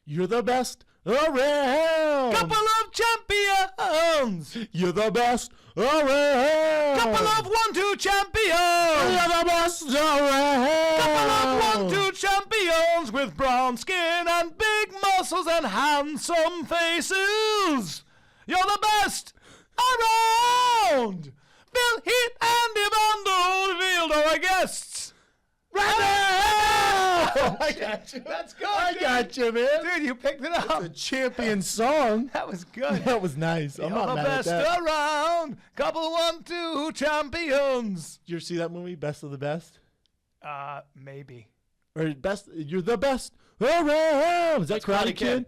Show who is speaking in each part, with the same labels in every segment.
Speaker 1: You're the best around.
Speaker 2: Couple of champions.
Speaker 1: You're the best around.
Speaker 2: Couple of 1-2 champions.
Speaker 1: You're the best around.
Speaker 2: Couple of 1-2 champions with brown skin and big muscles and handsome faces. You're the best around. Phil Heath and Evander Holyfield are our guests.
Speaker 1: I got you.
Speaker 2: That's good.
Speaker 1: I got you, man.
Speaker 2: Dude, you picked it up.
Speaker 1: It's a champion song.
Speaker 2: That was good.
Speaker 1: That was nice. I'm
Speaker 2: You're
Speaker 1: not
Speaker 2: the
Speaker 1: mad at
Speaker 2: best
Speaker 1: that.
Speaker 2: around. Couple of 1-2 champions.
Speaker 1: Did you ever see that movie, Best of the Best?
Speaker 2: Maybe.
Speaker 1: Or best? You're the best around. Is that Karate Kid?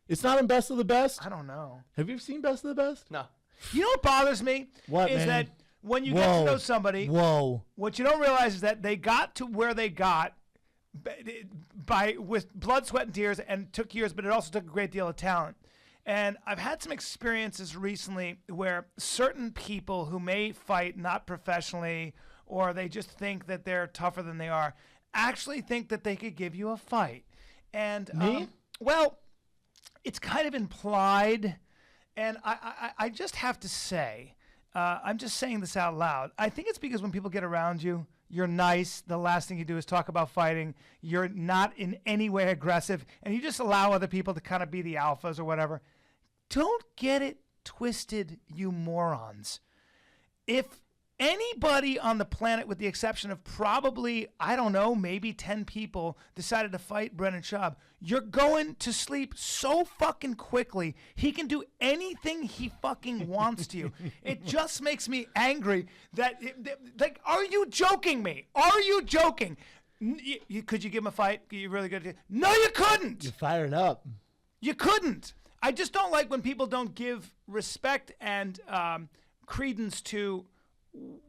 Speaker 1: It's not in Best of the Best?
Speaker 2: I don't know.
Speaker 1: Have you ever seen Best of the Best?
Speaker 3: No.
Speaker 2: You know what bothers me?
Speaker 1: What,
Speaker 2: is
Speaker 1: man?
Speaker 2: that when you get to know somebody, what you don't realize is that they got to where they got with blood, sweat, and tears, and took years, but it also took a great deal of talent. And I've had some experiences recently where certain people who may fight not professionally, or they just think that they're tougher than they are, actually think that they could give you a fight. And
Speaker 1: Me?
Speaker 2: Well, it's kind of implied, and I just have to say, I'm just saying this out loud. I think it's because when people get around you, you're nice. The last thing you do is talk about fighting. You're not in any way aggressive, and you just allow other people to kind of be the alphas or whatever. Don't get it twisted, you morons. If anybody on the planet, with the exception of probably, I don't know, maybe 10 people, decided to fight Brendan Schaub, you're going to sleep so fucking quickly. He can do anything he fucking wants to you. It just makes me angry that, like, are you joking me? Are you joking? Could you give him a fight? You really good? No, you couldn't.
Speaker 1: You're fired up.
Speaker 2: You couldn't. I just don't like when people don't give respect and credence to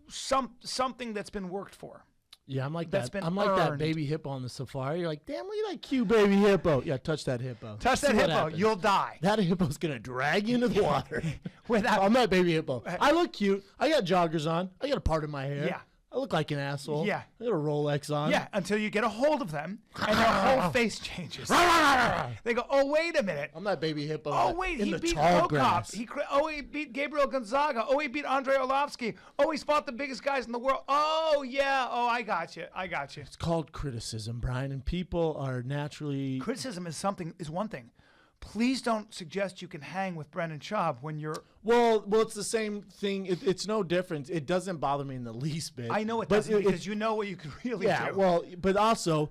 Speaker 2: something that's been worked for.
Speaker 1: Yeah, I'm like
Speaker 2: That's
Speaker 1: that.
Speaker 2: been
Speaker 1: I'm like that
Speaker 2: earned.
Speaker 1: baby hippo on the safari. You're like, damn, look at that cute baby hippo. Yeah, touch that hippo.
Speaker 2: Touch
Speaker 1: See
Speaker 2: that
Speaker 1: what
Speaker 2: hippo,
Speaker 1: happens.
Speaker 2: you'll die.
Speaker 1: That hippo's gonna drag you into the water.
Speaker 2: Without,
Speaker 1: I'm that baby hippo. I look cute. I got joggers on. I got a part of my hair.
Speaker 2: Yeah.
Speaker 1: I look like an asshole.
Speaker 2: Yeah.
Speaker 1: I got a Rolex on.
Speaker 2: yeah, until you get a hold of them and their whole face changes. They go, oh, wait a minute.
Speaker 1: I'm that baby hippo.
Speaker 2: Oh, wait,
Speaker 1: in
Speaker 2: he
Speaker 1: the
Speaker 2: beat
Speaker 1: tall
Speaker 2: Robocop.
Speaker 1: grass.
Speaker 2: He beat Gabriel Gonzaga. Oh, he beat Andrei Arlovsky. Oh, he's fought the biggest guys in the world. Oh, yeah. Oh, I got you.
Speaker 1: It's called criticism, Brian, and people are naturally.
Speaker 2: Criticism is one thing. Please don't suggest you can hang with Brendan Schaub when you're.
Speaker 1: Well, it's the same thing. It's no different. It doesn't bother me in the least bit.
Speaker 2: I know it
Speaker 1: but
Speaker 2: doesn't because you know what you can really
Speaker 1: yeah,
Speaker 2: do.
Speaker 1: well, but also,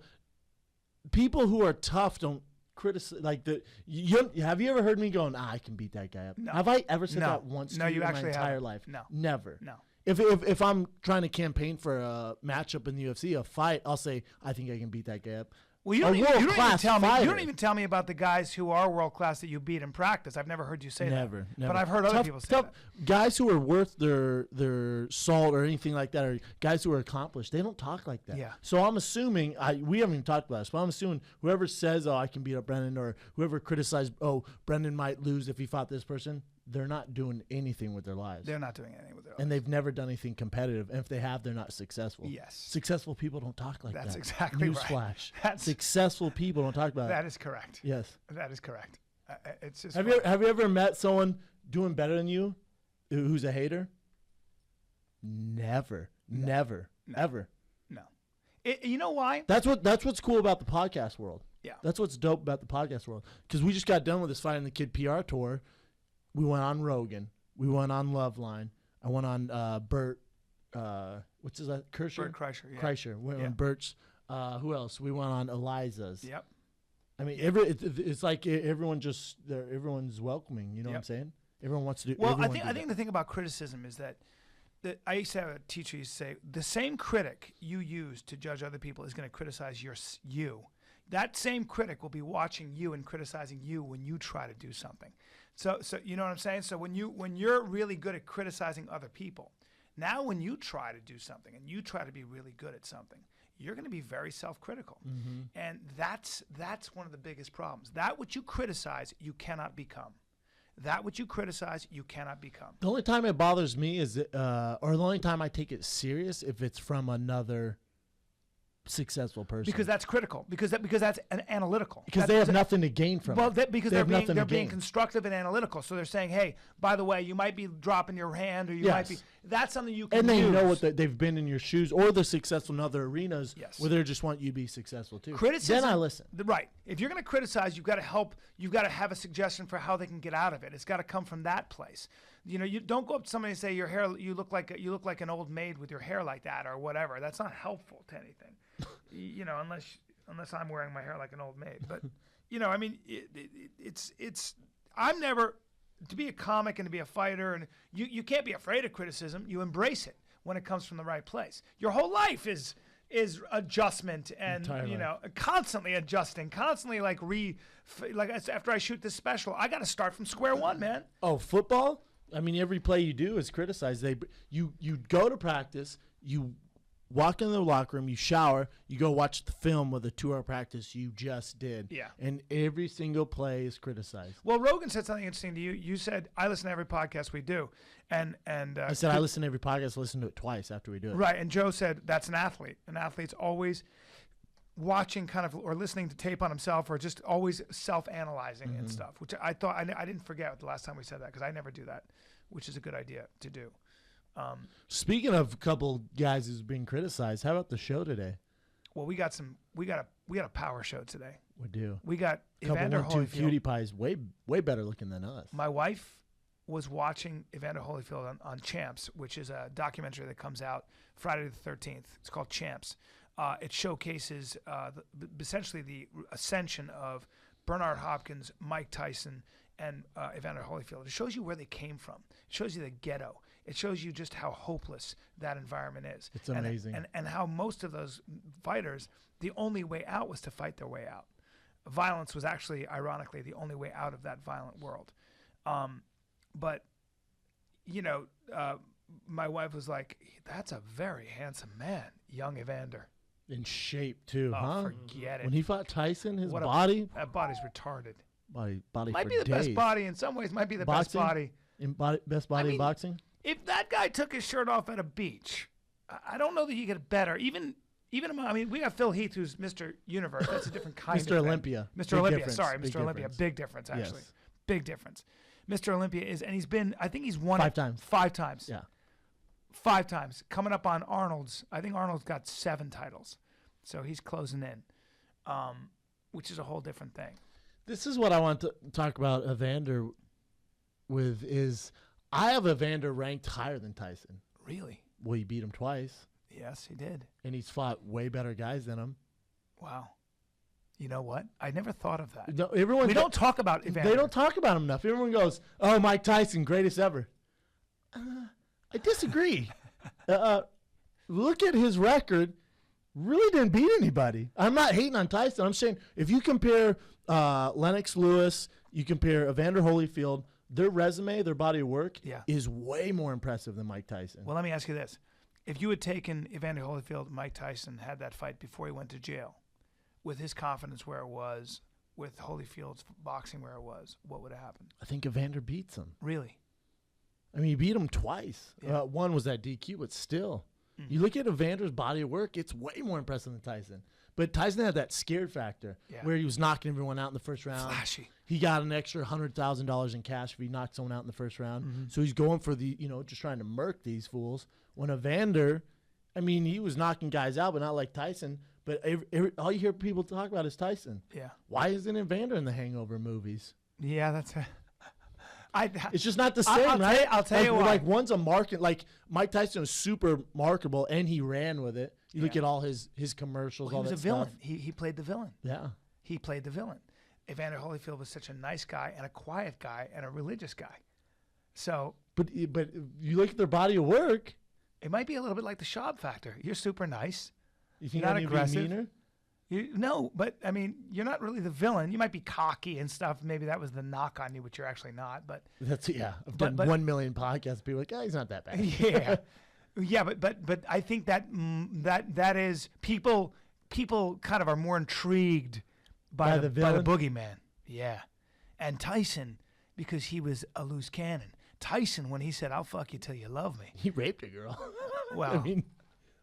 Speaker 1: people who are tough don't criticize. Like have you ever heard me going, I can beat that guy up?
Speaker 2: No.
Speaker 1: Have I ever said
Speaker 2: No.
Speaker 1: that once
Speaker 2: No,
Speaker 1: to
Speaker 2: you
Speaker 1: in
Speaker 2: actually
Speaker 1: my entire
Speaker 2: haven't.
Speaker 1: life?
Speaker 2: No.
Speaker 1: Never.
Speaker 2: No.
Speaker 1: If I'm trying to campaign for a matchup in the UFC, a fight, I'll say, I think I can beat that guy up.
Speaker 2: Well, you
Speaker 1: A
Speaker 2: don't even
Speaker 1: world-class
Speaker 2: tell me. You
Speaker 1: fighter.
Speaker 2: don't even tell me about the guys who are world class that you beat in practice. I've never heard you say
Speaker 1: Never.
Speaker 2: that. But I've heard other people say that.
Speaker 1: Guys who are worth their salt or anything like that, or guys who are accomplished, they don't talk like that.
Speaker 2: Yeah.
Speaker 1: So I'm assuming, we haven't even talked about this, but I'm assuming whoever says, oh, I can beat up Brendan, or whoever criticized, oh, Brendan might lose if he fought this person, they're not doing anything with their lives.
Speaker 2: They're not doing anything with their lives.
Speaker 1: And they've never done anything competitive. And if they have, they're not successful.
Speaker 2: Yes.
Speaker 1: Successful people don't talk like that.
Speaker 2: That's exactly right.
Speaker 1: Newsflash.
Speaker 2: That's-
Speaker 1: Successful people don't talk about
Speaker 2: That
Speaker 1: it.
Speaker 2: is correct.
Speaker 1: Yes.
Speaker 2: That is correct. It's just.
Speaker 1: Have you ever met someone doing better than you who's a hater? Never. Ever.
Speaker 2: No. You know why?
Speaker 1: That's what's cool about the podcast world.
Speaker 2: Yeah.
Speaker 1: That's what's dope about the podcast world. Because we just got done with this Fighting the Kid PR tour. We went on Rogan. We went on Loveline. I went on Bert. What's his last? Kreischer?
Speaker 2: Bert Kreischer. Yeah.
Speaker 1: Kreischer. We went on Bert's. Who else? We went on Eliza's.
Speaker 2: Yep.
Speaker 1: I mean, it's like everyone's welcoming. You know what I'm saying? Everyone wants to do.
Speaker 2: Well, I think the thing about criticism is that I used to have a teacher who used to say the same critic you use to judge other people is going to criticize you. That same critic will be watching you and criticizing you when you try to do something. So you know what I'm saying? So when you're really good at criticizing other people, now when you try to do something and you try to be really good at something, you're going to be very self-critical. Mm-hmm. And that's one of the biggest problems. That which you criticize, you cannot become. That which you criticize, you cannot become.
Speaker 1: The only time it bothers me is, or the only time I take it serious, if it's from another successful person.
Speaker 2: Because that's critical. Because that's an analytical.
Speaker 1: Because they have nothing to gain from it.
Speaker 2: Because they're being constructive and analytical. So they're saying, hey, by the way, you might be dropping your hand, or you might be. That's something you can
Speaker 1: And they
Speaker 2: use.
Speaker 1: know what they've been in your shoes, or they're successful in other arenas where they just want you to be successful too.
Speaker 2: Criticism,
Speaker 1: then I listen.
Speaker 2: Right. If you're going to criticize, you've got to help. You've got to have a suggestion for how they can get out of it. It's got to come from that place. You don't go up to somebody and say your hair. You look like an old maid with your hair like that or whatever. That's not helpful to anything. Unless I'm wearing my hair like an old maid. But it's. I'm never to be a comic and to be a fighter, and you can't be afraid of criticism. You embrace it when it comes from the right place. Your whole life is adjustment and constantly adjusting, constantly like after I shoot this special, I got to start from square one, man.
Speaker 1: Oh, football? I mean, every play you do is criticized. You go to practice, you walk in the locker room, you shower, you go watch the film of the 2-hour practice you just did.
Speaker 2: Yeah.
Speaker 1: And every single play is criticized.
Speaker 2: Well, Rogan said something interesting to you. You said, I listen to every podcast we do. And
Speaker 1: I said, I listen to every podcast, listen to it twice after we do it.
Speaker 2: Right. And Joe said, that's an athlete. An athlete's always watching or listening to tape on himself, or just always self-analyzing and stuff, which I thought, I didn't forget the last time we said that, because I never do that, which is a good idea to do.
Speaker 1: Speaking of a couple guys who's being criticized, how about the show today?
Speaker 2: Well, we got a power show today.
Speaker 1: We do.
Speaker 2: We got
Speaker 1: couple
Speaker 2: Evander
Speaker 1: 1-2
Speaker 2: Holyfield.
Speaker 1: cutie pies, way better looking than us.
Speaker 2: My wife was watching Evander Holyfield on Champs, which is a documentary that comes out Friday the 13th. It's called Champs. It showcases essentially the ascension of Bernard Hopkins, Mike Tyson, and Evander Holyfield. It shows you where they came from. It shows you the ghetto. It shows you just how hopeless that environment is.
Speaker 1: It's amazing.
Speaker 2: And how most of those fighters, the only way out was to fight their way out. Violence was actually, ironically, the only way out of that violent world. But my wife was like, that's a very handsome man, young Evander.
Speaker 1: In shape, too, huh?
Speaker 2: Forget it.
Speaker 1: When he fought Tyson, his
Speaker 2: That body's retarded.
Speaker 1: Body
Speaker 2: Might
Speaker 1: for
Speaker 2: be the
Speaker 1: days.
Speaker 2: best body in some ways. Might be the
Speaker 1: Boxing?
Speaker 2: best body.
Speaker 1: In boxing?
Speaker 2: If that guy took his shirt off at a beach, I don't know that he could get better. Even we got Phil Heath, who's Mr. Universe. That's a different kind of
Speaker 1: Mr. Olympia.
Speaker 2: Mr.
Speaker 1: Big
Speaker 2: Olympia.
Speaker 1: difference.
Speaker 2: Sorry,
Speaker 1: Big
Speaker 2: Mr. Olympia.
Speaker 1: difference.
Speaker 2: Big difference, actually.
Speaker 1: Yes.
Speaker 2: Big difference. Mr. Olympia is, and he's been, I think he's won
Speaker 1: 5 times.
Speaker 2: 5 times.
Speaker 1: Yeah.
Speaker 2: 5 times. Coming up on Arnold's. I think Arnold's got 7 titles. So he's closing in, which is a whole different thing.
Speaker 1: This is what I want to talk about Evander with is I have Evander ranked higher than Tyson.
Speaker 2: Really?
Speaker 1: Well, he beat him twice.
Speaker 2: Yes, he did.
Speaker 1: And he's fought way better guys than him.
Speaker 2: Wow. You know what? I never thought of that.
Speaker 1: No,
Speaker 2: we don't talk about Evander.
Speaker 1: They don't talk about him enough. Everyone goes, oh, Mike Tyson, greatest ever. I disagree. Look at his record. Really didn't beat anybody. I'm not hating on Tyson. I'm saying if you compare Lennox Lewis, you compare Evander Holyfield, their resume, their body of work is way more impressive than Mike Tyson.
Speaker 2: Well, let me ask you this. If you had taken Evander Holyfield, Mike Tyson had that fight before he went to jail, with his confidence where it was, with Holyfield's boxing where it was, what would have happened?
Speaker 1: I think Evander beats him.
Speaker 2: Really?
Speaker 1: I mean, he beat him twice.
Speaker 2: Yeah.
Speaker 1: One was that DQ, but still. You look at Evander's body of work, it's way more impressive than Tyson. But Tyson had that scared factor where he was knocking everyone out in the first round.
Speaker 2: Flashy.
Speaker 1: He got an extra $100,000 in cash if he knocked someone out in the first round. So he's going for just trying to murk these fools. When Evander, I mean, he was knocking guys out, but not like Tyson. But all you hear people talk about is Tyson.
Speaker 2: Yeah.
Speaker 1: Why isn't Evander in the Hangover movies?
Speaker 2: Yeah, that's
Speaker 1: it's just not the same, right?
Speaker 2: I'll tell you why.
Speaker 1: Like one's a market. Like Mike Tyson was super marketable, and he ran with it. You look at all his commercials.
Speaker 2: Well, he
Speaker 1: all
Speaker 2: was
Speaker 1: that
Speaker 2: a villain.
Speaker 1: stuff.
Speaker 2: He played the villain.
Speaker 1: Yeah.
Speaker 2: He played the villain. Evander Holyfield was such a nice guy and a quiet guy and a religious guy. So,
Speaker 1: but you look at their body of work.
Speaker 2: It might be a little bit like the Schaub factor. You're super nice.
Speaker 1: You think
Speaker 2: you're
Speaker 1: not aggressive? Meaner?
Speaker 2: No, but I mean, you're not really the villain. You might be cocky and stuff. Maybe that was the knock on you, which you're actually not. But
Speaker 1: that's I've done 1 million podcasts. People are like, he's not that bad.
Speaker 2: Yeah, yeah. But I think that is people kind of are more intrigued by the boogeyman. Yeah, and Tyson, because he was a loose cannon. Tyson, when he said, "I'll fuck you till you love me,"
Speaker 1: he raped a girl.
Speaker 2: Well,
Speaker 1: I mean,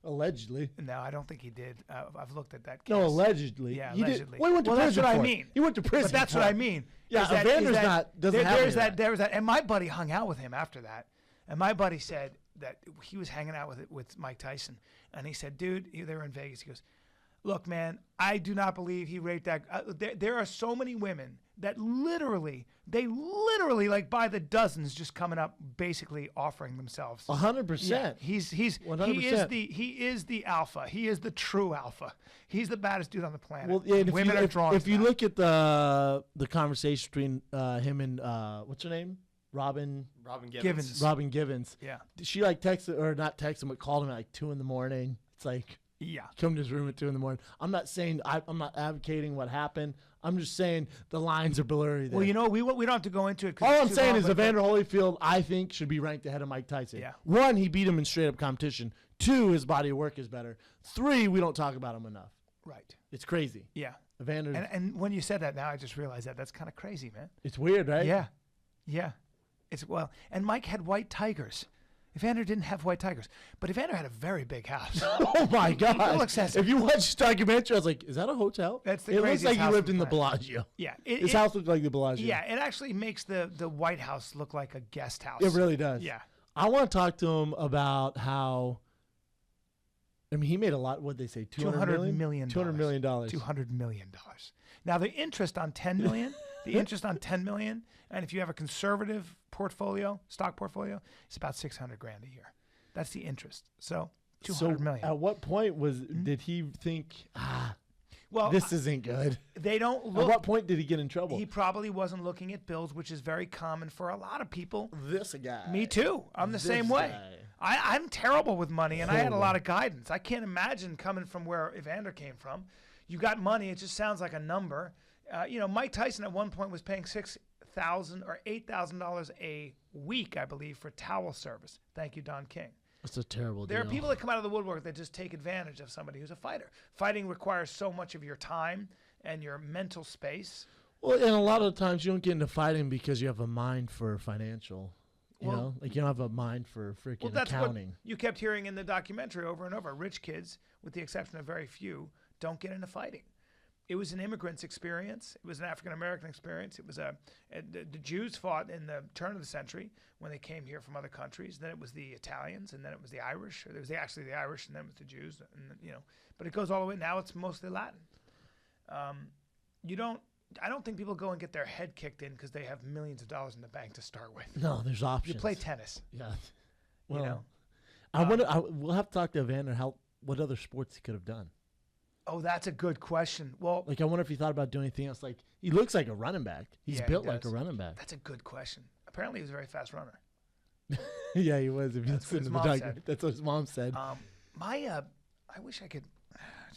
Speaker 1: Allegedly.
Speaker 2: No, I don't think he did. I've looked at that case.
Speaker 1: No, allegedly.
Speaker 2: Yeah,
Speaker 1: He
Speaker 2: allegedly.
Speaker 1: Did, well, he went to
Speaker 2: that's
Speaker 1: prison
Speaker 2: what
Speaker 1: for
Speaker 2: I
Speaker 1: it.
Speaker 2: mean.
Speaker 1: He went to prison.
Speaker 2: But that's
Speaker 1: for
Speaker 2: what
Speaker 1: it.
Speaker 2: I mean.
Speaker 1: Yeah,
Speaker 2: Is that-
Speaker 1: Evander's
Speaker 2: is that-
Speaker 1: not doesn't have
Speaker 2: there's
Speaker 1: any
Speaker 2: that.
Speaker 1: of
Speaker 2: There was that. And my buddy hung out with him after that. And my buddy said that he was hanging out with Mike Tyson, and he said, "Dude, they were in Vegas." He goes, "Look, man, I do not believe he raped that. There are so many women that literally, like by the dozens, just coming up, basically offering themselves.
Speaker 1: 100%.
Speaker 2: He's
Speaker 1: 100%.
Speaker 2: he is the alpha. He is the true alpha. He's the baddest dude on the planet.
Speaker 1: Well, yeah, and
Speaker 2: women are drawn.
Speaker 1: if
Speaker 2: to
Speaker 1: you
Speaker 2: that.
Speaker 1: look at the conversation between him and what's her name, Robin
Speaker 2: Givens.
Speaker 1: Robin Givens.
Speaker 2: Yeah.
Speaker 1: She like texted or not texted him, but called him at like 2 a.m. It's like
Speaker 2: Yeah.
Speaker 1: come to his room at 2 a.m. I'm not saying I'm not advocating what happened. I'm just saying the lines are blurry there.
Speaker 2: Well, you know, we don't have to go into it. 'cause
Speaker 1: All
Speaker 2: it's
Speaker 1: I'm
Speaker 2: too
Speaker 1: saying
Speaker 2: long,
Speaker 1: is
Speaker 2: but-
Speaker 1: Evander Holyfield, I think, should be ranked ahead of Mike Tyson.
Speaker 2: Yeah.
Speaker 1: 1, he beat him in straight up competition. 2, his body of work is better. 3, we don't talk about him enough.
Speaker 2: Right.
Speaker 1: It's crazy.
Speaker 2: Yeah.
Speaker 1: Evander,
Speaker 2: And when you said that, now I just realized that's kind of crazy, man.
Speaker 1: it's weird, right?
Speaker 2: Yeah. Yeah. And Mike had white tigers. Evander didn't have white tigers, but Evander had a very big house.
Speaker 1: Oh my God!
Speaker 2: excessive.
Speaker 1: If you watch this documentary, I was like, "Is that a hotel?"
Speaker 2: That's the
Speaker 1: It looks
Speaker 2: craziest
Speaker 1: like he
Speaker 2: house
Speaker 1: lived
Speaker 2: on
Speaker 1: in
Speaker 2: the
Speaker 1: the Bellagio.
Speaker 2: Yeah.
Speaker 1: His house looked like the Bellagio.
Speaker 2: Yeah, it actually makes the White House look like a guest house.
Speaker 1: It really does.
Speaker 2: Yeah.
Speaker 1: I want to talk to him about how. I mean, he made a lot. What'd they say?
Speaker 2: $200 million.
Speaker 1: $200 million.
Speaker 2: $200 million. Now the interest on $10 million, $10 million, and if you have a conservative portfolio, stock portfolio, it's about $600,000 a year. That's the interest. So $200 million.
Speaker 1: At what point did he think,
Speaker 2: well,
Speaker 1: this isn't good?
Speaker 2: They don't look.
Speaker 1: At what point did he get in trouble?
Speaker 2: He probably wasn't looking at bills, which is very common for a lot of people.
Speaker 1: This guy.
Speaker 2: Me too. I'm the same way. I'm terrible with money, and I had a lot of guidance. I can't imagine coming from where Evander came from. You got money. It just sounds like a number. Mike Tyson at one point was paying $6,000 or $8,000 a week, I believe, for towel service. Thank you, Don King.
Speaker 1: That's a terrible deal.
Speaker 2: There are people that come out of the woodwork that just take advantage of somebody who's a fighter. Fighting requires so much of your time and your mental space.
Speaker 1: Well, and a lot of times you don't get into fighting because you have a mind for financial. You know, like you don't have a mind for freaking
Speaker 2: That's
Speaker 1: accounting.
Speaker 2: what you kept hearing in the documentary over and over. Rich kids, with the exception of very few, don't get into fighting. It was an immigrant's experience. It was an African-American experience. It was the Jews fought in the turn of the century when they came here from other countries. Then it was the Italians, and then it was the Irish. Or there was actually the Irish, and then it was the Jews. And but it goes all the way. Now it's mostly Latin. I don't think people go and get their head kicked in because they have millions of dollars in the bank to start with.
Speaker 1: No, there's options.
Speaker 2: You play tennis.
Speaker 1: Yeah.
Speaker 2: Well,
Speaker 1: we'll have to talk to Evander what other sports he could have done.
Speaker 2: Oh, that's a good question. Well,
Speaker 1: Like, I wonder if he thought about doing anything else. Like, he looks like a running back. He's
Speaker 2: Yeah, he
Speaker 1: built like a
Speaker 2: does.
Speaker 1: running back.
Speaker 2: that's a good question. Apparently, he was a very fast runner.
Speaker 1: Yeah, he was. If you
Speaker 2: That's what
Speaker 1: listen
Speaker 2: his
Speaker 1: to the
Speaker 2: mom
Speaker 1: documentary,
Speaker 2: said.
Speaker 1: that's what his mom said.
Speaker 2: I wish I could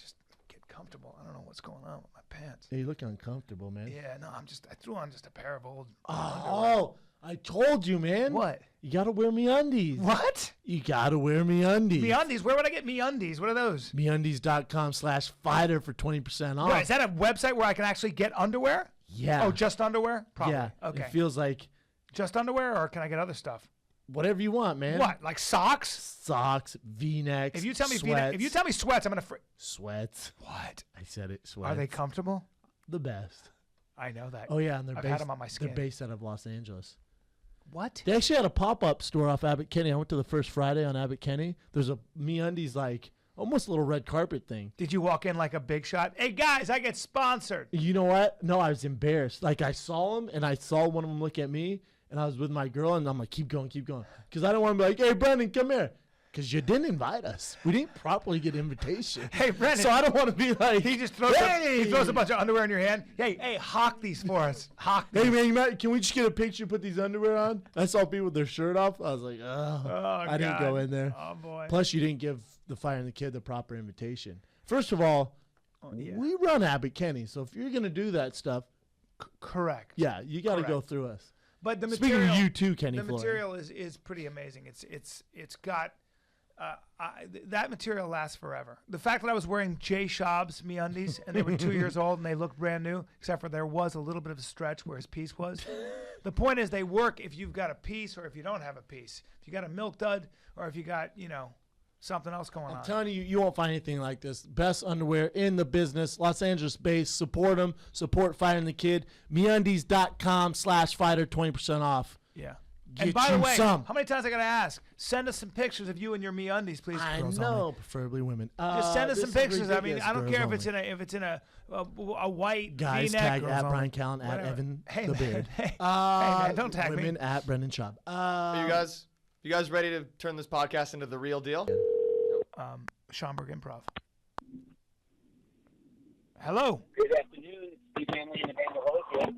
Speaker 2: just get comfortable. I don't know what's going on with my pants.
Speaker 1: Yeah, you look uncomfortable, man.
Speaker 2: Yeah, no, I threw on just a pair of old.
Speaker 1: Oh, I told you, man.
Speaker 2: What?
Speaker 1: You got to wear MeUndies.
Speaker 2: What?
Speaker 1: You got to wear MeUndies.
Speaker 2: MeUndies. Where would I get MeUndies? What are those?
Speaker 1: MeUndies.com/fighter for 20% off.
Speaker 2: Right, is that a website where I can actually get underwear?
Speaker 1: Yeah.
Speaker 2: Oh, just underwear? Probably.
Speaker 1: Yeah.
Speaker 2: Okay.
Speaker 1: It feels like
Speaker 2: Just underwear, or can I get other stuff?
Speaker 1: whatever you want, man.
Speaker 2: What? Like socks?
Speaker 1: Socks, V-necks,
Speaker 2: If you tell me
Speaker 1: sweats.
Speaker 2: if you tell me sweats, I'm gonna.
Speaker 1: Sweats.
Speaker 2: What?
Speaker 1: I said it. Sweats.
Speaker 2: Are they comfortable?
Speaker 1: the best?
Speaker 2: I know that.
Speaker 1: Oh yeah, and they're
Speaker 2: I've
Speaker 1: based.
Speaker 2: had them on my skin.
Speaker 1: They're based out of Los Angeles.
Speaker 2: What?
Speaker 1: They actually had a pop-up store off Abbott Kinney. I went to the first Friday on Abbott Kinney. There's a MeUndies like almost a little red carpet thing.
Speaker 2: Did you walk in like a big shot? Hey guys, I get sponsored.
Speaker 1: You know what? No, I was embarrassed. Like I saw them and I saw one of them look at me, and I was with my girl, and I'm like, keep going, because I don't want to be like, hey Brendan, come here, because you didn't invite us. We didn't properly get invitation.
Speaker 2: Hey Brendan.
Speaker 1: So I don't want to be like,
Speaker 2: He just throws,
Speaker 1: hey,
Speaker 2: he throws a bunch of underwear in your hand. Hey, hawk these for us. Hawk these.
Speaker 1: Hey man, can we just get a picture? Put these underwear on. I saw people with their shirt off. I was like, oh, I didn't go
Speaker 2: God.
Speaker 1: in there.
Speaker 2: Oh boy.
Speaker 1: Plus, you didn't give the Fire and the Kid the proper invitation. First of all, we run Abbott Kinney, so if you're gonna do that stuff,
Speaker 2: Correct.
Speaker 1: yeah, you got to go
Speaker 2: Correct.
Speaker 1: through us.
Speaker 2: But the
Speaker 1: Speaking
Speaker 2: material,
Speaker 1: of you too, Kenny
Speaker 2: the
Speaker 1: Florian.
Speaker 2: material is pretty amazing. It's got that material lasts forever. The fact that I was wearing Jay Schaub's MeUndies and they were 2 years old and they looked brand new, except for there was a little bit of a stretch where his piece was. The point is they work if you've got a piece or if you don't have a piece. If you got a milk dud or if you got something else going on.
Speaker 1: I'm telling you, you won't find anything like this. Best underwear in the business, Los Angeles based. Support them. Support Fighting the Kid. MeUndies.com/fighter, 20% off.
Speaker 2: Yeah.
Speaker 1: Get
Speaker 2: And by
Speaker 1: you
Speaker 2: the way,
Speaker 1: some.
Speaker 2: how many times I got to ask? Send us some pictures of you and your MeUndies, please.
Speaker 1: I
Speaker 2: girls
Speaker 1: know,
Speaker 2: only.
Speaker 1: preferably women.
Speaker 2: Just send us
Speaker 1: this
Speaker 2: some
Speaker 1: is
Speaker 2: pictures. I mean,
Speaker 1: ridiculous,
Speaker 2: I don't care
Speaker 1: girls
Speaker 2: if it's in a white
Speaker 1: Guys,
Speaker 2: V-neck.
Speaker 1: tag
Speaker 2: girls
Speaker 1: at
Speaker 2: only.
Speaker 1: Brian Callen, at
Speaker 2: Whatever.
Speaker 1: Evan
Speaker 2: Hey,
Speaker 1: the
Speaker 2: man.
Speaker 1: Beard.
Speaker 2: Hey, man, don't tag
Speaker 1: women
Speaker 2: me.
Speaker 1: at Brendan Schaub.
Speaker 3: Are you guys ready to turn this podcast into the real deal?
Speaker 2: Schaumburg Improv. Hello.
Speaker 4: Good afternoon, Steve and Evander Holyfield.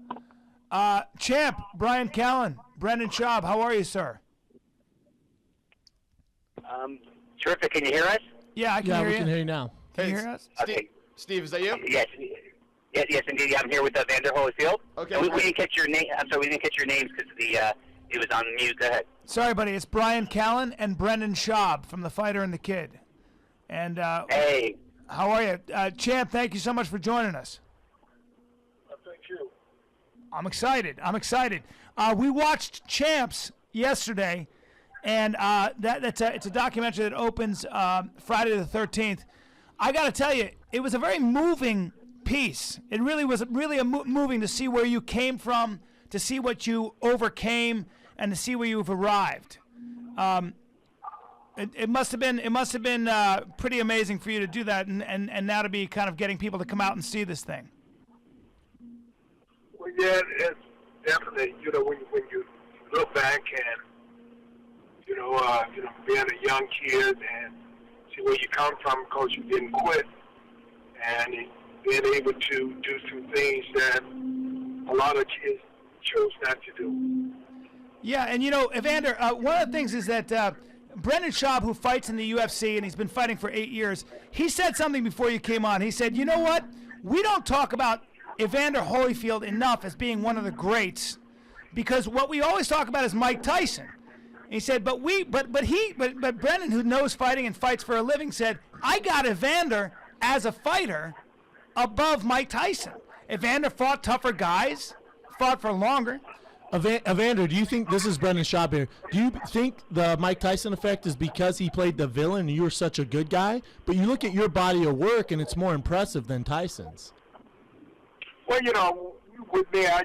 Speaker 2: Champ, Brian Callen, Brendan Schaub, how are you, sir?
Speaker 4: Terrific. Can you hear us?
Speaker 2: Yeah, I can
Speaker 1: Yeah,
Speaker 2: hear
Speaker 1: we
Speaker 2: you.
Speaker 1: can hear you now.
Speaker 2: Can you
Speaker 3: Hey,
Speaker 2: hear us?
Speaker 4: Okay.
Speaker 3: Steve, is that you?
Speaker 4: Yes, indeed. I'm here with Evander Holyfield.
Speaker 3: Okay.
Speaker 4: And we didn't catch your name. I'm sorry, we didn't catch your names because it was on mute. Go ahead.
Speaker 2: Sorry, buddy. It's Brian Callen and Brendan Schaub from The Fighter and the Kid. And
Speaker 4: Hey.
Speaker 2: how are you? Champ, thank you so much for joining us.
Speaker 4: Thank you.
Speaker 2: I'm excited. We watched Champs yesterday, and it's a documentary that opens Friday the 13th. I got to tell you, it was a very moving piece. It really was moving to see where you came from, to see what you overcame, and to see where you've arrived. It must have been pretty amazing for you to do that, and now to be kind of getting people to come out and see this thing.
Speaker 5: Well, yeah, it's definitely, when you look back and, being a young kid and see where you come from because you didn't quit and being able to do some things that a lot of kids chose not to do.
Speaker 2: Yeah, and Evander, one of the things is that Brendan Schaub, who fights in the UFC, and he's been fighting for 8 years, he said something before you came on. He said, you know what? We don't talk about Evander Holyfield enough as being one of the greats because what we always talk about is Mike Tyson. And he said, but Brendan, who knows fighting and fights for a living, said, I got Evander as a fighter above Mike Tyson. Evander fought tougher guys, fought for longer.
Speaker 1: Evander, do you think, this is Brendan Schaub here, do you think the Mike Tyson effect is because he played the villain and you were such a good guy? But you look at your body of work and it's more impressive than Tyson's.
Speaker 5: Well, with me, I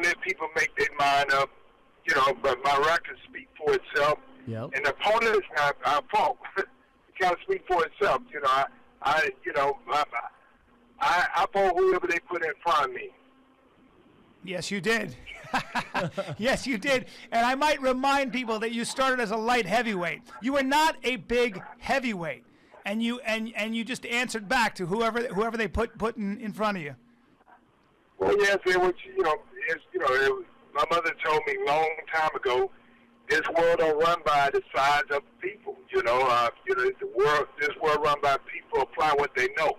Speaker 5: let people make their mind up, but my record speak for itself.
Speaker 1: Yep.
Speaker 5: And the opponents I fought, it kind of speak for itself. I fought whoever they put in front of me.
Speaker 2: Yes, you did. Yes, you did. And I might remind people that you started as a light heavyweight. You were not a big heavyweight, and you just answered back to whoever they put in front of you.
Speaker 5: Well, yes, it was. My mother told me a long time ago, this world don't run by the size of people. This world run by people apply what they know.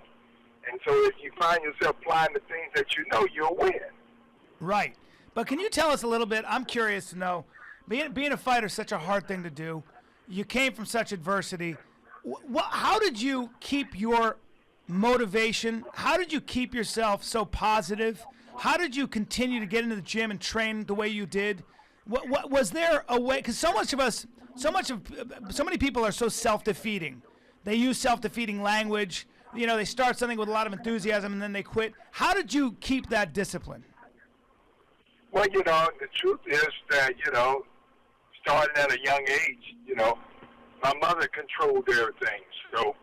Speaker 5: And so if you find yourself applying the things that you know, you'll win.
Speaker 2: Right. But can you tell us a little bit? I'm curious to know. Being a fighter is such a hard thing to do. You came from such adversity. How did you keep your motivation? How did you keep yourself so positive? How did you continue to get into the gym and train the way you did? What was there a way? Because so many people are so self-defeating. They use self-defeating language. They start something with a lot of enthusiasm and then they quit. How did you keep that discipline?
Speaker 5: Well, the truth is that, starting at a young age, my mother controlled everything. So,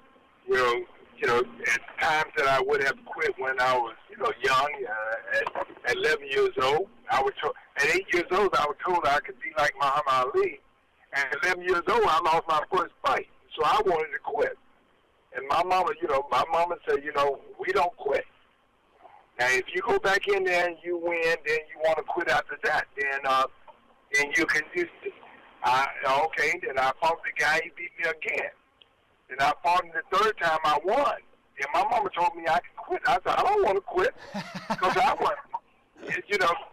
Speaker 5: at times that I would have quit when I was, young, at 11 years old, I was told, at 8 years old, I was told I could be like Muhammad Ali. And at 11 years old, I lost my first fight. So I wanted to quit. And my mama said, we don't quit. Now, if you go back in there and you win, then you want to quit after that. Then you can do it. Okay, then I fought the guy, he beat me again. Then I fought him the third time, I won. And my mama told me I could quit. I said, I don't want to quit because I won.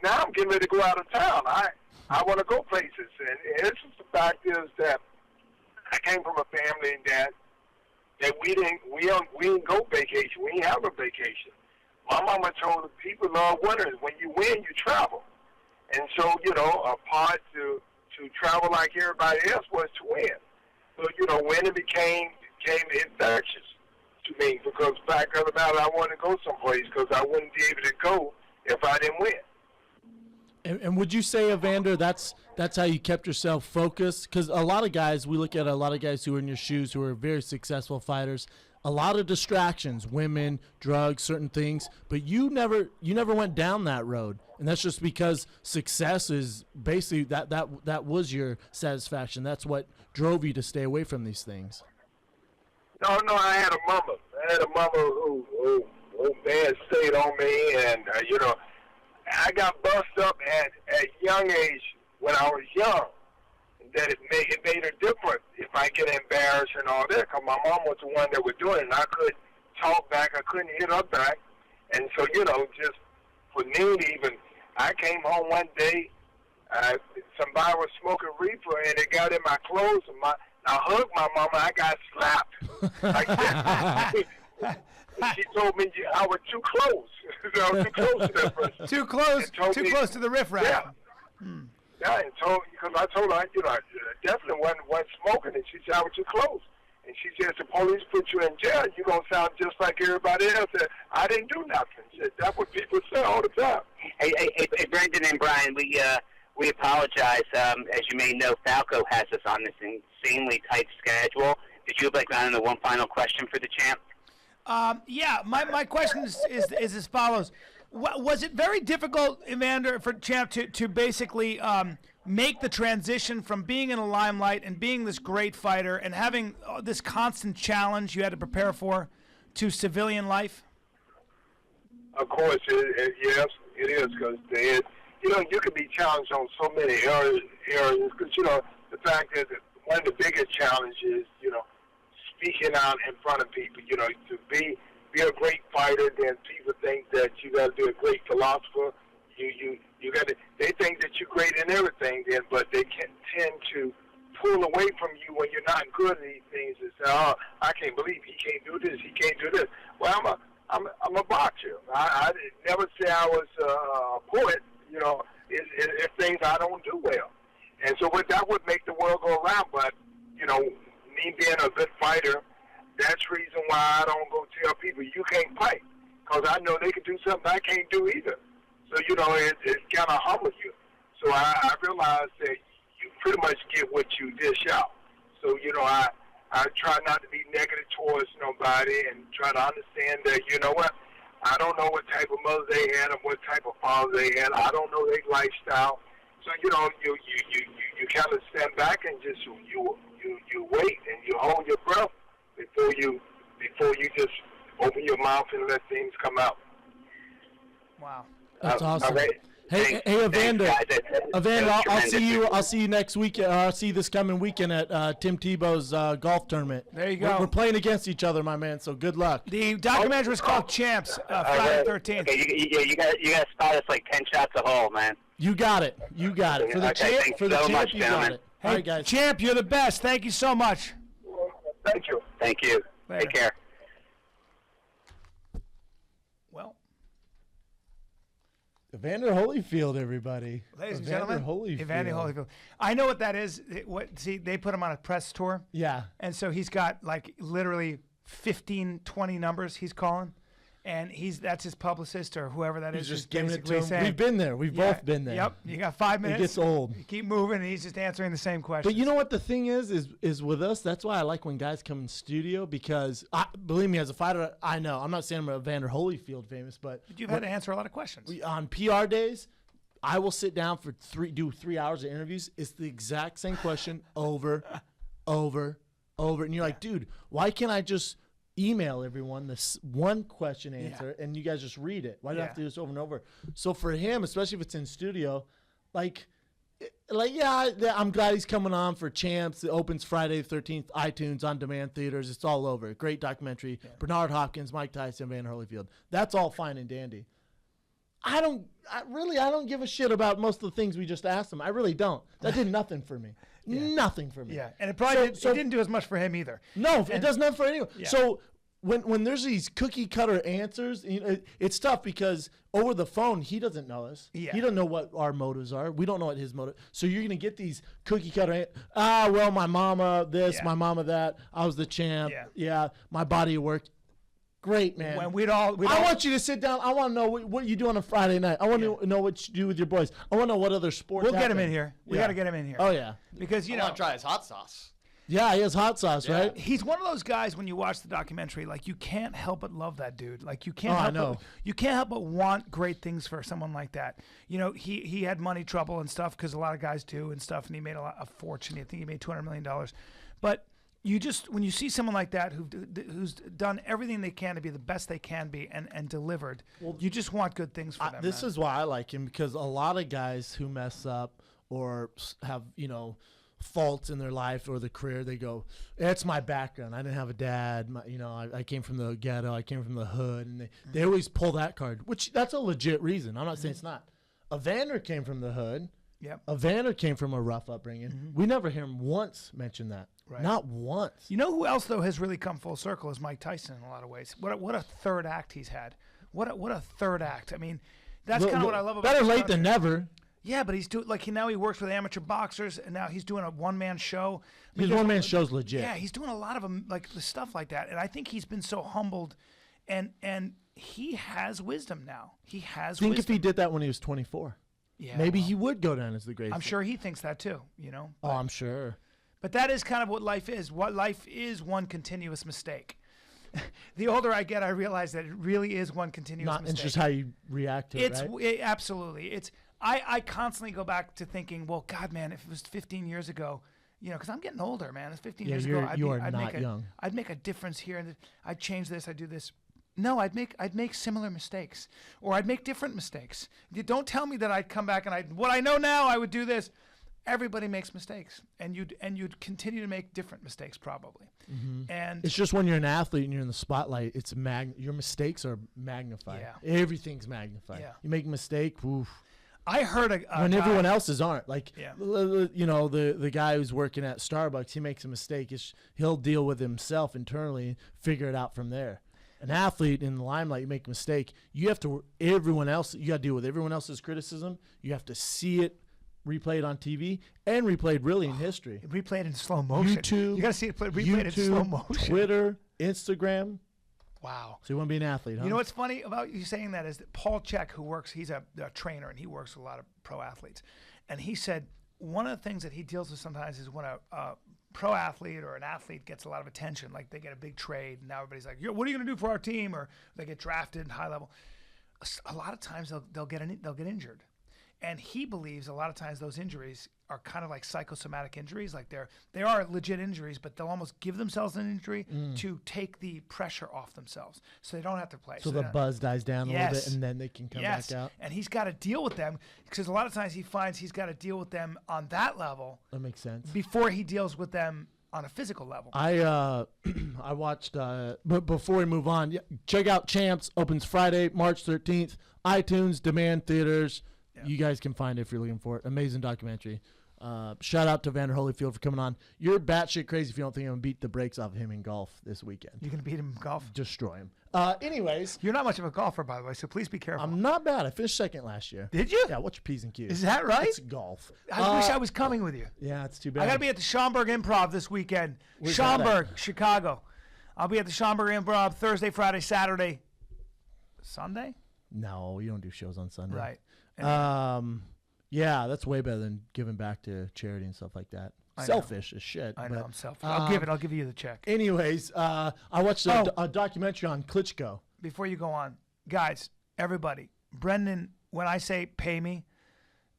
Speaker 5: Now I'm getting ready to go out of town. I want to go places. And it's just the fact is that I came from a family that we didn't go vacation. We didn't have a vacation. My mama told the people love winners. When you win, you travel. And so, a part to travel like everybody else was to win. So, winning became infectious to me because back of the matter, I wanted to go someplace because I wouldn't be able to go if I didn't win.
Speaker 1: And would you say, Evander, that's how you kept yourself focused? Because a lot of guys, we look at a lot of guys who are in your shoes who are very successful fighters, a lot of distractions, women, drugs, certain things, but you never went down that road. And that's just because success is basically that was your satisfaction. That's what drove you to stay away from these things.
Speaker 5: No, I had a mama. Who man stayed on me, and I got bust up at a young age when I was young. That it made a difference if I get embarrassed and all that, because my mom was the one that was doing it, and I couldn't talk back, I couldn't hit her back, and so just for me even, I came home one day, somebody was smoking reefer, and it got in my clothes, and I hugged my mama, I got slapped like that. She told me I was too close. I was too close to that person.
Speaker 2: Too close to the riffraff.
Speaker 5: Yeah. Yeah, and because I told her, I definitely wasn't smoking, and she said I was too close. And she said, if the police put you in jail, you're going to sound just like everybody else. I didn't do nothing. She said, that's what people say all the time.
Speaker 4: Hey, Brendan and Bryan, we apologize. As you may know, Falco has us on this insanely tight schedule. Did you like on the one final question for the champ?
Speaker 2: Yeah, my question is as follows. Was it very difficult, Evander, for Champ to basically make the transition from being in the limelight and being this great fighter and having this constant challenge you had to prepare for to civilian life?
Speaker 5: Of course, yes, it is, because you can be challenged on so many areas because, the fact is that one of the biggest challenges, speaking out in front of people, to be a great fighter, then people think that you got to be a great philosopher. You got to. They think that you're great in everything, then, but they can tend to pull away from you when you're not good at these things and say, "Oh, I can't believe he can't do this. He can't do this." Well, I'm a boxer. I never say I was a poet. It's things I don't do well, and so that would make the world go around. But me being a good fighter, that's the reason why I don't go tell people you can't fight, because I know they can do something I can't do either. So, it kind of humbles you. So I realize that you pretty much get what you dish out. So, I try not to be negative towards nobody and try to understand that, I don't know what type of mother they had and what type of father they had. I don't know their lifestyle. So, you kind of stand back and just you wait and you hold your breath before you just open your mouth and let things come out.
Speaker 2: Wow.
Speaker 1: That's awesome.
Speaker 5: Right.
Speaker 1: Hey, Evander. Evander, I'll see you next week. I'll see you this coming weekend at Tim Tebow's golf tournament.
Speaker 2: There you go.
Speaker 1: We're playing against each other, my man. So good luck.
Speaker 2: The documentary was called Champs, Friday the 13th.
Speaker 4: Okay, you got to spot us like 10 shots a hole, man.
Speaker 1: You got it. You got it. For the
Speaker 4: Okay,
Speaker 1: champ,
Speaker 4: thanks
Speaker 1: for the
Speaker 4: so
Speaker 1: champ,
Speaker 4: much,
Speaker 1: you got
Speaker 4: gentlemen.
Speaker 1: it.
Speaker 2: Hey,
Speaker 1: All right, guys.
Speaker 2: Champ, you're the best. Thank you so much.
Speaker 5: Thank you.
Speaker 4: Thank you.
Speaker 2: Later.
Speaker 4: Take care.
Speaker 2: Well,
Speaker 1: Evander Holyfield, everybody.
Speaker 2: ladies and
Speaker 1: Evander
Speaker 2: gentlemen,
Speaker 1: Holyfield.
Speaker 2: Evander Holyfield. I know what that is. See, they put him on a press tour.
Speaker 1: Yeah.
Speaker 2: And so he's got like literally 15, 20 numbers he's calling. And that's his publicist or whoever that is.
Speaker 1: He's just
Speaker 2: who's
Speaker 1: giving it to
Speaker 2: basically
Speaker 1: him.
Speaker 2: saying,
Speaker 1: We've been there. We've both been there.
Speaker 2: Yep. You got 5 minutes.
Speaker 1: It gets old.
Speaker 2: You keep moving, and he's just answering the same question.
Speaker 1: But you know what the thing is with us, that's why I like when guys come in studio, because, believe me, as a fighter, I know. I'm not saying I'm Evander Holyfield famous, but
Speaker 2: you've had to answer a lot of questions.
Speaker 1: on PR days, I will sit down for do 3 hours of interviews. It's the exact same question over. And you're like, dude, why can't I just email everyone this one question answer and you guys just read it? Why do I have to do this over and over? So for him, especially if it's in studio, I'm glad he's coming on for Champs. It opens Friday the 13th, iTunes, on demand theaters. It's all over. Great documentary. Yeah. Bernard Hopkins, Mike Tyson, Evander Holyfield. That's all fine and dandy. I don't give a shit about most of the things we just asked him. I really don't. That did nothing for me. Nothing for me.
Speaker 2: Yeah, and it probably didn't do as much for him either.
Speaker 1: No, it does nothing for anyone.
Speaker 2: Yeah.
Speaker 1: So when there's these cookie cutter answers, it's tough because over the phone he doesn't know us.
Speaker 2: Yeah.
Speaker 1: He doesn't know what our motives are. We don't know what his motive. So you're gonna get these cookie cutter. Well, my mama this, my mama that. I was the champ. Yeah, my body worked. Great, man.
Speaker 2: When
Speaker 1: I want you to sit down. I want to know what you do on a Friday night. I want to know what you do with your boys. I want to know what other sports.
Speaker 2: We'll get
Speaker 1: happen.
Speaker 2: him in here. We got to get him in here.
Speaker 1: Oh yeah,
Speaker 2: because
Speaker 3: I want to try his hot sauce.
Speaker 1: Yeah, he has hot sauce, right?
Speaker 2: He's one of those guys when you watch the documentary, like you can't help but love that dude. Like you can't you can't help but want great things for someone like that. You know, he had money trouble and stuff because a lot of guys do and stuff, and he made a fortune. I think he made $200 million. But you just when you see someone like that who's done everything they can to be the best they can be and delivered, you just want good things for them.
Speaker 1: This is why I like him, because a lot of guys who mess up or have faults in their life or the career, they go, it's my background. I didn't have a dad. I came from the ghetto. I came from the hood. And they always pull that card, which that's a legit reason. I'm not saying it's not. Evander came from the hood.
Speaker 2: Yep.
Speaker 1: Evander came from a rough upbringing. We never hear him once mention that.
Speaker 2: Right.
Speaker 1: Not once.
Speaker 2: You know who else, though, has really come full circle is Mike Tyson in a lot of ways. What a third act he's had. What a third act. I mean, that's kind of what I love about
Speaker 1: better
Speaker 2: this
Speaker 1: late
Speaker 2: country.
Speaker 1: than never.
Speaker 2: Yeah, but he's doing now he works with amateur boxers, and now he's doing a one-man show.
Speaker 1: His one-man show's legit.
Speaker 2: Yeah, he's doing a lot of like the stuff like that, and I think he's been so humbled, and he has wisdom now. He has.
Speaker 1: Think
Speaker 2: wisdom.
Speaker 1: if he did that when he was 24.
Speaker 2: Yeah,
Speaker 1: maybe he would go down as the greatest.
Speaker 2: I'm sure he thinks that too.
Speaker 1: Oh, I'm sure.
Speaker 2: But that is kind of what life is. What life is, one continuous mistake. The older I get, I realize that it really is one continuous mistake.
Speaker 1: It's just how you react to it, right?
Speaker 2: Absolutely. I constantly go back to thinking, well, God, man, if it was 15 years ago, because I'm getting older, man. It's 15 years ago. I'd
Speaker 1: not young.
Speaker 2: I'd make a difference here, and I'd change this. I'd do this. No, I'd make similar mistakes, or I'd make different mistakes. You don't tell me that I'd come back and what I know now, I would do this. Everybody makes mistakes, and you'd continue to make different mistakes probably. And
Speaker 1: it's just when you're an athlete and you're in the spotlight, your mistakes are magnified.
Speaker 2: Yeah.
Speaker 1: Everything's magnified.
Speaker 2: Yeah.
Speaker 1: You make a mistake, oof.
Speaker 2: I heard a
Speaker 1: when
Speaker 2: guy,
Speaker 1: everyone else's aren't. Like, the guy who's working at Starbucks, he makes a mistake. He'll deal with himself internally, figure it out from there. An athlete in the limelight, you make a mistake, you got to deal with everyone else's criticism. You have to see it replayed on TV and replayed really in history.
Speaker 2: Replayed in slow motion.
Speaker 1: YouTube,
Speaker 2: you got to see it replayed in slow motion.
Speaker 1: Twitter, Instagram.
Speaker 2: Wow.
Speaker 1: So you want to be an athlete, huh?
Speaker 2: You know what's funny about you saying that is that Paul Check, he's a trainer, and he works with a lot of pro athletes. And he said one of the things that he deals with sometimes is when a pro athlete or an athlete gets a lot of attention, like they get a big trade, and now everybody's like, what are you going to do for our team? Or they get drafted in high level. A lot of times they'll get injured. And he believes a lot of times those injuries are kind of like psychosomatic injuries. Like they are legit injuries, but they'll almost give themselves an injury to take the pressure off themselves, so they don't have to play.
Speaker 1: So the buzz dies down a little bit, and then they can come back out.
Speaker 2: And he's got to deal with them because a lot of times he finds he's got to deal with them on that level.
Speaker 1: That makes sense.
Speaker 2: Before he deals with them on a physical level.
Speaker 1: I watched, but before we move on, check out Champs. Opens Friday, March 13th. iTunes, Demand, theaters. Yeah. You guys can find it if you're looking for it. Amazing documentary. Shout out to Evander Holyfield for coming on. You're batshit crazy if you don't think I'm going to beat the brakes off of him in golf this weekend.
Speaker 2: You're going to beat him in golf?
Speaker 1: Destroy him. Anyways.
Speaker 2: You're not much of a golfer, by the way, so please be careful.
Speaker 1: I'm not bad. I finished second last year.
Speaker 2: Did you?
Speaker 1: Yeah, what's your P's and Q's?
Speaker 2: Is that right?
Speaker 1: It's golf.
Speaker 2: I wish I was coming with you.
Speaker 1: Yeah, it's too bad.
Speaker 2: I got to be at the Schaumburg Improv this weekend.
Speaker 1: Where's
Speaker 2: Schaumburg, Chicago. I'll be at the Schaumburg Improv Thursday, Friday, Saturday. Sunday?
Speaker 1: No, you don't do shows on Sunday.
Speaker 2: Right.
Speaker 1: Yeah, that's way better than giving back to charity and stuff like that. Selfish as shit.
Speaker 2: I know, I'm selfish. I'll give you the check.
Speaker 1: Anyways, I watched a documentary on Klitschko.
Speaker 2: Before you go on, guys, everybody, Brendan, when I say pay me,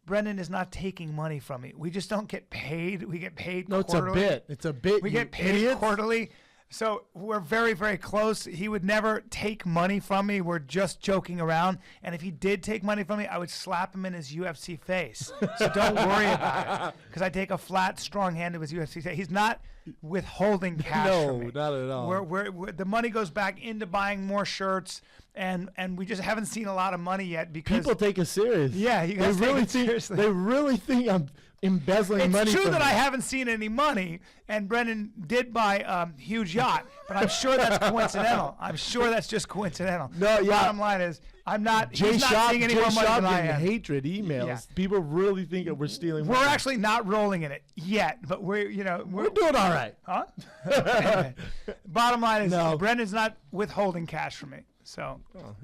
Speaker 2: Brendan is not taking money from me. We just don't get paid. We get paid quarterly.
Speaker 1: It's a bit.
Speaker 2: We get paid quarterly. So we're very, very close. He would never take money from me. We're just joking around. And if he did take money from me, I would slap him in his UFC face. So don't worry about it. Because I take a flat, strong hand to his UFC face. He's not withholding cash from me.
Speaker 1: No, not at all.
Speaker 2: We're, the money goes back into buying more shirts. And we just haven't seen a lot of money yet because
Speaker 1: people take us serious.
Speaker 2: Yeah, you guys
Speaker 1: really
Speaker 2: take it seriously.
Speaker 1: They really think embezzling money.
Speaker 2: It's true
Speaker 1: from
Speaker 2: that
Speaker 1: him.
Speaker 2: I haven't seen any money, and Brendan did buy a huge yacht, but I'm sure that's coincidental. I'm sure that's just coincidental.
Speaker 1: No, yeah.
Speaker 2: Bottom line is, I'm not.
Speaker 1: Jay
Speaker 2: He's not
Speaker 1: Schaub,
Speaker 2: seeing any
Speaker 1: Jay
Speaker 2: more money
Speaker 1: Schaub
Speaker 2: than I
Speaker 1: getting
Speaker 2: am.
Speaker 1: hatred emails.
Speaker 2: Yeah.
Speaker 1: People really think that we're stealing
Speaker 2: We're
Speaker 1: money.
Speaker 2: actually not rolling in it yet, but we're
Speaker 1: doing all right.
Speaker 2: Huh? Anyway, bottom line is,
Speaker 1: No.
Speaker 2: Brendan's not withholding cash from me. So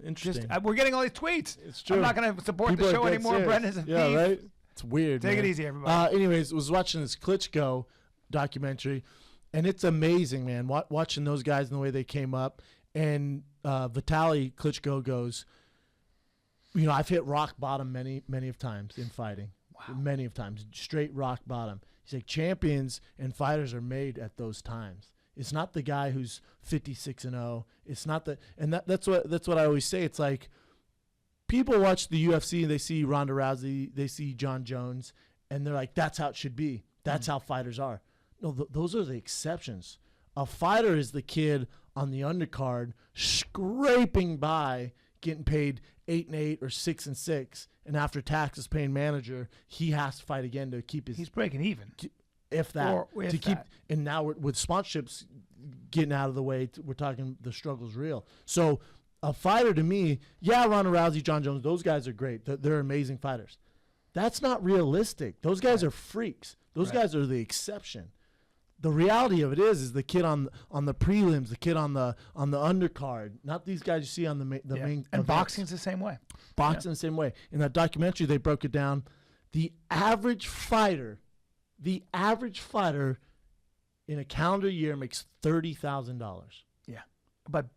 Speaker 1: Interesting.
Speaker 2: we're getting all these tweets.
Speaker 1: It's true.
Speaker 2: I'm not going to support
Speaker 1: People
Speaker 2: the
Speaker 1: are
Speaker 2: show
Speaker 1: dead
Speaker 2: anymore.
Speaker 1: serious.
Speaker 2: Brendan's a
Speaker 1: Yeah,
Speaker 2: thief.
Speaker 1: right? It's weird.
Speaker 2: Take
Speaker 1: man.
Speaker 2: it easy, everybody.
Speaker 1: Anyways, was watching this Klitschko documentary, and it's amazing, man. Watching those guys and the way they came up, and Vitaly Klitschko goes, I've hit rock bottom many of times in fighting. Wow. Many of times, straight rock bottom. He's like, champions and fighters are made at those times. It's not the guy who's 56-0. It's not that's what I always say. It's like, people watch the UFC and they see Ronda Rousey, they see John Jones, and they're like, that's how it should be. That's how fighters are. No, those are the exceptions. A fighter is the kid on the undercard scraping by, getting paid 8-8 or 6-6, and after taxes paying manager, he has to fight again to keep his.
Speaker 2: He's breaking even.
Speaker 1: If that.
Speaker 2: Or if
Speaker 1: to keep,
Speaker 2: that.
Speaker 1: and now with sponsorships getting out of the way, we're talking the struggle's real. So a fighter to me, Ronda Rousey, John Jones, those guys are great. They're amazing fighters. That's not realistic. Those guys are freaks. Those guys are the exception. The reality of it is the kid on the prelims, the kid on the undercard, not these guys you see on the main.
Speaker 2: And
Speaker 1: events.
Speaker 2: boxing's the same way.
Speaker 1: Boxing the same way. In that documentary, they broke it down. The average fighter in a calendar year makes $30,000.
Speaker 2: Yeah, but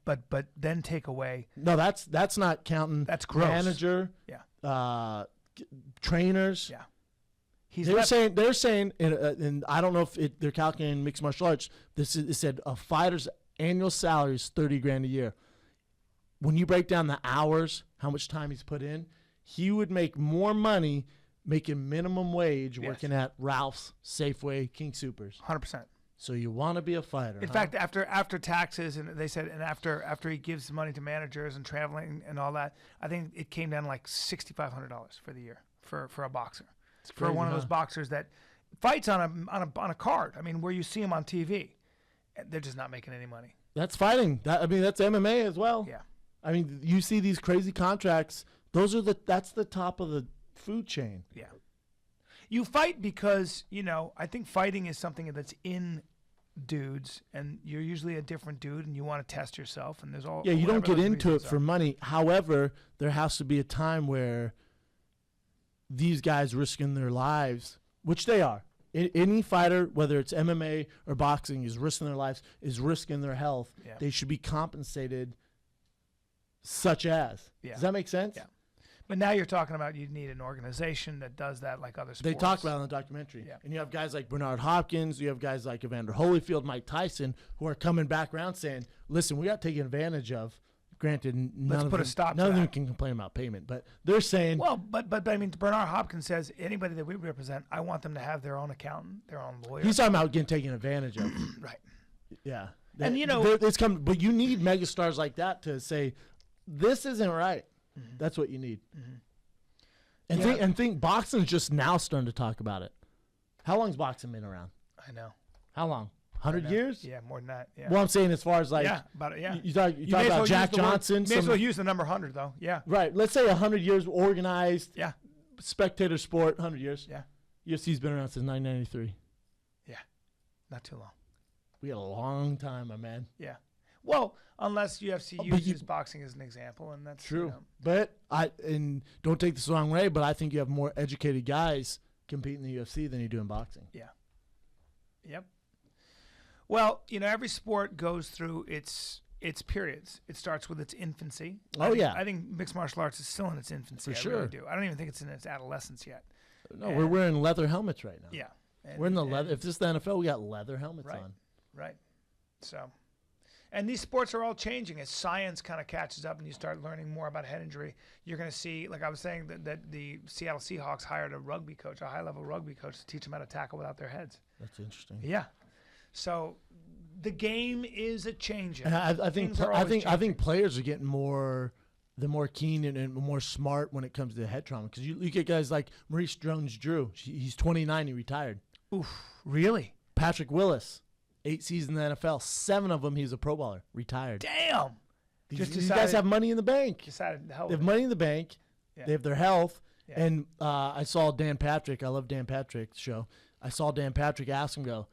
Speaker 2: then take away.
Speaker 1: No, that's not counting.
Speaker 2: That's gross.
Speaker 1: Manager.
Speaker 2: Yeah.
Speaker 1: Trainers.
Speaker 2: Yeah.
Speaker 1: They're saying, and I don't know if they're calculating mixed martial arts. It said a fighter's annual salary is $30,000 a year. When you break down the hours, how much time he's put in, he would make more money making minimum wage working at Ralph's, Safeway, King Supers.
Speaker 2: 100%.
Speaker 1: So you want to be a fighter.
Speaker 2: In fact, after taxes, and they said, and after he gives money to managers and traveling and all that, I think it came down to like $6,500 for the year for a boxer. For one of those boxers that fights on a card. I mean, where you see him on TV, they're just not making any money.
Speaker 1: That's fighting. That's MMA as well.
Speaker 2: Yeah.
Speaker 1: I mean, you see these crazy contracts. That's the top of the food chain.
Speaker 2: Yeah. You fight because, I think fighting is something that's in dudes, and you're usually a different dude, and you want to test yourself, and there's all.
Speaker 1: Yeah, you don't get into it for
Speaker 2: are.
Speaker 1: money. However, there has to be a time where these guys risking their lives, which they are. Any fighter, whether it's MMA or boxing, is risking their lives, is risking their health.
Speaker 2: Yeah.
Speaker 1: They should be compensated such as.
Speaker 2: Yeah.
Speaker 1: Does that make sense?
Speaker 2: Yeah. But now you're talking about you need an organization that does that like other sports.
Speaker 1: They talk about it in the documentary.
Speaker 2: Yeah.
Speaker 1: And you have guys like Bernard Hopkins, you have guys like Evander Holyfield, Mike Tyson, who are coming back around saying, listen, we got taken advantage of. Granted, none of them can complain about payment, but they're saying.
Speaker 2: Well, but I mean, Bernard Hopkins says anybody that we represent, I want them to have their own accountant, their own lawyer.
Speaker 1: He's talking about getting taken advantage of.
Speaker 2: Right.
Speaker 1: Yeah.
Speaker 2: And
Speaker 1: it's coming, but you need megastars like that to say, this isn't right. Mm-hmm. That's what you need. Mm-hmm. And think boxing is just now starting to talk about it. How long's boxing been around?
Speaker 2: I know.
Speaker 1: How long? 100 years?
Speaker 2: Yeah, more than that. Yeah.
Speaker 1: Well, I'm saying as far as like, you talk about Jack Johnson.
Speaker 2: May as well use the number 100 though. Yeah.
Speaker 1: Right. Let's say 100 years organized.
Speaker 2: Yeah.
Speaker 1: Spectator sport, 100 years.
Speaker 2: Yeah.
Speaker 1: UFC's been around since 1993.
Speaker 2: Yeah. Not too long.
Speaker 1: We had a long time, my man.
Speaker 2: Yeah. Well, unless UFC uses boxing as an example, and that's
Speaker 1: true. But and don't take this the wrong way, but I think you have more educated guys competing in the UFC than you do in boxing.
Speaker 2: Yeah. Yep. Well, every sport goes through its periods. It starts with its infancy. I think mixed martial arts is still in its infancy.
Speaker 1: For sure.
Speaker 2: I really do. I don't even think it's in its adolescence yet.
Speaker 1: No, we're wearing leather helmets right now.
Speaker 2: Yeah.
Speaker 1: We're in the leather. If this is the NFL, we got leather helmets on.
Speaker 2: Right. So, and these sports are all changing as science kind of catches up and you start learning more about head injury. You're going to see, like I was saying, that the Seattle Seahawks hired a rugby coach, a high-level rugby coach, to teach them how to tackle without their heads.
Speaker 1: That's interesting.
Speaker 2: Yeah. So the game is a changing.
Speaker 1: And I think players are getting more they're more keen and more smart when it comes to head trauma. Because you get guys like Maurice Jones-Drew. He's 29. He retired.
Speaker 2: Oof, really?
Speaker 1: Patrick Willis, 8 seasons in the NFL. 7 of them, he's a pro bowler. Retired.
Speaker 2: Damn.
Speaker 1: These guys have money in the bank.
Speaker 2: Decided
Speaker 1: They have money in the bank.
Speaker 2: Yeah.
Speaker 1: They have their health.
Speaker 2: Yeah.
Speaker 1: And I saw Dan Patrick. I love Dan Patrick's show. I saw Dan Patrick ask him, go,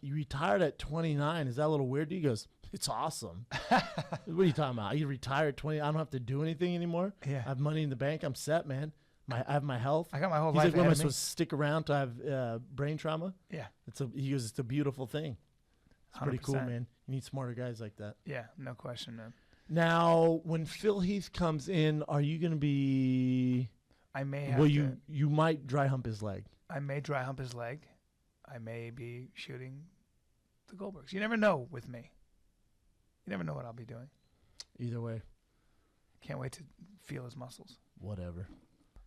Speaker 1: you retired at 29. Is that a little weird? He goes, it's awesome. What are you talking about? You retired at 20. I don't have to do anything anymore.
Speaker 2: Yeah.
Speaker 1: I have money in the bank. I'm set, man. I have my health.
Speaker 2: I got my whole
Speaker 1: He's
Speaker 2: life
Speaker 1: like, what am I
Speaker 2: ahead of me.
Speaker 1: supposed to stick around to have brain trauma?
Speaker 2: Yeah.
Speaker 1: He goes, it's a beautiful thing. It's pretty cool,
Speaker 2: 100%.
Speaker 1: man. You need smarter guys like that.
Speaker 2: Yeah, no question, man.
Speaker 1: Now, when Phil Heath comes in, are you going to be?
Speaker 2: I may have
Speaker 1: Well,
Speaker 2: to.
Speaker 1: you might dry hump his leg.
Speaker 2: I may dry hump his leg. I may be shooting the Goldbergs. You never know with me. You never know what I'll be doing.
Speaker 1: Either way,
Speaker 2: Can't wait to feel his muscles.
Speaker 1: whatever.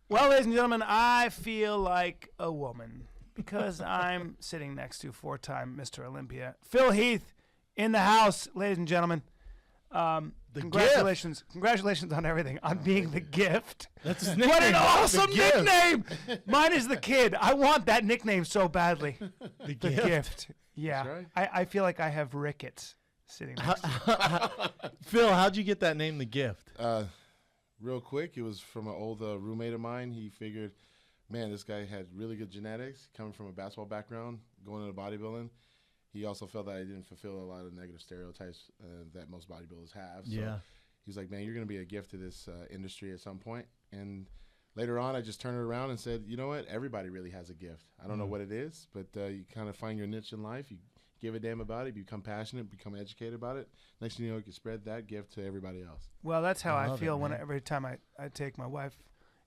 Speaker 2: Well, ladies and gentlemen, I feel like a woman because I'm sitting next to 4-time Mr. Olympia, Phil Heath, in the house, ladies and gentlemen. Congratulations on everything, on being the gift.
Speaker 1: That's his
Speaker 2: What an
Speaker 1: nickname,
Speaker 2: awesome
Speaker 1: the gift.
Speaker 2: nickname! Mine is the kid. I want that nickname so badly.
Speaker 1: The
Speaker 2: The gift. Yeah.
Speaker 6: That's
Speaker 2: I feel like I have rickets sitting next to me.
Speaker 1: Phil, how'd you get that name, the gift?
Speaker 6: Real quick, it was from an old roommate of mine. He figured, man, this guy had really good genetics, coming from a basketball background, going into bodybuilding. He also felt that I didn't fulfill a lot of negative stereotypes that most bodybuilders have. So
Speaker 1: Yeah.
Speaker 6: he was like, man, you're going to be a gift to this industry at some point. And later on, I just turned it around and said, you know what? Everybody really has a gift. I don't know what it is, but you kind of find your niche in life. You give a damn about it, become passionate, become educated about it. Next thing you know, you can spread that gift to everybody else.
Speaker 2: Well, that's how I
Speaker 1: love
Speaker 2: feel
Speaker 1: it, man.
Speaker 2: every time I take my wife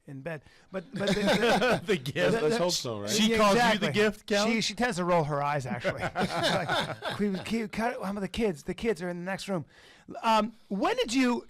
Speaker 2: in bed. But the,
Speaker 1: The gift.
Speaker 6: Let's hope so, right?
Speaker 1: She calls you the gift, Cal?
Speaker 2: She tends to roll her eyes, actually. She's like, how about the kids? The kids are in the next room. When did you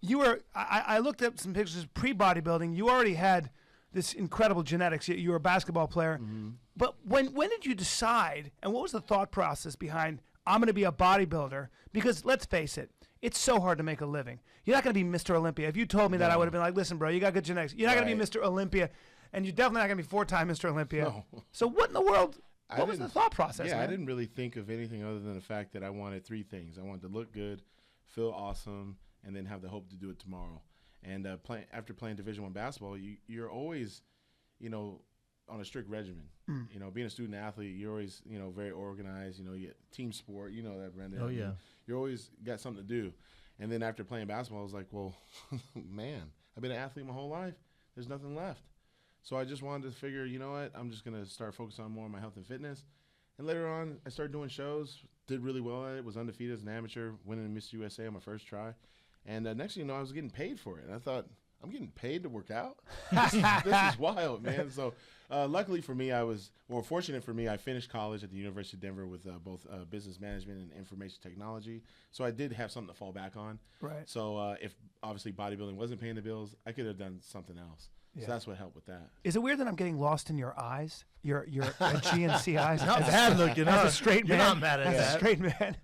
Speaker 2: were, I looked up some pictures pre-bodybuilding. You already had this incredible genetics. You were a basketball player.
Speaker 6: Mm-hmm.
Speaker 2: But when did you decide, and what was the thought process behind, I'm going to be a bodybuilder? Because let's face it, it's so hard to make a living. You're not going to be Mr. Olympia. If you told me that, I would have been like, listen, bro, you got good genetics. You're not going to be
Speaker 6: Right.
Speaker 2: Mr. Olympia, and you're definitely not going to be 4-time Mr. Olympia.
Speaker 6: No.
Speaker 2: So what in the world,
Speaker 6: I
Speaker 2: what was the
Speaker 6: didn't-
Speaker 2: thought process,
Speaker 6: Yeah,
Speaker 2: man?
Speaker 6: I didn't really think of anything other than the fact that I wanted 3 things. I wanted to look good, feel awesome, and then have the hope to do it tomorrow. And after playing Division I basketball, you're always, on a strict regimen. Being a student athlete, you're always, very organized. You get team sport. You know that, Brendan.
Speaker 1: Oh, yeah.
Speaker 6: You're always got something to do. And then after playing basketball, I was like, well, man, I've been an athlete my whole life. There's nothing left. So I just wanted to figure, you know what, I'm just going to start focusing on more on my health and fitness. And later on, I started doing shows, did really well at it, was undefeated as an amateur, winning Miss USA on my first try. And next thing you know, I was getting paid for it. And I thought, I'm getting paid to work out? This is wild, man. So luckily for me, fortunate for me, I finished college at the University of Denver with both business management and information technology. So I did have something to fall back on.
Speaker 2: Right.
Speaker 6: So if obviously bodybuilding wasn't paying the bills, I could have done something else.
Speaker 2: Yeah.
Speaker 6: So that's what helped with that.
Speaker 2: Is it weird that I'm getting lost in your eyes, your GNC eyes?
Speaker 1: Not bad looking,
Speaker 2: as
Speaker 1: huh?
Speaker 2: a straight
Speaker 1: You're
Speaker 2: man.
Speaker 1: not mad at
Speaker 2: as a
Speaker 1: that.
Speaker 2: straight man.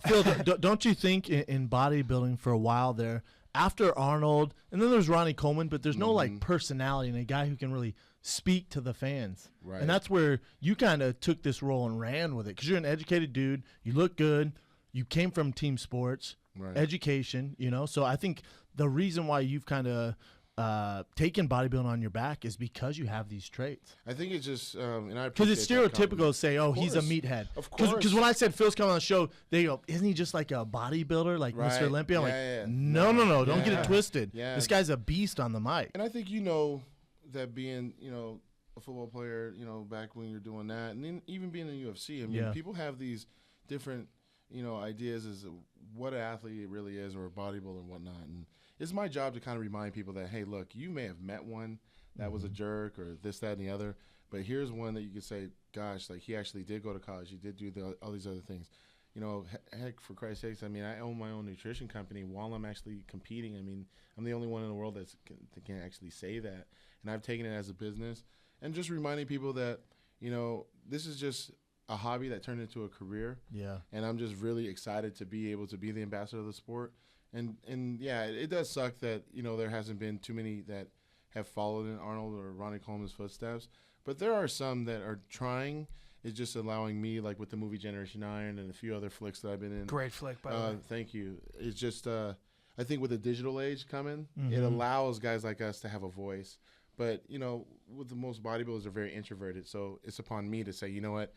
Speaker 1: Phil, don't you think in bodybuilding for a while there, after Arnold, and then there's Ronnie Coleman, but there's no like personality and a guy who can really speak to the fans.
Speaker 6: Right.
Speaker 1: And that's where you kind of took this role and ran with it because you're an educated dude. You look good. You came from team sports,
Speaker 6: Right.
Speaker 1: education, So I think the reason why you've kind of taken bodybuilding on your back is because you have these traits.
Speaker 6: I think it's just, and I
Speaker 1: Because it's
Speaker 6: appreciate that
Speaker 1: stereotypical to
Speaker 6: compliment.
Speaker 1: say, oh,
Speaker 6: Of
Speaker 1: he's a
Speaker 6: course.
Speaker 1: meathead.
Speaker 6: Of course.
Speaker 1: Because when I said Phil's coming on the show, they go, isn't he just like a bodybuilder, like
Speaker 6: Right.
Speaker 1: Mr. Olympia? I'm
Speaker 6: Yeah, yeah.
Speaker 1: no, don't get
Speaker 6: Yeah.
Speaker 1: it twisted.
Speaker 6: Yeah.
Speaker 1: This guy's a beast on the mic.
Speaker 6: And I think that being, a football player, back when you're doing that, and then even being in the UFC, I mean,
Speaker 1: Yeah.
Speaker 6: people have these different, ideas as to what an athlete really is or a bodybuilder and whatnot. And it's my job to kind of remind people that, hey, look, you may have met one that was a jerk or this, that, and the other, but here's one that you could say, gosh, like he actually did go to college. He did do all these other things. Heck, for Christ's sakes, I mean, I own my own nutrition company while I'm actually competing. I mean, I'm the only one in the world that can actually say that. And I've taken it as a business and just reminding people that, this is just a hobby that turned into a career.
Speaker 1: Yeah.
Speaker 6: And I'm just really excited to be able to be the ambassador of the sport And yeah, it does suck that, you know, there hasn't been too many that have followed in Arnold or Ronnie Coleman's footsteps. But there are some that are trying. It's just allowing me, like with the movie Generation Iron and a few other flicks that I've been in.
Speaker 2: Great flick, by the way.
Speaker 6: Thank you. It's just, I think with the digital age coming, it allows guys like us to have a voice. But, you know, with the most bodybuilders are very introverted. So it's upon me to say, you know what,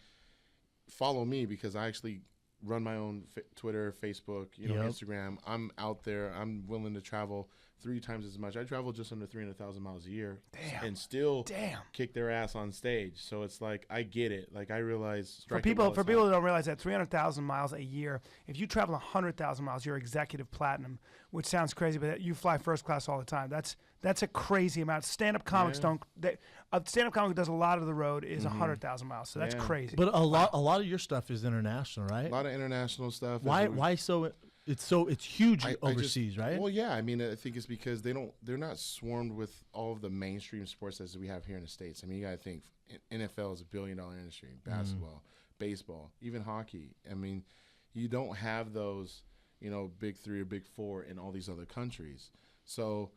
Speaker 6: follow me, because I actually run my own Twitter, Facebook, you know, Instagram. I'm out there. I'm willing to travel 3 times as much. I travel just under 300,000 miles a year.
Speaker 2: Damn.
Speaker 6: And still
Speaker 2: Damn.
Speaker 6: kick their ass on stage. So it's like, I get it. Like, I realize.
Speaker 2: For people who don't realize that, 300,000 miles a year, if you travel 100,000 miles, you're executive platinum, which sounds crazy, but you fly first class all the time. That's a crazy amount. Stand-up comics a stand-up comic who does a lot of the road is 100,000 miles, so that's crazy.
Speaker 1: But a lot of your stuff is international, right?
Speaker 6: A lot of international stuff.
Speaker 1: Why so? It's huge overseas, right?
Speaker 6: Well, yeah. I mean, I think it's because they're not swarmed with all of the mainstream sports as we have here in the States. I mean, you got to think NFL is a $1 billion industry. Basketball, baseball, even hockey. I mean, you don't have those, you know, big 3 or big 4 in all these other countries. So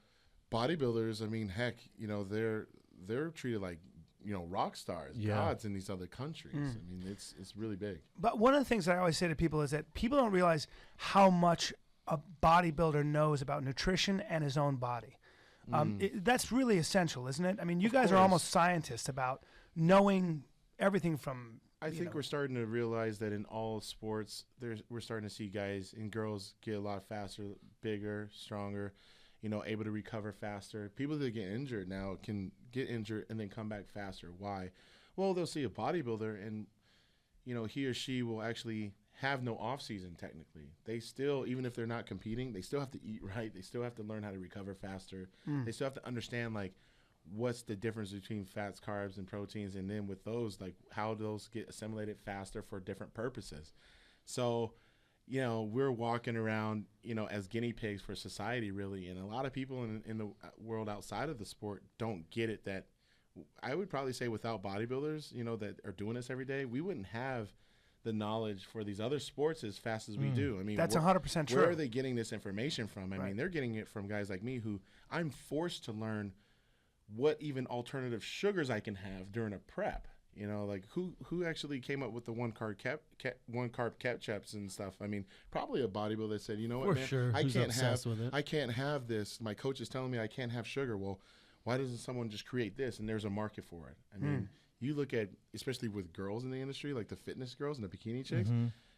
Speaker 6: bodybuilders, I mean, heck, you know, they're treated like, you know, rock stars, gods in these other countries. I mean, it's really big.
Speaker 2: But one of the things that I always say to people is that people don't realize how much a bodybuilder knows about nutrition and his own body. That's really essential, isn't it? I mean, you guys are almost scientists about knowing everything from.
Speaker 6: I think we're starting to realize that in all sports, we're starting to see guys and girls get a lot faster, bigger, stronger, you know, able to recover faster. People that get injured now can get injured and then come back faster. Why? Well, they'll see a bodybuilder and, you know, he or she will actually have no off season technically. They still, even if they're not competing, they still have to eat right. They still have to learn how to recover faster. They still have to understand, like, what's the difference between fats, carbs, and proteins, and then with those, like, how those get assimilated faster for different purposes. So, you know, we're walking around, you know, as guinea pigs for society, really. And a lot of people in the world outside of the sport don't get it, that I would probably say without bodybuilders, you know, that are doing this every day, we wouldn't have the knowledge for these other sports as fast as we do. I mean,
Speaker 2: that's 100% true.
Speaker 6: Where are they getting this information from? I mean, they're getting it from guys like me, who I'm forced to learn what even alternative sugars I can have during a prep. You know, like who actually came up with the one carb ketchups and stuff? I mean, probably a bodybuilder that said, you know what, man,
Speaker 1: sure.
Speaker 6: I can't have this. My coach is telling me I can't have sugar. Well, why doesn't someone just create this? And there's a market for it. I mean, you look at, especially with girls in the industry, like the fitness girls and the bikini chicks,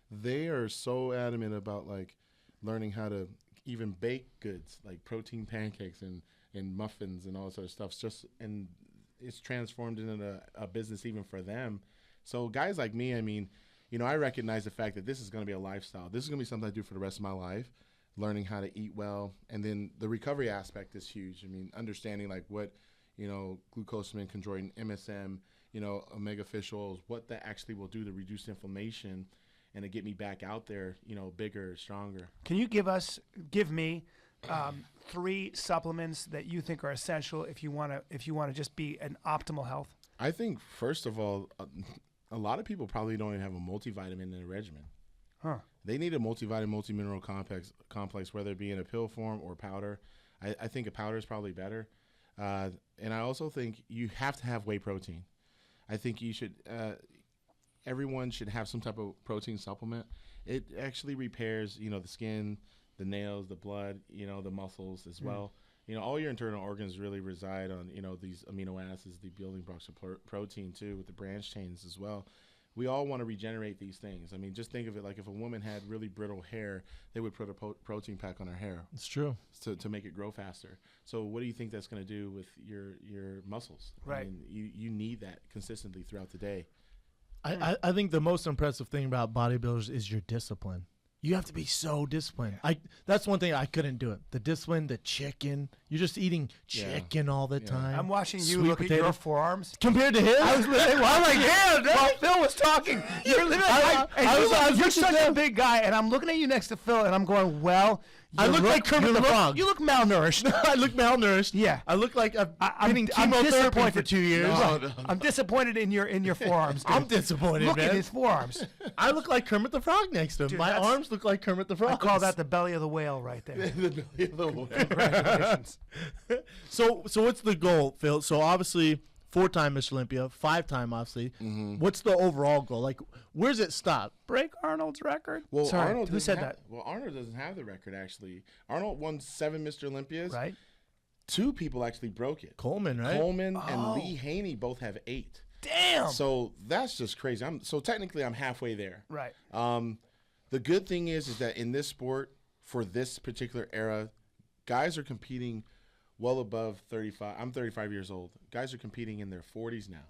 Speaker 6: they are so adamant about, like, learning how to even bake goods, like protein pancakes and muffins and all this other stuff. And it's transformed into a business even for them. So guys like me, I mean, you know, I recognize the fact that this is going to be a lifestyle. This is going to be something I do for the rest of my life, learning how to eat well. And then the recovery aspect is huge. I mean, understanding, like, what, you know, glucosamine, chondroitin, MSM, you know, omega fish oils, what that actually will do to reduce inflammation and to get me back out there, you know, bigger, stronger.
Speaker 2: Can you give me 3 supplements that you think are essential if you want to just be in optimal health?
Speaker 6: I think, first of all, a lot of people probably don't even have a multivitamin in their regimen. They need a multivitamin, multi-mineral complex, whether it be in a pill form or powder. I think a powder is probably better. And I also think you have to have whey protein. I think you should, everyone should have some type of protein supplement. It actually repairs, you know, the skin, the nails, the blood, you know, the muscles as well. You know, all your internal organs really reside on, you know, these amino acids, the building blocks of protein too, with the branch chains as well. We all want to regenerate these things. I mean, just think of it like if a woman had really brittle hair, they would put a protein pack on her hair.
Speaker 1: It's true.
Speaker 6: To make it grow faster. So what do you think that's going to do with your muscles?
Speaker 2: Right.
Speaker 6: I mean, you need that consistently throughout the day.
Speaker 1: I think the most impressive thing about bodybuilders is your discipline. You have to be so disciplined. That's one thing I couldn't do it. The discipline, the chicken. You're just eating chicken all the time.
Speaker 2: I'm watching you
Speaker 1: Sweet
Speaker 2: look
Speaker 1: potatoes.
Speaker 2: at your forearms.
Speaker 1: Compared to his?
Speaker 2: I was literally, I'm like, yeah, while Phil was talking. You're literally, you're such a big guy, and I'm looking at you next to Phil, and I'm going, well,
Speaker 1: I look like Kermit the Frog.
Speaker 2: You look malnourished.
Speaker 1: I look malnourished.
Speaker 2: Yeah.
Speaker 1: I look like I've
Speaker 2: I'm
Speaker 1: been in chemotherapy for
Speaker 2: disappointed.
Speaker 1: 2 years.
Speaker 6: No.
Speaker 2: I'm disappointed in your forearms. Dude.
Speaker 1: I'm disappointed,
Speaker 2: Look
Speaker 1: man.
Speaker 2: at his forearms.
Speaker 1: I look like Kermit the Frog next to him.
Speaker 2: Dude,
Speaker 1: My
Speaker 2: that's-
Speaker 1: arms look like Kermit the Frog.
Speaker 2: I call that the belly of the whale right there.
Speaker 6: The belly of the whale.
Speaker 2: Congratulations.
Speaker 1: So what's the goal, Phil? So obviously 4-time Mr. Olympia, 5-time obviously. What's the overall goal? Like, where's it stop?
Speaker 2: Break Arnold's record.
Speaker 6: Well,
Speaker 2: Sorry,
Speaker 6: Arnold
Speaker 2: who
Speaker 6: doesn't
Speaker 2: said
Speaker 6: have-
Speaker 2: that?
Speaker 6: Well, Arnold doesn't have the record actually. Arnold won 7 Mr. Olympias.
Speaker 2: Right.
Speaker 6: 2 people actually broke it.
Speaker 1: Coleman, right?
Speaker 6: Coleman
Speaker 2: Oh.
Speaker 6: and Lee Haney both have 8.
Speaker 2: Damn.
Speaker 6: So that's just crazy. So technically I'm halfway there.
Speaker 2: Right.
Speaker 6: The good thing is that in this sport, for this particular era, guys are competing well above 35. I'm 35 years old. Guys are competing in their 40s now.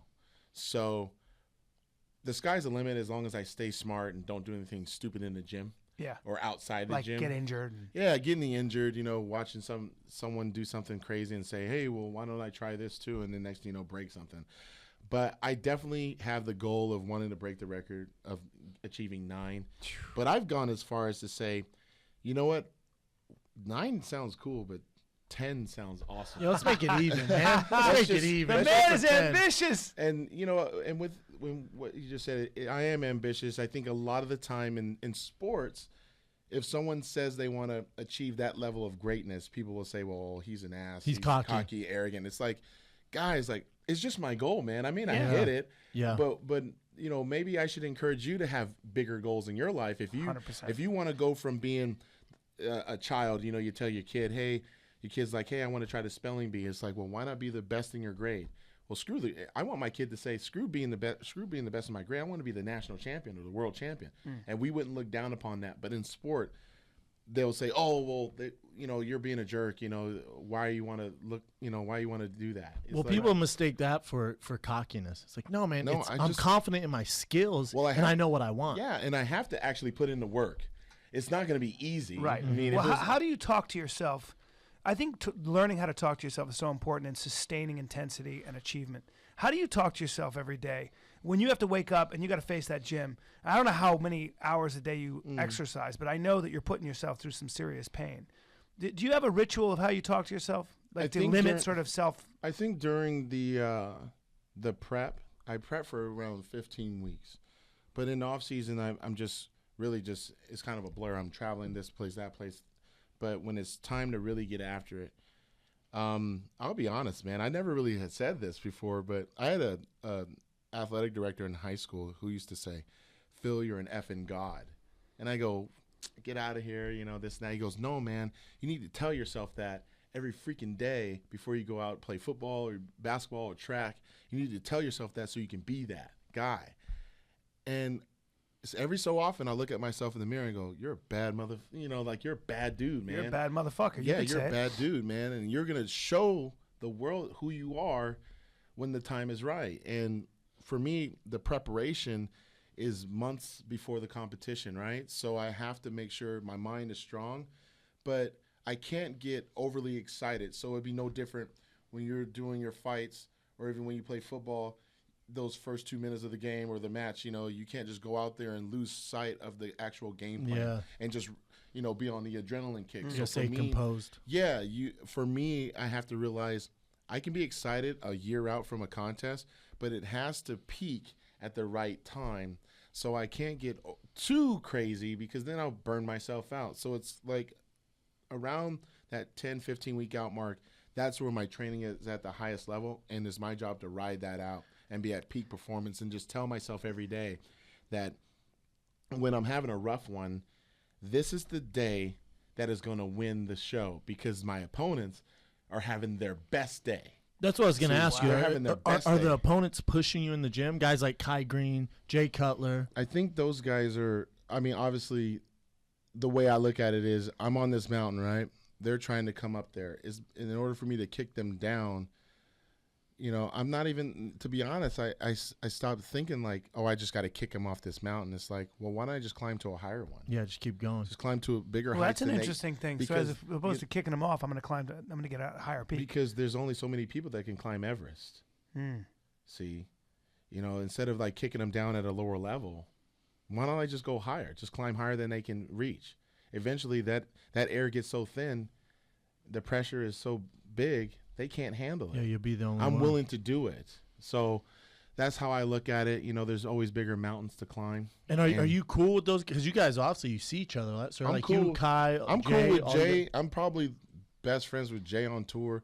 Speaker 6: So the sky's the limit as long as I stay smart and don't do anything stupid in the gym
Speaker 2: Yeah.
Speaker 6: or outside the
Speaker 2: Like
Speaker 6: gym.
Speaker 2: get injured.
Speaker 6: Yeah, getting injured, watching someone do something crazy and say, hey, well, why don't I try this too? And then next thing you know, break something. But I definitely have the goal of wanting to break the record of achieving 9. But I've gone as far as to say, you know what? 9 sounds cool, but 10 sounds awesome.
Speaker 1: Yeah, let's make it even, man. Let's make it
Speaker 6: just-
Speaker 1: even.
Speaker 2: The
Speaker 1: Let's
Speaker 2: man
Speaker 1: go
Speaker 2: is
Speaker 1: for 10.
Speaker 2: ambitious.
Speaker 6: And and with what you just said, I am ambitious. I think a lot of the time in sports, if someone says they want to achieve that level of greatness, people will say, "Well, he's an ass.
Speaker 1: He's cocky.
Speaker 6: arrogant." It's like, guys, like it's just my goal, man. I mean, I
Speaker 2: Yeah.
Speaker 6: get it,
Speaker 1: Yeah.
Speaker 6: but maybe I should encourage you to have bigger goals in your life. If you
Speaker 2: 100%.
Speaker 6: if you want to go from being a child, you tell your kid, hey. Your kid's like, hey, I want to try the spelling bee. It's like, well, why not be the best in your grade? Well, I want my kid to say, screw being the best in my grade. I want to be the national champion or the world champion. And we wouldn't look down upon that. But in sport, they'll say, oh, well, you're being a jerk. Why you want to look, why you want to do that? It's
Speaker 1: Well,
Speaker 6: like-
Speaker 1: people mistake that for cockiness. It's like, no, man,
Speaker 6: No,
Speaker 1: I'm confident in my skills,
Speaker 6: Well,
Speaker 1: and I know what I want.
Speaker 6: Yeah, and I have to actually put in the work. It's not going to be easy.
Speaker 2: Right.
Speaker 6: I mean,
Speaker 2: well,
Speaker 6: it was,
Speaker 2: how do you talk to yourself? I think learning how to talk to yourself is so important in sustaining intensity and achievement. How do you talk to yourself every day when you have to wake up and you got to face that gym? I don't know how many hours a day you exercise, but I know that you're putting yourself through some serious pain. Do you have a ritual of how you talk to yourself, like to
Speaker 6: think
Speaker 2: limit
Speaker 6: during-
Speaker 2: sort of self?
Speaker 6: I think during the prep, I prep for around 15 weeks. But in the off season, I'm just really it's kind of a blur. I'm traveling this place, that place. But when it's time to really get after it, I'll be honest, man. I never really had said this before, but I had a athletic director in high school who used to say, Phil, you're an effing god. And I go, get out of here, this and that. He goes, no, man, you need to tell yourself that every freaking day before you go out and play football or basketball or track. You need to tell yourself that so you can be that guy. And every so often I look at myself in the mirror and go, you're a bad like you're a bad dude, man.
Speaker 2: You're a bad motherfucker.
Speaker 6: Yeah,
Speaker 2: you
Speaker 6: you're
Speaker 2: say
Speaker 6: a bad dude, man. And you're going to show the world who you are when the time is right. And for me, the preparation is months before the competition, right? So I have to make sure my mind is strong, but I can't get overly excited. So it'd be no different when you're doing your fights or even when you play football. Those first 2 minutes of the game or the match, you can't just go out there and lose sight of the actual game plan and just, be on the adrenaline kick.
Speaker 1: Just
Speaker 6: for
Speaker 1: stay
Speaker 6: me,
Speaker 1: composed.
Speaker 6: Yeah, for me, I have to realize I can be excited a year out from a contest, but it has to peak at the right time. So I can't get too crazy because then I'll burn myself out. So it's like around that 10, 15-week out mark, that's where my training is at the highest level, and it's my job to ride that out and be at peak performance and just tell myself every day that when I'm having a rough one, this is the day that is going to win the show because my opponents are having their best day.
Speaker 1: That's what I was going to ask you.
Speaker 6: They're having their best
Speaker 1: Are
Speaker 6: day.
Speaker 1: the opponents pushing you in the gym? Guys like Kai Green, Jay Cutler.
Speaker 6: I think those guys are, obviously the way I look at it is I'm on this mountain, right? They're trying to come up there. In order for me to kick them down, I'm not even, to be honest, I stopped thinking like, oh, I just got to kick him off this mountain. It's like, well, why don't I just climb to a higher one?
Speaker 1: Yeah, just keep going.
Speaker 6: Just climb to a bigger height.
Speaker 2: Well, that's an interesting thing. So as opposed to kicking them off, I'm going to get a higher peak.
Speaker 6: Because there's only so many people that can climb Everest. See, instead of like kicking them down at a lower level, why don't I just go higher? Just climb higher than they can reach. eventually that air gets so thin, the pressure is so big, they can't handle it.
Speaker 1: Yeah, you'll be the only
Speaker 6: I'm
Speaker 1: one.
Speaker 6: willing to do it. So that's how I look at it. There's always bigger mountains to climb.
Speaker 1: And are you cool with those? Because you guys obviously you see each other. Right? So
Speaker 6: I'm
Speaker 1: like
Speaker 6: cool.
Speaker 1: you, Kai,
Speaker 6: I'm
Speaker 1: Jay,
Speaker 6: cool with
Speaker 1: all
Speaker 6: Jay.
Speaker 1: the-
Speaker 6: I'm probably best friends with Jay on tour.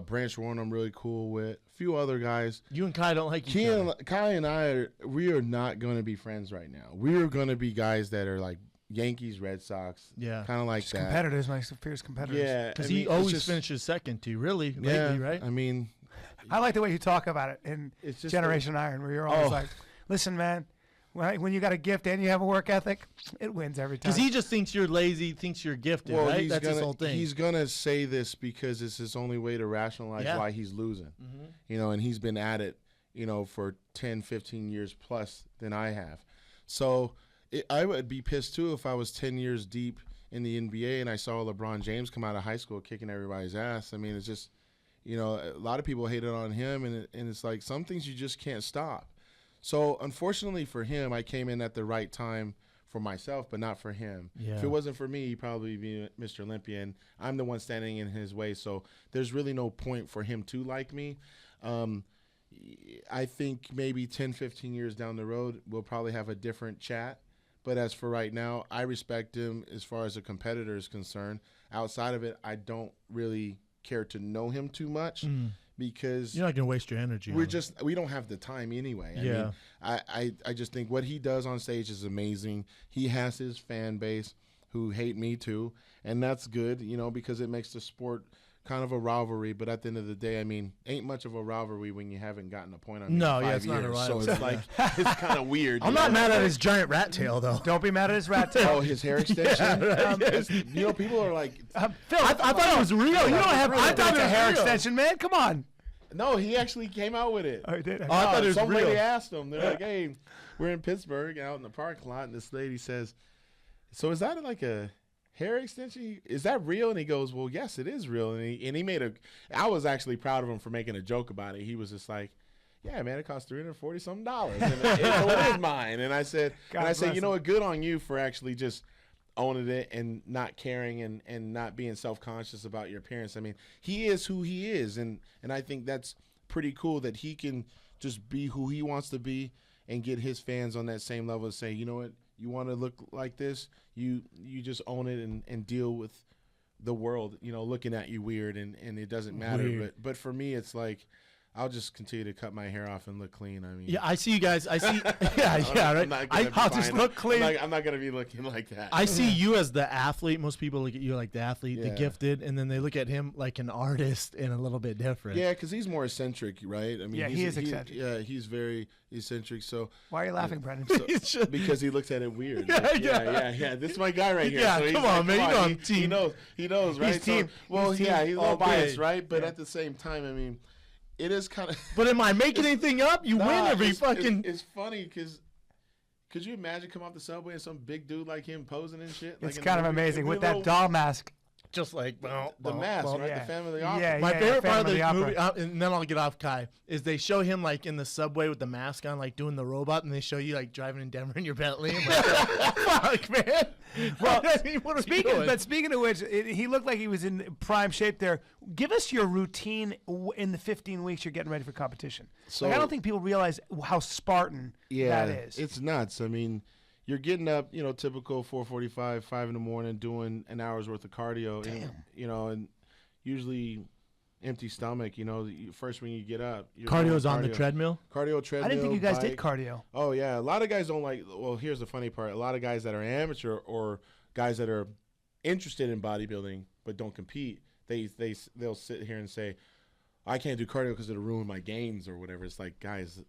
Speaker 6: Branch Warren I'm really cool with. A few other guys.
Speaker 1: You and Kai don't like each other.
Speaker 6: Kai and I we are not going to be friends right now. We are going to be guys that are like Yankees, Red Sox.
Speaker 1: Yeah.
Speaker 6: Kind of like
Speaker 2: Just
Speaker 6: that.
Speaker 2: competitors, my fierce competitors.
Speaker 6: Yeah.
Speaker 1: Because
Speaker 6: I mean,
Speaker 1: he
Speaker 6: it's
Speaker 1: always
Speaker 6: just-
Speaker 1: finishes second to you, really,
Speaker 6: Yeah,
Speaker 1: lately, right?
Speaker 6: I mean,
Speaker 2: I like the way you talk about it in
Speaker 6: it's just
Speaker 2: Generation Iron, where you're always
Speaker 6: Oh.
Speaker 2: like, listen, man, when you got a gift and you have a work ethic, it wins every time.
Speaker 1: Because he just thinks you're lazy, thinks you're gifted,
Speaker 6: well,
Speaker 1: right?
Speaker 6: he's
Speaker 1: That's
Speaker 6: gonna,
Speaker 1: his whole thing.
Speaker 6: He's gonna say this because it's his only way to rationalize
Speaker 1: Yeah.
Speaker 6: why he's losing.
Speaker 1: Mhm.
Speaker 6: And he's been at it, for 10, 15 years plus than I have. So I would be pissed too if I was 10 years deep in the NBA and I saw LeBron James come out of high school kicking everybody's ass. I mean, it's just, a lot of people hated on him, and it's like some things you just can't stop. So unfortunately for him, I came in at the right time for myself, but not for him.
Speaker 1: Yeah.
Speaker 6: If it wasn't for me, he'd probably be Mr. Olympia, and I'm the one standing in his way. So there's really no point for him to like me. I think maybe 10, 15 years down the road, we'll probably have a different chat. But as for right now, I respect him as far as a competitor is concerned. Outside of it, I don't really care to know him too much because
Speaker 1: You're not going to waste your energy.
Speaker 6: we don't have the time anyway.
Speaker 1: Yeah.
Speaker 6: I mean, I just think what he does on stage is amazing. He has his fan base who hate me too, and that's good, because it makes the sport kind of a rivalry. But at the end of the day, I mean, ain't much of a rivalry when you haven't gotten a point on me
Speaker 1: No,
Speaker 6: in
Speaker 1: yeah,
Speaker 6: 5
Speaker 1: it's not a
Speaker 6: years.
Speaker 1: rivalry.
Speaker 6: So it's like it's kind of weird.
Speaker 1: I'm not mad at his giant rat tail, though.
Speaker 2: Don't be mad at his rat tail.
Speaker 6: Oh, his hair extension.
Speaker 1: Yes.
Speaker 6: People are like,
Speaker 2: Phil,
Speaker 1: I thought it was real.
Speaker 2: you don't have
Speaker 1: I thought
Speaker 2: a
Speaker 1: it was
Speaker 2: hair
Speaker 1: real.
Speaker 2: extension, man. Come on.
Speaker 6: no, he actually came out with it.
Speaker 2: Oh, he did.
Speaker 1: I thought it was
Speaker 6: some
Speaker 1: real.
Speaker 6: lady asked him. They're like, "Hey, we're in Pittsburgh, out in the parking lot," and this lady says, "So is that like a hair extension? Is that real?" And he goes, "Well, yes, it is real." And he made a. I was actually proud of him for making a joke about it. He was just like, "Yeah, man, it cost $340 something, and so it is mine." And I said,
Speaker 2: God bless
Speaker 6: "You know
Speaker 2: him.
Speaker 6: what? Good on you for actually just." Owning it and not caring and not being self-conscious about your appearance. I mean, he is who he is, and I think that's pretty cool that he can just be who he wants to be and get his fans on that same level and say, you know what, you want to look like this, you just own it and deal with the world, looking at you weird and it doesn't matter.
Speaker 1: Weird.
Speaker 6: But for me, it's like, I'll just continue to cut my hair off and look clean. I mean,
Speaker 1: Yeah, I see you guys. I see. Yeah, right.
Speaker 6: I'm not gonna be
Speaker 1: I'll just
Speaker 6: fine.
Speaker 1: look clean.
Speaker 6: I'm not gonna be looking like that.
Speaker 1: I see you as the athlete. Most people look at you like the athlete, the
Speaker 6: Yeah.
Speaker 1: gifted, and then they look at him like an artist and a little bit different.
Speaker 6: Yeah, because he's more eccentric, right? I mean,
Speaker 2: Yeah, he is eccentric.
Speaker 6: Yeah, he's very eccentric. So
Speaker 2: Why are you laughing, Brendan?
Speaker 1: It's just-
Speaker 6: because he looks at it weird.
Speaker 1: Yeah,
Speaker 6: Like,
Speaker 1: yeah.
Speaker 6: yeah. This is my guy right here.
Speaker 1: Yeah,
Speaker 6: so he's
Speaker 1: come
Speaker 6: like,
Speaker 1: on, man, you know I'm
Speaker 6: He
Speaker 1: team.
Speaker 6: knows, right?
Speaker 2: He's team.
Speaker 6: Well,
Speaker 2: He's team
Speaker 6: yeah, he's a
Speaker 1: all
Speaker 6: little biased,
Speaker 1: day.
Speaker 6: right? But at the same time, I mean, it is kind of.
Speaker 1: But am I making anything up? You win every fucking.
Speaker 6: It's funny because. Could you imagine come off the subway and some big dude like him posing and shit?
Speaker 2: It's
Speaker 6: like in
Speaker 2: kind of
Speaker 6: the movie?
Speaker 2: amazing
Speaker 6: It'd
Speaker 2: with
Speaker 6: be a
Speaker 2: that
Speaker 6: little-
Speaker 2: doll mask.
Speaker 1: Just like
Speaker 6: the mask, right?
Speaker 2: yeah.
Speaker 6: The Phantom of the Opera.
Speaker 2: Yeah,
Speaker 1: My favorite part of
Speaker 2: Phantom
Speaker 1: the
Speaker 2: Opera.
Speaker 1: movie, and then I'll get off Kai, is they show him like in the subway with the mask on, like doing the robot, and they show you like driving in Denver in your Bentley. I'm like, fuck, man.
Speaker 2: Well,
Speaker 1: what are we doing?
Speaker 2: speaking of which, he looked like he was in prime shape there. Give us your routine in the 15 weeks you're getting ready for competition.
Speaker 6: So-
Speaker 2: I don't think people realize how Spartan that is.
Speaker 6: It's nuts. I mean, you're getting up, typical 4:45, 5 in the morning, doing an hour's worth of cardio.
Speaker 2: Damn.
Speaker 6: And usually empty stomach. First when you get up, you're
Speaker 1: Cardio's
Speaker 6: doing
Speaker 1: on the treadmill.
Speaker 6: Cardio, treadmill.
Speaker 2: I didn't think you guys
Speaker 6: bike.
Speaker 2: did cardio.
Speaker 6: Oh yeah, a lot of guys don't like. Well, here's the funny part: a lot of guys that are amateur or guys that are interested in bodybuilding but don't compete, they'll sit here and say, "I can't do cardio because it'll ruin my gains or whatever." It's like, guys,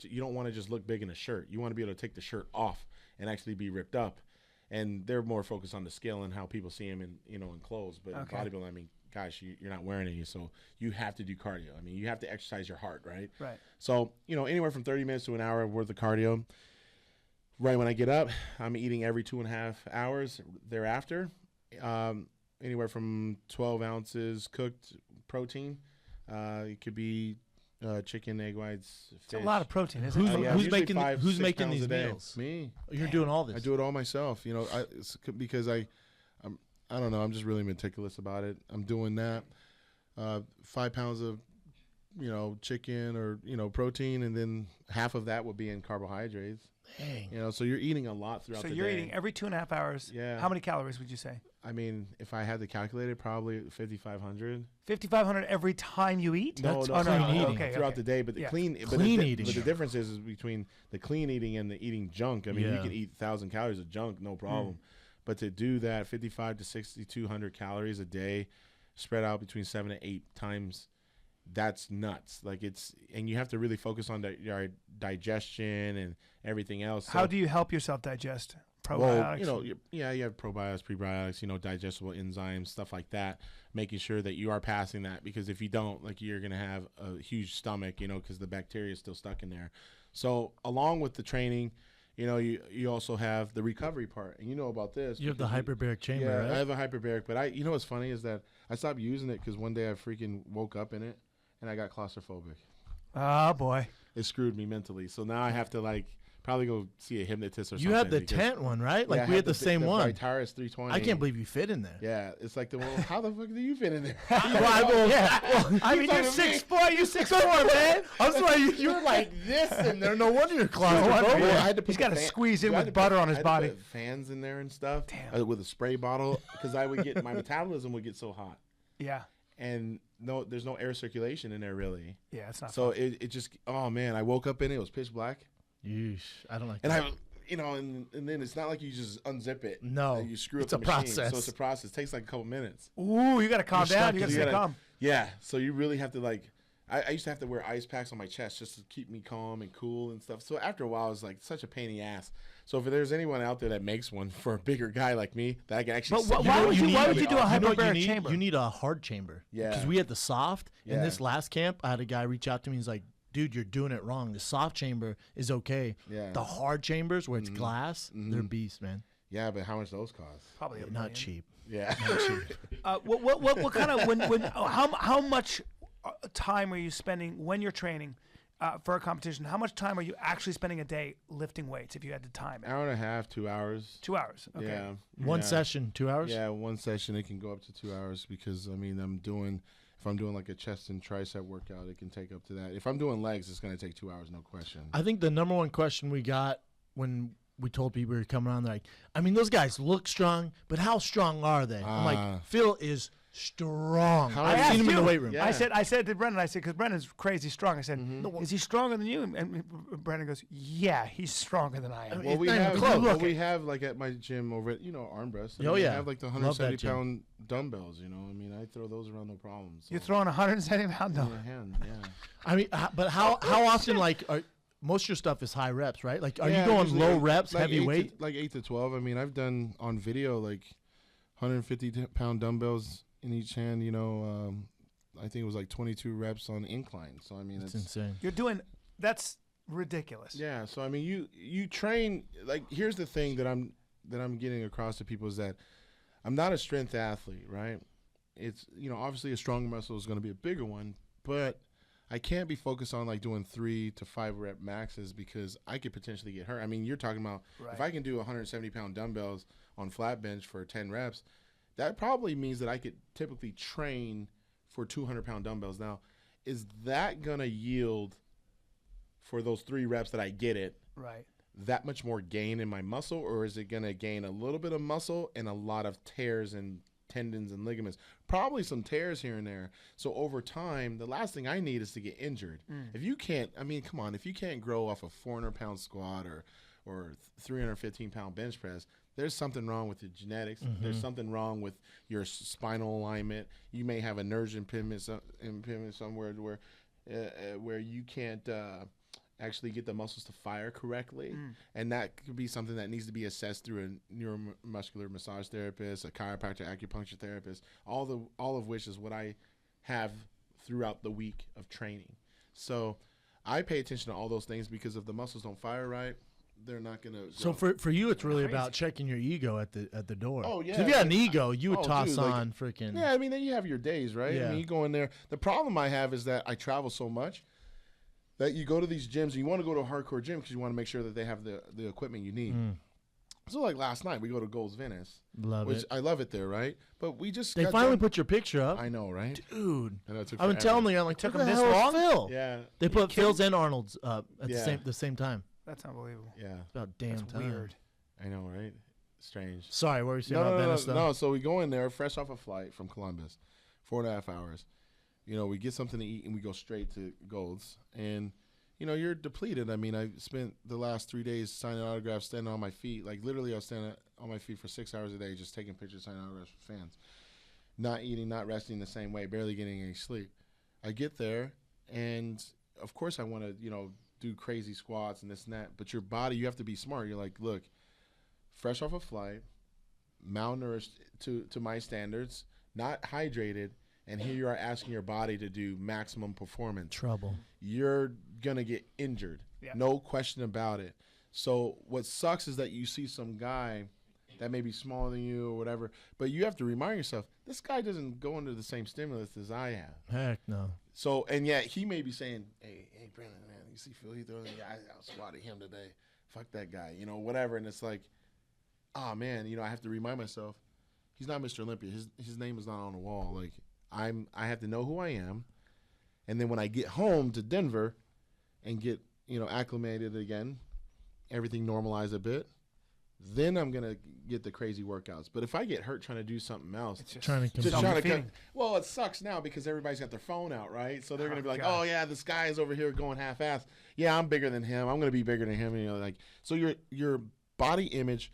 Speaker 6: you don't want to just look big in a shirt. You want to be able to take the shirt off and actually be ripped up. And they're more focused on the scale and how people see him in clothes. But
Speaker 2: Okay.
Speaker 6: in bodybuilding, I mean, gosh, you're not wearing any, so you have to do cardio. I mean, you have to exercise your heart, right?
Speaker 2: Right.
Speaker 6: So, anywhere from 30 minutes to an hour worth of cardio. Right when I get up, I'm eating every 2.5 hours thereafter. Anywhere from 12 ounces cooked protein. It could be chicken, egg whites, fish.
Speaker 2: It's a lot of protein, isn't it?
Speaker 1: Who's
Speaker 6: usually
Speaker 1: making
Speaker 6: 5,
Speaker 1: who's
Speaker 6: 6
Speaker 1: making
Speaker 6: pounds
Speaker 1: these
Speaker 6: a day.
Speaker 1: meals?
Speaker 6: Me.
Speaker 1: You're doing all this.
Speaker 6: I do it all myself. You know, because I don't know. I'm just really meticulous about it. I'm doing that. 5 pounds of, chicken or protein, and then half of that would be in carbohydrates.
Speaker 1: Dang.
Speaker 6: So you're eating a lot throughout the day.
Speaker 2: So you're eating every 2.5 hours.
Speaker 6: Yeah.
Speaker 2: How many calories would you say?
Speaker 6: I mean, if I had to calculate it, probably 5,500.
Speaker 2: 5,500 every time you eat?
Speaker 6: No,
Speaker 1: That's
Speaker 6: no,
Speaker 1: clean
Speaker 6: no,
Speaker 1: eating.
Speaker 2: Okay,
Speaker 6: throughout
Speaker 2: okay.
Speaker 6: the day. But the
Speaker 2: Yeah.
Speaker 6: clean
Speaker 1: eating.
Speaker 6: But the difference is between the clean eating and the eating junk. I mean, you
Speaker 1: Yeah.
Speaker 6: can eat 1,000 calories of junk, no problem. But to do that, 55 to 6,200 calories a day, spread out between 7 to 8 times, that's nuts. Like and you have to really focus on your digestion and everything else.
Speaker 2: How do you help yourself digest
Speaker 6: Well,
Speaker 2: probiotics?
Speaker 6: you have probiotics, prebiotics, digestible enzymes, stuff like that, making sure that you are passing that, because if you don't, like, you're going to have a huge stomach, because the bacteria is still stuck in there. So along with the training, you also have the recovery part, and you know about this.
Speaker 1: You have the
Speaker 6: because
Speaker 1: hyperbaric chamber,
Speaker 6: yeah,
Speaker 1: right?
Speaker 6: I have a hyperbaric, but what's funny is that I stopped using it because one day I freaking woke up in it and I got claustrophobic.
Speaker 2: Oh, boy.
Speaker 6: It screwed me mentally. So now I have to probably go see a hypnotist or something.
Speaker 1: You had the
Speaker 6: because-
Speaker 1: tent one, right?
Speaker 6: Yeah,
Speaker 1: Like
Speaker 6: I
Speaker 1: we had the same one.
Speaker 6: Vitaris 320.
Speaker 1: I can't believe you fit in there.
Speaker 6: Yeah, it's like how the fuck do you fit in there?
Speaker 2: I mean, you're 6'4", you're 6'4", man.
Speaker 1: I'm sorry, you're like this in there. No wonder you're claustrophobic.
Speaker 6: Well, I had to put
Speaker 2: He's
Speaker 6: the
Speaker 2: got to
Speaker 6: fan-
Speaker 2: squeeze in
Speaker 6: I had
Speaker 2: with
Speaker 6: to
Speaker 2: butter
Speaker 6: put-
Speaker 2: on his
Speaker 6: I had to
Speaker 2: body.
Speaker 6: put fans in there and stuff.
Speaker 2: Damn.
Speaker 6: With a spray bottle, because I would get my metabolism would get so hot,
Speaker 2: Yeah.
Speaker 6: and there's no air circulation in there really.
Speaker 2: Yeah, it's not
Speaker 6: So
Speaker 2: fun.
Speaker 6: it just, oh man, I woke up in it. It was pitch black,
Speaker 1: Yeesh, I don't like
Speaker 6: and
Speaker 1: that.
Speaker 6: and then it's not like you just unzip it.
Speaker 1: No,
Speaker 6: and you screw
Speaker 1: it's
Speaker 6: up
Speaker 1: a
Speaker 6: the machine.
Speaker 1: process.
Speaker 6: So it's a process. It takes like a couple minutes.
Speaker 2: Ooh, you got to calm
Speaker 1: You're
Speaker 2: down. You
Speaker 1: stuck
Speaker 2: got to
Speaker 1: in-
Speaker 2: stay calm.
Speaker 6: Yeah, so you really have to I used to have to wear ice packs on my chest just to keep me calm and cool and stuff. So after a while, it was like such a pain in the ass. So if there's anyone out there that makes one for a bigger guy like me, that I can actually.
Speaker 2: But why would you do a
Speaker 1: You know what
Speaker 2: hyperbaric
Speaker 1: you need?
Speaker 2: chamber?
Speaker 1: You need a hard chamber.
Speaker 6: Yeah.
Speaker 1: Because we had the soft. In
Speaker 6: Yeah.
Speaker 1: this last camp, I had a guy reach out to me. He's like, dude, you're doing it wrong. The soft chamber is okay.
Speaker 6: Yeah.
Speaker 1: The hard chambers where it's glass, they're beasts, man.
Speaker 6: Yeah, but how much those cost?
Speaker 2: Probably a
Speaker 1: Not
Speaker 2: million.
Speaker 1: cheap.
Speaker 6: Yeah.
Speaker 2: What kind of how much time are you spending when you're training for a competition? How much time are you actually spending a day lifting weights if you had to time it?
Speaker 6: Hour and a half, 2 hours.
Speaker 2: 2 hours. Okay.
Speaker 6: Yeah.
Speaker 1: One
Speaker 6: Yeah.
Speaker 1: session, 2 hours?
Speaker 6: Yeah, one session it can go up to 2 hours because if I'm doing like a chest and tricep workout, it can take up to that. If I'm doing legs, it's gonna take 2 hours, no question.
Speaker 1: I think the number one question we got when we told people we were coming on, they're like, I mean, those guys look strong, but how strong are they? I'm like, Phil is strong.
Speaker 6: How
Speaker 1: I've
Speaker 6: are
Speaker 1: seen
Speaker 6: you?
Speaker 1: him in the weight room.
Speaker 6: Yeah.
Speaker 2: I said to Brendan, because Brendan's crazy strong. I said, is he stronger than you? And Brendan goes, yeah, he's stronger than I am.
Speaker 6: Well,
Speaker 1: It's
Speaker 6: we
Speaker 1: not even
Speaker 6: have
Speaker 1: close.
Speaker 6: well, we have like at my gym over at arm rests.
Speaker 1: Oh, yeah.
Speaker 6: We have like the
Speaker 1: Love that
Speaker 6: 170
Speaker 1: gym.
Speaker 6: pound dumbbells. I mean, I throw those around no problem. So.
Speaker 2: You're throwing 170 pounds.
Speaker 6: in
Speaker 2: No.
Speaker 6: your hand, yeah.
Speaker 1: I mean, but how often, most of your stuff is high reps, right? Like, are
Speaker 6: Yeah,
Speaker 1: you going
Speaker 6: usually
Speaker 1: low
Speaker 6: like-
Speaker 1: reps,
Speaker 6: like
Speaker 1: heavy
Speaker 6: 8 to-
Speaker 1: weight?
Speaker 6: like 8 to 12. I mean, I've done on video like 150 pound dumbbells in each hand. I think it was like 22 reps on incline. So I mean,
Speaker 1: It's
Speaker 6: it's
Speaker 1: insane.
Speaker 2: That's ridiculous.
Speaker 6: yeah. So I mean, you train like. Here's the thing that I'm getting across to people is that I'm not a strength athlete, right? It's obviously a stronger muscle is going to be a bigger one, but I can't be focused on like doing 3 to 5 rep maxes because I could potentially get hurt. I mean, you're talking about if I can do 170 pound dumbbells on flat bench for 10 reps, that probably means that I could typically train for 200 pound dumbbells. Now, is that going to yield for those 3 reps that I get it
Speaker 2: Right.
Speaker 6: that much more gain in my muscle, or is it going to gain a little bit of muscle and a lot of tears and tendons and ligaments? Probably some tears here and there. So over time, the last thing I need is to get injured. If you can't, I mean, come on, if you can't grow off a 400 pound squat or 315 pound bench press, there's something wrong with your genetics. There's something wrong with your spinal alignment. You may have a nerve impediment somewhere where you can't actually get the muscles to fire correctly, and that could be something that needs to be assessed through a neuromuscular massage therapist, a chiropractor, acupuncture therapist, all of which is what I have throughout the week of training. So I pay attention to all those things because if the muscles don't fire right, they're not gonna.
Speaker 1: So for you, it's really about checking your ego at the door.
Speaker 6: Oh, yeah.
Speaker 1: 'Cause if you had an ego, you would
Speaker 6: Oh,
Speaker 1: toss
Speaker 6: dude, like-
Speaker 1: on freaking.
Speaker 6: Yeah, I mean, then you have your days, right?
Speaker 1: Yeah.
Speaker 6: I mean, you go in there. The problem I have is that I travel so much that you go to these gyms and you want to go to a hardcore gym because you want to make sure that they have the equipment you need. So like last night, we go to Gold's Venice.
Speaker 1: Love it.
Speaker 6: I love it there, right? But we just
Speaker 1: They
Speaker 6: got
Speaker 1: finally
Speaker 6: done.
Speaker 1: put your picture up.
Speaker 6: I know, right?
Speaker 1: Dude.
Speaker 6: I know it took
Speaker 1: I've been
Speaker 6: forever.
Speaker 1: telling you, I'm like,
Speaker 2: Took
Speaker 1: what
Speaker 2: them
Speaker 1: the
Speaker 2: this
Speaker 1: hell is
Speaker 2: long?
Speaker 1: Phil?
Speaker 6: Yeah.
Speaker 1: They put
Speaker 2: kidding?
Speaker 1: Phil's and Arnold's up at
Speaker 6: Yeah.
Speaker 1: the same time.
Speaker 2: That's unbelievable.
Speaker 6: Yeah.
Speaker 1: It's about damn
Speaker 2: That's
Speaker 1: time.
Speaker 2: weird.
Speaker 6: I know, right? Strange.
Speaker 1: Sorry, what were you saying about Venice, though?
Speaker 6: No, so we go in there fresh off a flight from Columbus, 4.5 hours. You know, we get something to eat and we go straight to Gold's. And, you know, you're depleted. I mean, I spent the last 3 days signing autographs, standing on my feet. Like, literally, I was standing on my feet for 6 hours a day, just taking pictures, signing autographs for fans. Not eating, not resting the same way, barely getting any sleep. I get there, and, of course, I want to, you know, do crazy squats and this and that. But your body, you have to be smart. You're like, look, fresh off a flight, malnourished to my standards, not hydrated, and here you are asking your body to do maximum performance.
Speaker 1: Trouble.
Speaker 6: You're going to get injured.
Speaker 2: Yeah.
Speaker 6: No question about it. So what sucks is that you see some guy that may be smaller than you or whatever, but you have to remind yourself, this guy doesn't go under the same stimulus as I have.
Speaker 1: Heck no.
Speaker 6: So, and yet he may be saying, hey, Brendan, man, you see Phil Heath? I outsquatted him today. Fuck that guy, you know, whatever. And it's like, oh, man, you know, I have to remind myself, he's not Mr. Olympia. His name is not on the wall. Like, I have to know who I am. And then when I get home to Denver and get, you know, acclimated again, everything normalized a bit, then I'm going to get the crazy workouts. But if I get hurt trying to do something else,
Speaker 2: It's
Speaker 1: Trying to
Speaker 6: just trying to
Speaker 2: self-defeating.
Speaker 6: well, it sucks now because everybody's got their phone out, right? So they're going to be like,
Speaker 2: God.
Speaker 6: oh, yeah, this guy is over here going half-assed. Yeah, I'm bigger than him. I'm going to be bigger than him. You know, like, so your body image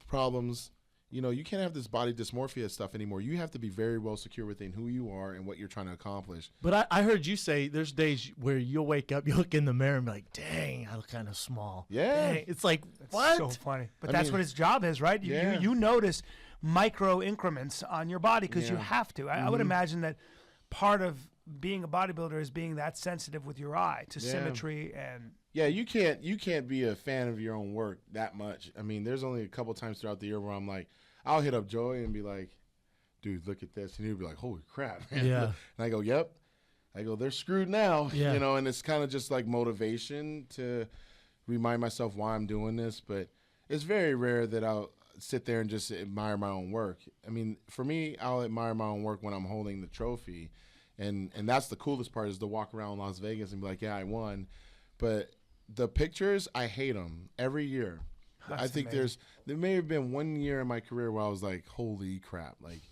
Speaker 6: problems, you know, you can't have this body dysmorphia stuff anymore. You have to be very well secure within who you are and what you're trying to accomplish.
Speaker 1: But I heard you say there's days where you'll wake up, you look in the mirror and be like, dang, I look kind of small.
Speaker 6: Yeah.
Speaker 1: Dang. It's like,
Speaker 2: That's
Speaker 1: what?
Speaker 2: so funny. But
Speaker 6: I
Speaker 2: that's
Speaker 6: mean,
Speaker 2: what his job is, right?
Speaker 6: yeah.
Speaker 2: You notice micro increments on your body because you
Speaker 6: Yeah.
Speaker 2: have to. I would imagine that part of being a bodybuilder is being that sensitive with your eye to
Speaker 6: Yeah.
Speaker 2: symmetry and
Speaker 6: Yeah, you can't be a fan of your own work that much. I mean, there's only a couple times throughout the year where I'm like, I'll hit up Joey and be like, dude, look at this. And he'll be like, holy crap, man.
Speaker 1: Yeah.
Speaker 6: And I go, yep. I go, they're screwed now.
Speaker 1: Yeah.
Speaker 6: You know, and it's kind of just like motivation to remind myself why I'm doing this. But it's very rare that I'll sit there and just admire my own work. I mean, for me, I'll admire my own work when I'm holding the trophy. And that's the coolest part is to walk around Las Vegas and be like, yeah, I won. But the pictures, I hate them every year. I think
Speaker 2: amazing.
Speaker 6: there may have been 1 year in my career where I was like, holy crap, like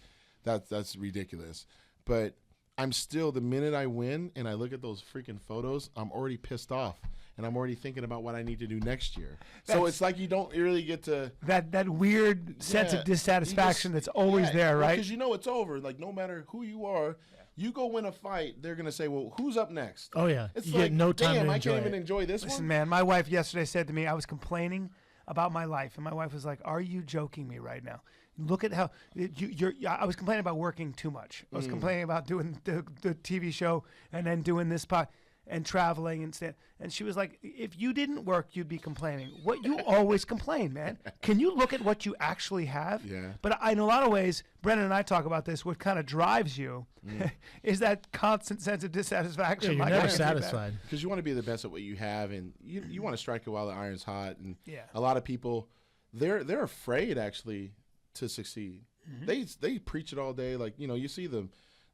Speaker 6: that's ridiculous. But I'm still, the minute I win and I look at those freaking photos, I'm already pissed off and I'm already thinking about what I need to do next year. So it's like you don't really get to
Speaker 2: that weird sense
Speaker 6: Yeah,
Speaker 2: of dissatisfaction
Speaker 6: you just-
Speaker 2: that's always
Speaker 6: yeah,
Speaker 2: there, right?
Speaker 6: Because you know it's over. Like no matter who you are, you go win a fight, they're gonna say, well, who's up next?
Speaker 1: Oh, yeah.
Speaker 6: It's
Speaker 1: You
Speaker 6: like,
Speaker 1: get no time
Speaker 6: damn,
Speaker 1: to
Speaker 6: I
Speaker 1: enjoy
Speaker 6: can't even
Speaker 1: it.
Speaker 6: enjoy this
Speaker 2: Listen,
Speaker 6: one.
Speaker 2: man, my wife yesterday said to me, I was complaining about my life, and my wife was like, "Are you joking me right now? Look at how you're." I was complaining about working too much. I was complaining about doing the TV show and then doing this pod and traveling and stuff. And she was like, "If you didn't work, you'd be complaining. What you always complain, man? Can you look at what you actually have?"
Speaker 6: Yeah.
Speaker 2: But in a lot of ways, Brendan and I talk about this. What kind of drives you is that constant sense of
Speaker 1: Yeah,
Speaker 2: dissatisfaction.
Speaker 1: you're
Speaker 2: Like,
Speaker 1: never
Speaker 2: I can do that.
Speaker 1: satisfied.
Speaker 6: Because you want to be the best at what you have, and you want to strike it while the iron's hot. And
Speaker 2: Yeah.
Speaker 6: a lot of people, they're afraid actually to succeed. They preach it all day. Like you see the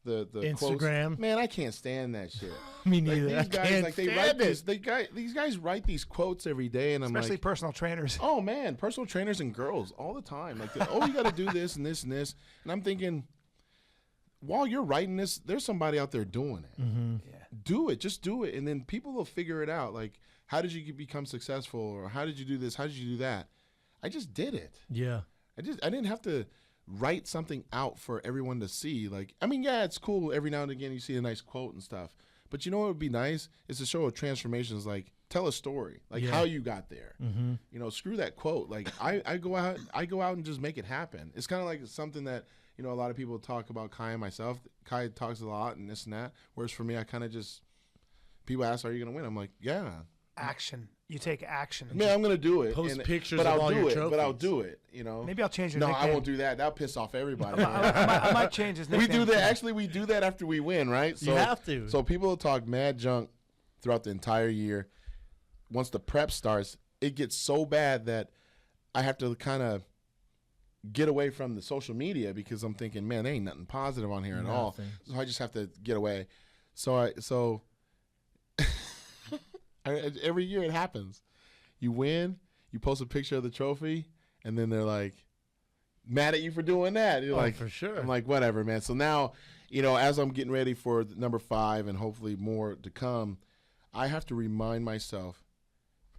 Speaker 1: Instagram.
Speaker 6: quotes. Man, I can't stand that shit.
Speaker 1: Me
Speaker 6: Like,
Speaker 1: neither. I
Speaker 6: these guys,
Speaker 1: can't
Speaker 6: like they
Speaker 1: stand
Speaker 6: write
Speaker 1: it.
Speaker 6: these guys write these quotes every day, and I'm
Speaker 2: Especially
Speaker 6: like,
Speaker 2: personal trainers.
Speaker 6: oh man, personal trainers and girls all the time. Like, you got to do this and this and this. And I'm thinking, while you're writing this, there's somebody out there doing it. Do it, just do it, and then people will figure it out. Like, how did you become successful, or how did you do this? How did you do that? I just did it.
Speaker 1: Yeah.
Speaker 6: I didn't have to write something out for everyone to see. Like, I mean, yeah, it's cool every now and again you see a nice quote and stuff. But you know what would be nice is to show a transformation. Is like, tell a story, like
Speaker 1: Yeah.
Speaker 6: how you got there. You know, screw that quote. Like I go out and just make it happen. It's kind of like something that a lot of people talk about Kai and myself. Kai talks a lot and this and that. Whereas for me, I kind of just, people ask, "Are you gonna win?" I'm like, "Yeah."
Speaker 2: Action. You take action.
Speaker 6: Man, I'm gonna do it.
Speaker 1: Post pictures
Speaker 6: but
Speaker 1: of
Speaker 6: I'll
Speaker 1: all
Speaker 6: do
Speaker 1: your
Speaker 6: it. But I'll
Speaker 1: trophies.
Speaker 6: do it. You know.
Speaker 2: Maybe I'll change your
Speaker 6: No,
Speaker 2: nickname.
Speaker 6: I won't do that. That'll piss off everybody.
Speaker 2: I might change his
Speaker 6: We
Speaker 2: nickname.
Speaker 6: do that. Actually, we do that after we win, right? So,
Speaker 1: have to.
Speaker 6: So people will talk mad junk throughout the entire year. Once the prep starts, it gets so bad that I have to kind of get away from the social media because I'm thinking, man, there ain't nothing positive on here at all. So I just have to get away. So every year it happens. You win, you post a picture of the trophy, and then they're like mad at you for doing that. You're like,
Speaker 1: for sure.
Speaker 6: I'm like, whatever, man. So now, as I'm getting ready for number 5 and hopefully more to come, I have to remind myself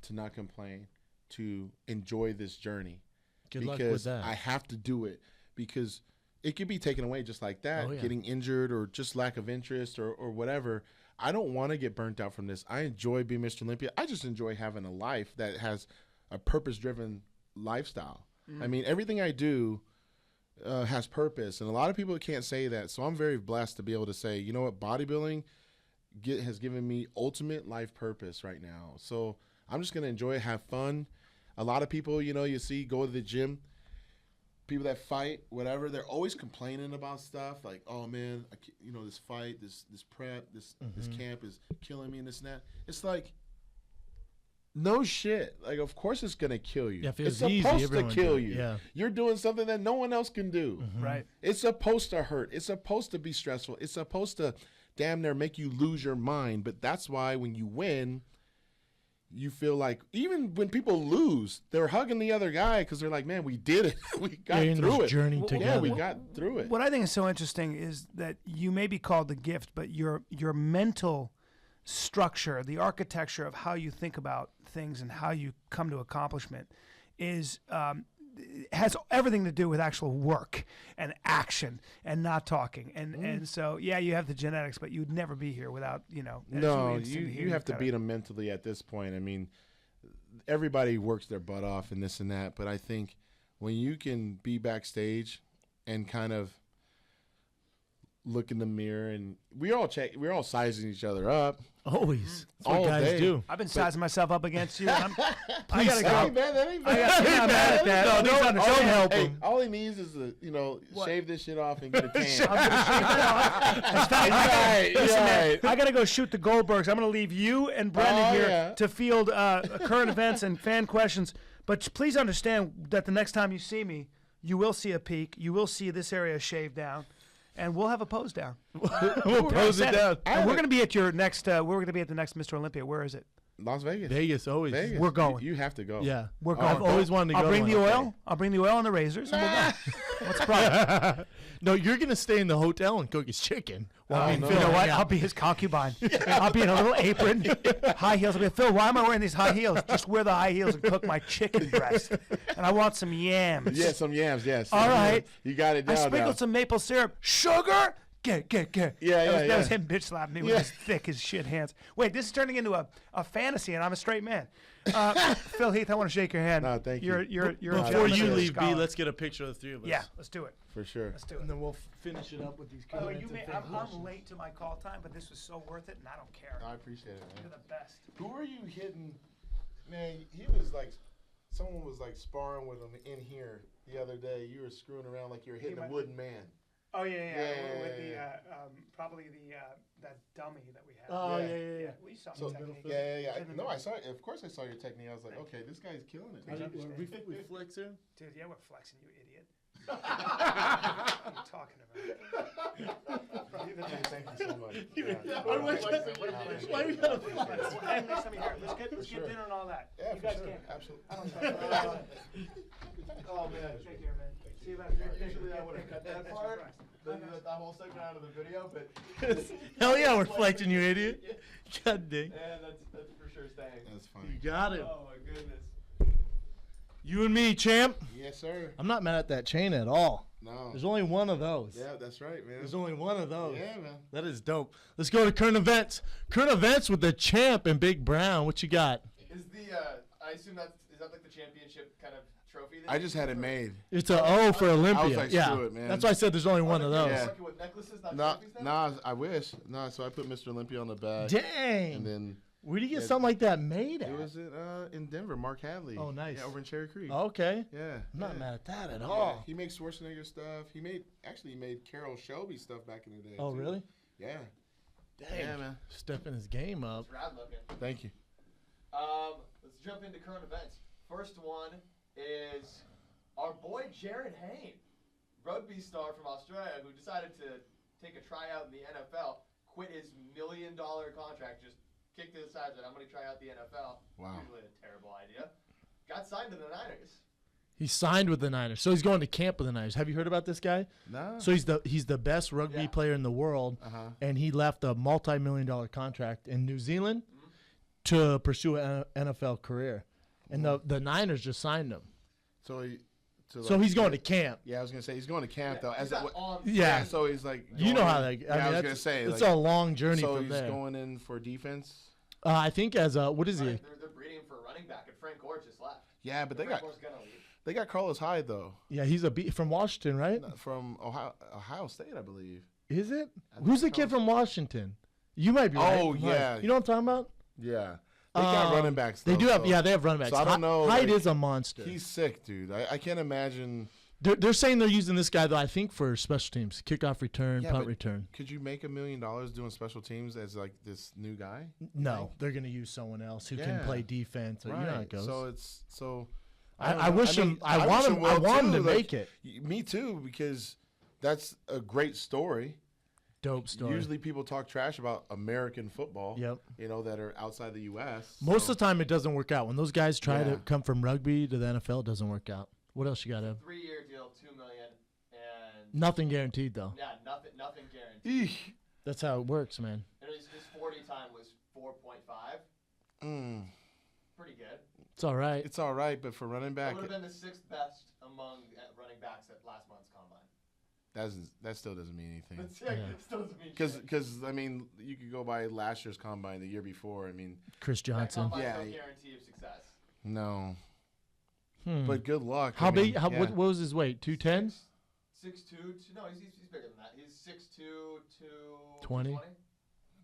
Speaker 6: to not complain, to enjoy this journey.
Speaker 1: Good luck with that.
Speaker 6: I have to do it because it could be taken away just like that, getting injured or just lack of interest or whatever. I don't want to get burnt out from this. I enjoy being Mr. Olympia. I just enjoy having a life that has a purpose-driven lifestyle. I mean, everything I do has purpose, and a lot of people can't say that. So I'm very blessed to be able to say, you know what, bodybuilding has given me ultimate life purpose right now. So I'm just going to enjoy it, have fun. A lot of people, you see, go to the gym, people that fight, whatever, they're always complaining about stuff like, oh, man, this fight, this prep, this camp is killing me and this and that. It's like, no shit. Like, of course it's going to kill you.
Speaker 1: Yeah,
Speaker 6: it's
Speaker 1: easy,
Speaker 6: supposed to kill you.
Speaker 1: Yeah.
Speaker 6: You're doing something that no one else can do.
Speaker 2: Right.
Speaker 6: It's supposed to hurt. It's supposed to be stressful. It's supposed to damn near make you lose your mind. But that's why when you win, you feel like even when people lose, they're hugging the other guy because they're like, man, we did it. We got through it.
Speaker 1: Journey together.
Speaker 6: Yeah, we got through it.
Speaker 2: What I think is so interesting is that you may be called the gift, but your mental structure, the architecture of how you think about things and how you come to accomplishment is has everything to do with actual work and action and not talking. And so, yeah, you have the genetics, but you'd never be here without,
Speaker 6: No, you have to beat them mentally at this point. I mean, everybody works their butt off and this and that, but I think when you can be backstage and kind of look in the mirror and we're all sizing each other up.
Speaker 1: Always. That's
Speaker 6: All
Speaker 1: what guys
Speaker 6: day.
Speaker 1: do.
Speaker 2: I've been sizing myself up against you. I gotta
Speaker 6: Hey,
Speaker 2: go.
Speaker 6: man, that ain't
Speaker 2: I'm not mad at that.
Speaker 1: No, don't help
Speaker 6: Hey,
Speaker 1: him.
Speaker 6: all he needs is to, shave this shit off and get a tan.
Speaker 2: Listen, man, I gotta go shoot the Goldbergs. I'm gonna leave you and Brendan here to field current events and fan questions. But please understand that the next time you see me, you will see a peak. You will see this area shaved down. And we'll have a pose down.
Speaker 1: We'll pose it down.
Speaker 2: And we're going to be at your next. We're going to be at the next Mr. Olympia. Where is it?
Speaker 6: Las Vegas.
Speaker 1: Vegas, always.
Speaker 6: Vegas.
Speaker 2: We're going.
Speaker 6: You have to go.
Speaker 1: Yeah.
Speaker 2: We're going.
Speaker 1: I've always wanted to go.
Speaker 2: I'll bring
Speaker 1: to
Speaker 2: the
Speaker 1: one.
Speaker 2: oil. I'll bring the oil and the razors, and we'll go. What's the problem?
Speaker 1: No, you're going to stay in the hotel and cook his chicken.
Speaker 6: Oh,
Speaker 2: You know what? I'll be his concubine. I'll be in a little apron, high heels. I'll be, Phil, why am I wearing these high heels? Just wear the high heels and cook my chicken breast. And I want some yams.
Speaker 6: Yeah, some yams, yes.
Speaker 2: All right.
Speaker 6: You got it
Speaker 2: I
Speaker 6: down
Speaker 2: sprinkled
Speaker 6: now.
Speaker 2: some maple syrup. Sugar? Get. That was him bitch slapping me with his thick as shit hands. Wait, this is turning into a fantasy, and I'm a straight man. Phil Heath, I want to shake your hand.
Speaker 6: No, thank you.
Speaker 2: You're a
Speaker 1: Before
Speaker 2: gentleman
Speaker 1: you
Speaker 2: and a
Speaker 1: leave, B,
Speaker 2: scholar.
Speaker 1: let's get a picture of the three of us.
Speaker 2: Yeah, let's do it.
Speaker 6: For sure.
Speaker 2: Let's do it.
Speaker 1: And then we'll finish it up with these
Speaker 2: By the way,
Speaker 1: comments.
Speaker 2: I'm late to my call time, but this was so worth it, and I don't care.
Speaker 6: I appreciate it,
Speaker 2: You're
Speaker 6: man.
Speaker 2: the best.
Speaker 6: Who are you hitting? Man, he was like, someone was like sparring with him in here the other day. You were screwing around like you were hitting a wooden man.
Speaker 2: Oh yeah.
Speaker 6: Yeah.
Speaker 2: With the probably that dummy that we had.
Speaker 1: Oh,
Speaker 6: Yeah.
Speaker 1: yeah.
Speaker 2: We saw
Speaker 6: So,
Speaker 2: the technique.
Speaker 6: yeah. No, I saw it. Of course I saw your technique. I was like, okay, this guy's killing it.
Speaker 1: We flex him?
Speaker 2: Dude, yeah, we're flexing, you idiot. What are you talking about?
Speaker 6: Thank you so much.
Speaker 1: Why we gotta flex?
Speaker 2: Hey, next time you're here, let's get dinner and all that.
Speaker 6: Yeah,
Speaker 2: You
Speaker 6: for
Speaker 2: guys
Speaker 6: sure.
Speaker 2: can.
Speaker 6: Absolutely.
Speaker 2: I don't care.
Speaker 3: Oh man,
Speaker 2: Take care, man. See you later.
Speaker 3: usually I would have cut that part, the whole segment out of the video, but
Speaker 1: Hell yeah, we're flexing, you idiot. God dang.
Speaker 3: yeah, that's for sure staying.
Speaker 6: That's funny.
Speaker 1: You got it.
Speaker 3: Oh my goodness.
Speaker 1: You and me, champ.
Speaker 6: Yes, sir.
Speaker 1: I'm not mad at that chain at all.
Speaker 6: No.
Speaker 1: There's only one of those.
Speaker 6: Yeah, that's right, man.
Speaker 1: There's only one of those.
Speaker 6: Yeah, man.
Speaker 1: That is dope. Let's go to current events. Current events with the champ and Big Brown. What you got?
Speaker 3: Is I assume is that like the championship kind of trophy?
Speaker 6: I just had it made.
Speaker 1: It's an O for Olympia.
Speaker 6: I was like,
Speaker 1: yeah,
Speaker 6: screw it, man.
Speaker 1: that's why I said there's only one of those.
Speaker 6: Yeah.
Speaker 3: Working with necklaces, not
Speaker 6: No,
Speaker 3: trophies now?
Speaker 6: I wish. No, so I put Mr. Olympia on the back.
Speaker 1: Dang.
Speaker 6: And then
Speaker 1: Where do you get
Speaker 6: Yeah.
Speaker 1: something like that made at?
Speaker 6: it was in Denver, Mark Hadley.
Speaker 1: Oh, nice.
Speaker 6: Yeah, over in Cherry Creek.
Speaker 1: Okay.
Speaker 6: Yeah.
Speaker 1: I'm not
Speaker 6: yeah.
Speaker 1: mad at that at
Speaker 6: Yeah,
Speaker 1: all.
Speaker 6: he makes Schwarzenegger stuff. He made Carol Shelby stuff back in the day.
Speaker 1: Oh,
Speaker 6: too.
Speaker 1: really?
Speaker 6: Yeah.
Speaker 1: Dang.
Speaker 6: Yeah, man.
Speaker 1: Stepping his game up.
Speaker 3: It's rad looking.
Speaker 6: Thank you.
Speaker 3: Let's jump into current events. First one is our boy Jared Hayne, rugby star from Australia, who decided to take a tryout in the NFL, quit his $1 million contract, just kicked to the side, said, I'm going to try out the NFL.
Speaker 6: Wow.
Speaker 3: Usually a terrible idea. Got signed to the Niners.
Speaker 1: He signed with the Niners, so he's going to camp with the Niners. Have you heard about this guy?
Speaker 6: No.
Speaker 1: So he's the best rugby player in the world, and he left a multi-million-dollar contract in New Zealand to pursue an NFL career, and the Niners just signed him.
Speaker 6: So
Speaker 1: So he's going to camp.
Speaker 6: Yeah, I was gonna say he's going to camp though.
Speaker 3: He's not on.
Speaker 1: Yeah.
Speaker 6: So he's like.
Speaker 1: You know how that.
Speaker 6: Yeah, I was gonna say.
Speaker 1: It's
Speaker 6: like,
Speaker 1: a long journey
Speaker 6: so
Speaker 1: from
Speaker 6: he's
Speaker 1: there.
Speaker 6: going in for defense.
Speaker 1: I think as a what is he?
Speaker 3: They're breeding him for running back, and Frank Gore just left.
Speaker 6: Yeah, but
Speaker 3: Frank Gore's gonna leave.
Speaker 6: they got Carlos Hyde though
Speaker 1: Yeah, he's from Washington, right?
Speaker 6: from Ohio State, I believe.
Speaker 1: Is it?
Speaker 6: I
Speaker 1: Who's the
Speaker 6: think
Speaker 1: kid
Speaker 6: Carlos-
Speaker 1: from Washington? You might be right.
Speaker 6: Oh,
Speaker 1: You might.
Speaker 6: yeah.
Speaker 1: You know what I'm talking about?
Speaker 6: Yeah, they got running backs.
Speaker 1: They
Speaker 6: Though,
Speaker 1: do have.
Speaker 6: so
Speaker 1: Yeah, they have running backs.
Speaker 6: So I don't know.
Speaker 1: Hyde
Speaker 6: like,
Speaker 1: is a monster.
Speaker 6: He's sick, dude. I can't imagine.
Speaker 1: They're saying they're using this guy though. I think for special teams, kickoff return,
Speaker 6: Yeah,
Speaker 1: punt
Speaker 6: but
Speaker 1: return.
Speaker 6: Could you make $1 million doing special teams as like this new guy?
Speaker 1: No, they're going to use someone else who can
Speaker 6: Yeah.
Speaker 1: play defense. So you know how it goes.
Speaker 6: So
Speaker 1: I wish him. I want him. I want him to make it.
Speaker 6: Me too, because that's a great story.
Speaker 1: Dope story.
Speaker 6: Usually people talk trash about American football.
Speaker 1: Yep.
Speaker 6: You know, that are outside the U.S.
Speaker 1: Most of the time, it doesn't work out. When those guys try to
Speaker 6: Yeah.
Speaker 1: come from rugby to the NFL, it doesn't work out. What else you got, Ev?
Speaker 3: 3-year deal, $2 million, and
Speaker 1: Nothing guaranteed though.
Speaker 3: yeah, nothing guaranteed.
Speaker 1: That's how it works, man.
Speaker 3: And his 40 time was 4.5. Pretty good.
Speaker 1: It's all right.
Speaker 6: It's all right, but for running
Speaker 3: That
Speaker 6: back,
Speaker 3: would have been the 6th best among running backs at last month's combine.
Speaker 6: that still doesn't mean anything.
Speaker 3: That's it. It still doesn't mean shit.
Speaker 6: Because I mean, you could go by last year's combine, the year before. I mean,
Speaker 1: Chris
Speaker 3: That
Speaker 1: Johnson.
Speaker 3: combine's
Speaker 6: Yeah.
Speaker 3: no guarantee of success.
Speaker 6: no,
Speaker 1: Hmm.
Speaker 6: but good luck.
Speaker 1: How
Speaker 6: I mean,
Speaker 1: big? How,
Speaker 6: yeah.
Speaker 1: what was his weight? 210.
Speaker 3: 6'2". No, he's bigger than that. He's 6'2",
Speaker 1: 20.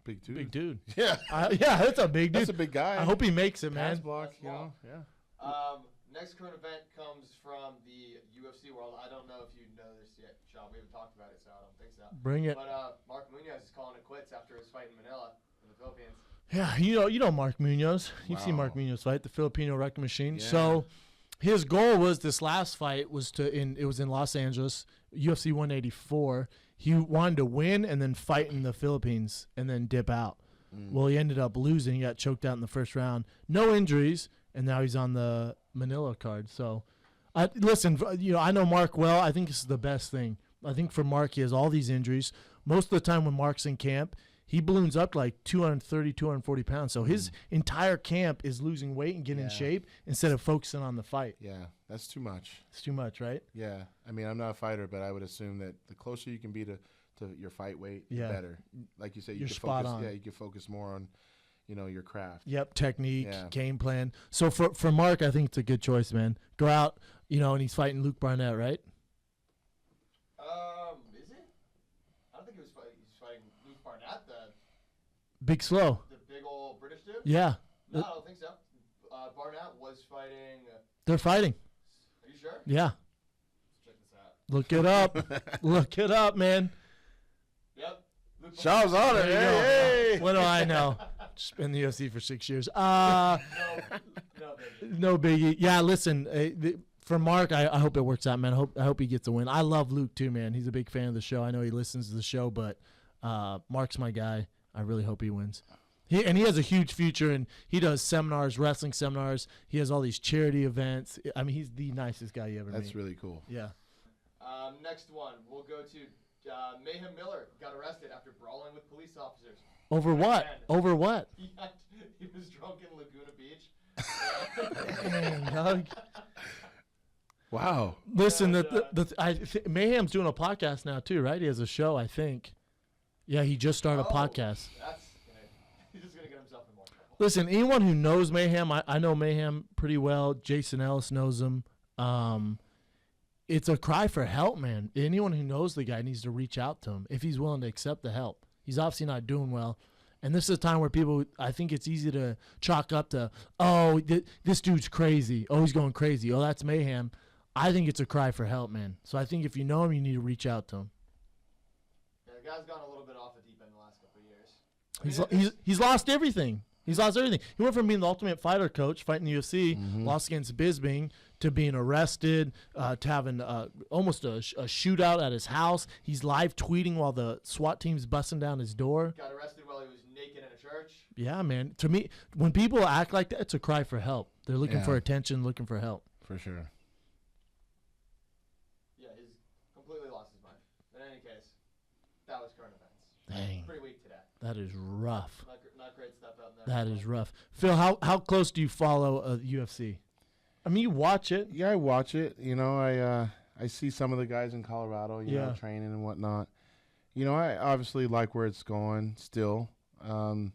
Speaker 6: Big dude.
Speaker 1: Big dude.
Speaker 6: Yeah,
Speaker 1: Yeah, that's a big dude.
Speaker 6: that's a big guy.
Speaker 1: I hope he makes it,
Speaker 6: Pass
Speaker 1: man.
Speaker 6: block.
Speaker 3: That's
Speaker 6: You know,
Speaker 3: small.
Speaker 6: yeah.
Speaker 3: Next current event comes from the UFC world. I don't know if you know this yet, Sean. We haven't talked about it, so I don't think so.
Speaker 1: Bring it.
Speaker 3: But Mark Munoz is calling it quits after his fight in Manila in the Philippines.
Speaker 1: Yeah, you know Mark Munoz. You've seen Mark
Speaker 6: Wow.
Speaker 1: Munoz fight the Filipino wrecking machine.
Speaker 6: Yeah.
Speaker 1: So his goal was this last fight was it was in Los Angeles, UFC 184. He wanted to win and then fight in the Philippines and then dip out. Well, he ended up losing. He got choked out in the first round. No injuries, and now he's on the Manila card. So, listen, I know Mark well. I think this is the best thing. I think for Mark, he has all these injuries. Most of the time when Mark's in camp, he balloons up to like 230, 240 pounds. So his entire camp is losing weight and getting in
Speaker 6: Yeah.
Speaker 1: shape instead of focusing on the fight.
Speaker 6: Yeah, that's too much.
Speaker 1: It's too much, right?
Speaker 6: Yeah, I mean, I'm not a fighter, but I would assume that the closer you can be to your fight weight,
Speaker 1: Yeah.
Speaker 6: the better. Like you said, you
Speaker 1: You're
Speaker 6: can
Speaker 1: spot
Speaker 6: focus.
Speaker 1: on.
Speaker 6: Yeah, you can focus more on, your craft.
Speaker 1: Yep, technique,
Speaker 6: Yeah.
Speaker 1: game plan. So for Mark, I think it's a good choice, man. Go out, and he's fighting Luke Barnett, right?
Speaker 3: Is it? I don't think he's fighting Luke Barnett,
Speaker 1: Big Slow.
Speaker 3: the big old British dude.
Speaker 1: Yeah,
Speaker 3: No, I don't think so. Barnett was fighting.
Speaker 1: they're fighting.
Speaker 3: Are you sure?
Speaker 1: Yeah,
Speaker 3: Let's check this out.
Speaker 1: look it up. Look it up, man.
Speaker 3: Yep. Luke
Speaker 6: Shaw's on it.
Speaker 1: There you go.
Speaker 6: Hey,
Speaker 1: What do I know? Just been in the UFC for 6 years.
Speaker 3: No, baby.
Speaker 1: No biggie. Yeah, listen, for Mark, I hope it works out, man. I hope he gets a win. I love Luke too, man. He's a big fan of the show. I know he listens to the show, but Mark's my guy. I really hope he wins. He has a huge future, and he does seminars, wrestling seminars. He has all these charity events. I mean, he's the nicest guy you ever
Speaker 6: that's
Speaker 1: meet.
Speaker 6: really cool.
Speaker 1: Yeah.
Speaker 3: Next one, we'll go to Mayhem Miller. Got arrested after brawling with police officers.
Speaker 1: Over what?
Speaker 3: Man.
Speaker 1: Over what?
Speaker 3: He was drunk in Laguna Beach.
Speaker 1: Dang, dog.
Speaker 6: Wow.
Speaker 1: Listen,
Speaker 3: And,
Speaker 1: Mayhem's doing a podcast now too, right? He has a show, I think. Yeah, he just started a podcast.
Speaker 3: He's just gonna get himself in more trouble.
Speaker 1: Listen, anyone who knows Mayhem, I know Mayhem pretty well. Jason Ellis knows him. It's a cry for help, man. Anyone who knows the guy needs to reach out to him if he's willing to accept the help. He's obviously not doing well. And this is a time where people, I think it's easy to chalk up to, this dude's crazy. Oh, he's going crazy. Oh, that's Mayhem. I think it's a cry for help, man. So I think if you know him, you need to reach out to him.
Speaker 3: Yeah, the guy's gone a little bit off the deep end the last couple of years.
Speaker 1: He's lost everything. He's lost everything. He went from being the Ultimate Fighter coach, fighting the UFC, lost against Bisping, to being arrested, to having almost a shootout at his house. He's live tweeting while the SWAT team's busting down his door.
Speaker 3: Got arrested while he was naked in a church.
Speaker 1: Yeah, man. To me, when people act like that, it's a cry for help. They're looking for attention, looking for help.
Speaker 6: For sure.
Speaker 3: Yeah, he's completely lost his mind. In any case, that was current events.
Speaker 1: Dang.
Speaker 3: Pretty weak today.
Speaker 1: That is rough.
Speaker 3: Not great stuff out there.
Speaker 1: That is rough. Phil, how close do you follow UFC? I mean, you watch it.
Speaker 6: Yeah, I watch it. You know, I see some of the guys in Colorado, you know, training and whatnot. You know, I obviously like where it's going still. You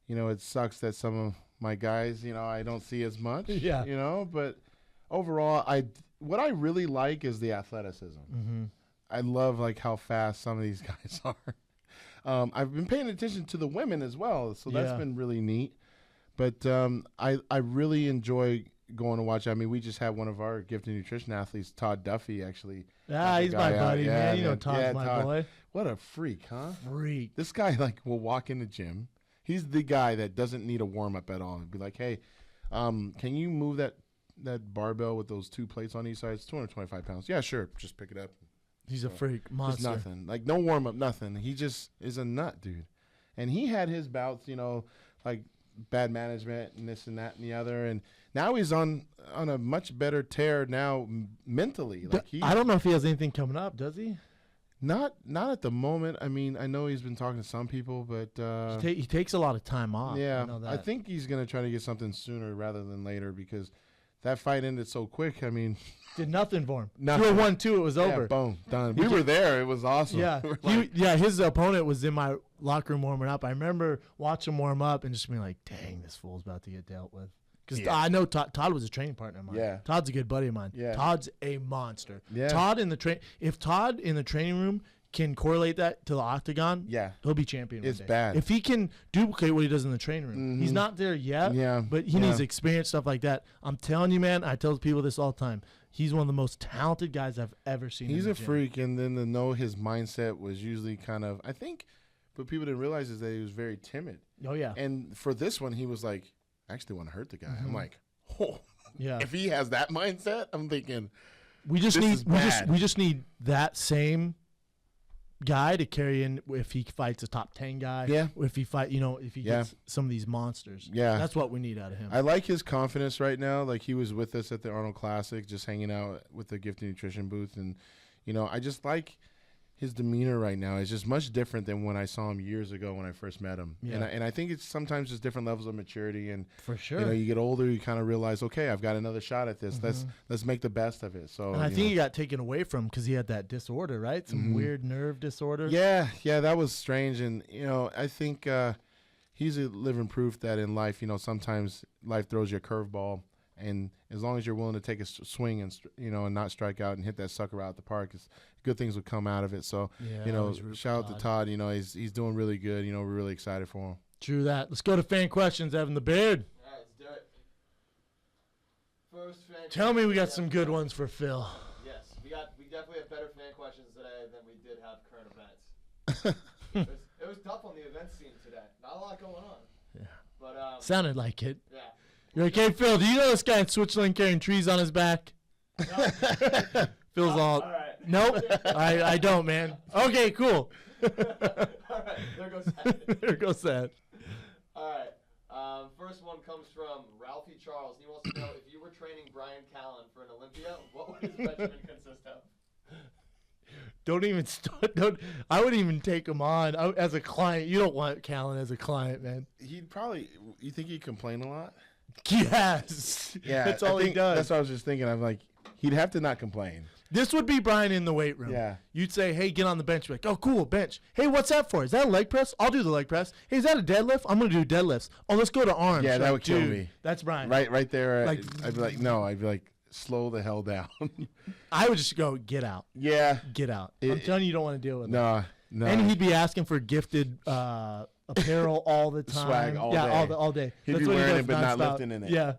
Speaker 6: know, it sucks that some of my guys, you know, I don't see as much.
Speaker 1: Yeah.
Speaker 6: You know, but overall, what I really like is the athleticism.
Speaker 1: Mm-hmm.
Speaker 6: I love like how fast some of these guys are. I've been paying attention to the women as well, so that's been really neat. But I really enjoy going to watch. I mean, we just had one of our gifted nutrition athletes, Todd Duffy, actually.
Speaker 1: Ah, he's my buddy, man. You know Todd's my
Speaker 6: Todd.
Speaker 1: boy.
Speaker 6: What a freak, huh?
Speaker 1: Freak.
Speaker 6: This guy like will walk in the gym. He's the guy that doesn't need a warm up at all. And be like, hey, can you move that barbell with those 2 plates on each side? It's 225 pounds. Yeah, sure. Just pick it up.
Speaker 1: He's a freak monster.
Speaker 6: Just nothing. Like no warm up, nothing. He just is a nut, dude. And he had his bouts, you know, like bad management and this and that and the other, and now he's on a much better tear now mentally. Like
Speaker 1: I don't know if he has anything coming up, does he?
Speaker 6: Not at the moment. I mean, I know he's been talking to some people, but
Speaker 1: he takes a lot of time off.
Speaker 6: yeah,
Speaker 1: I know that.
Speaker 6: I think he's gonna try to get something sooner rather than later because that fight ended so quick. I mean,
Speaker 1: did nothing for him.
Speaker 6: Nothing.
Speaker 1: 2-1-2, it was over.
Speaker 6: Yeah, boom, done. We were there. It was awesome.
Speaker 1: Yeah, his opponent was in my locker room warming up. I remember watching him warm up and just being like, "Dang, this fool's about to get dealt with." Because I know Todd was a training partner of mine.
Speaker 6: Yeah.
Speaker 1: Todd's a good buddy of mine.
Speaker 6: Yeah.
Speaker 1: Todd's a monster.
Speaker 6: Yeah.
Speaker 1: If Todd in the training room can correlate that to the octagon, he'll be champion
Speaker 6: It's
Speaker 1: one day.
Speaker 6: bad.
Speaker 1: If he can duplicate what he does in the training room. He's not there yet, but he needs experience, stuff like that. I'm telling you, man, I tell people this all the time. He's one of the most talented guys I've ever seen.
Speaker 6: He's
Speaker 1: in the
Speaker 6: a
Speaker 1: gym.
Speaker 6: freak, and then to know his mindset was usually kind of, I think, what people didn't realize is that he was very timid.
Speaker 1: Oh, yeah.
Speaker 6: And for this one, he was like, I actually want to hurt the guy. I'm like, oh,
Speaker 1: yeah.
Speaker 6: If he has that mindset, I'm thinking,
Speaker 1: we just
Speaker 6: this is bad.
Speaker 1: need that same guy to carry in if he fights a top 10 guy.
Speaker 6: Yeah.
Speaker 1: If he gets some of these monsters.
Speaker 6: Yeah.
Speaker 1: That's what we need out of him.
Speaker 6: I like his confidence right now. Like he was with us at the Arnold Classic, just hanging out with the Gifted Nutrition booth. And, you know, I just like his demeanor right now. It's just much different than when I saw him years ago when I first met him.
Speaker 1: Yeah.
Speaker 6: And I think it's sometimes just different levels of maturity. And
Speaker 1: for sure.
Speaker 6: You know, you get older, you kind of realize, okay, I've got another shot at this. Let's make the best of it. So,
Speaker 1: and I think he got taken away from because he had that disorder, right? Some weird nerve disorder.
Speaker 6: Yeah, that was strange. And, you know, I think he's a living proof that in life, you know, sometimes life throws you a curveball. And as long as you're willing to take a swing and, you know, and not strike out and hit that sucker out the park, good things will come out of it. So, you know, shout out to Todd. You know, he's doing really good. You know, we're really excited for him.
Speaker 1: True that. Let's go to fan questions, Evan the Beard.
Speaker 3: All right, let's do it. First fan
Speaker 1: Tell me we got some good ones for Phil.
Speaker 3: Yes, we definitely have better fan questions today than we did have current events. it was tough on the event scene today. Not a lot going on.
Speaker 1: Yeah.
Speaker 3: But
Speaker 1: sounded like it.
Speaker 3: Yeah.
Speaker 1: You're like, hey, Phil, do you know this guy in Switzerland carrying trees on his back?
Speaker 3: No.
Speaker 1: Phil's all
Speaker 3: right.
Speaker 1: Nope, I don't, man. Okay, cool.
Speaker 3: All right, there goes that.
Speaker 1: There goes that.
Speaker 3: All right. First one comes from Ralphie Charles. He wants to know if you were training Brian Callen for an Olympia, what would his regimen consist of?
Speaker 1: Don't even start. I wouldn't even take him on as a client. You don't want Callen as a client, man.
Speaker 6: You think he'd complain a lot?
Speaker 1: Yes.
Speaker 6: Yeah.
Speaker 1: That's all he does.
Speaker 6: That's what I was just thinking. I'm like, he'd have to not complain.
Speaker 1: This would be Brian in the weight room.
Speaker 6: Yeah.
Speaker 1: You'd say, hey, get on the bench. You'd be like, oh, cool, bench. Hey, what's that for? Is that a leg press? I'll do the leg press. Hey, is that a deadlift? I'm going to do deadlifts. Oh, let's go to arms.
Speaker 6: Yeah, that would kill
Speaker 1: dude,
Speaker 6: me.
Speaker 1: That's Brian.
Speaker 6: Right there.
Speaker 1: Like,
Speaker 6: I'd be like, no. I'd be like, slow the hell down.
Speaker 1: I would just go, get out.
Speaker 6: Yeah.
Speaker 1: Get out. I'm telling you don't want to deal with it.
Speaker 6: No.
Speaker 1: And he'd be asking for gifted apparel all the time.
Speaker 6: Swag all day.
Speaker 1: All day.
Speaker 6: He'd
Speaker 1: That's
Speaker 6: be
Speaker 1: what
Speaker 6: wearing
Speaker 1: does
Speaker 6: it but not
Speaker 1: nonstop.
Speaker 6: lifting in it.
Speaker 1: Yeah.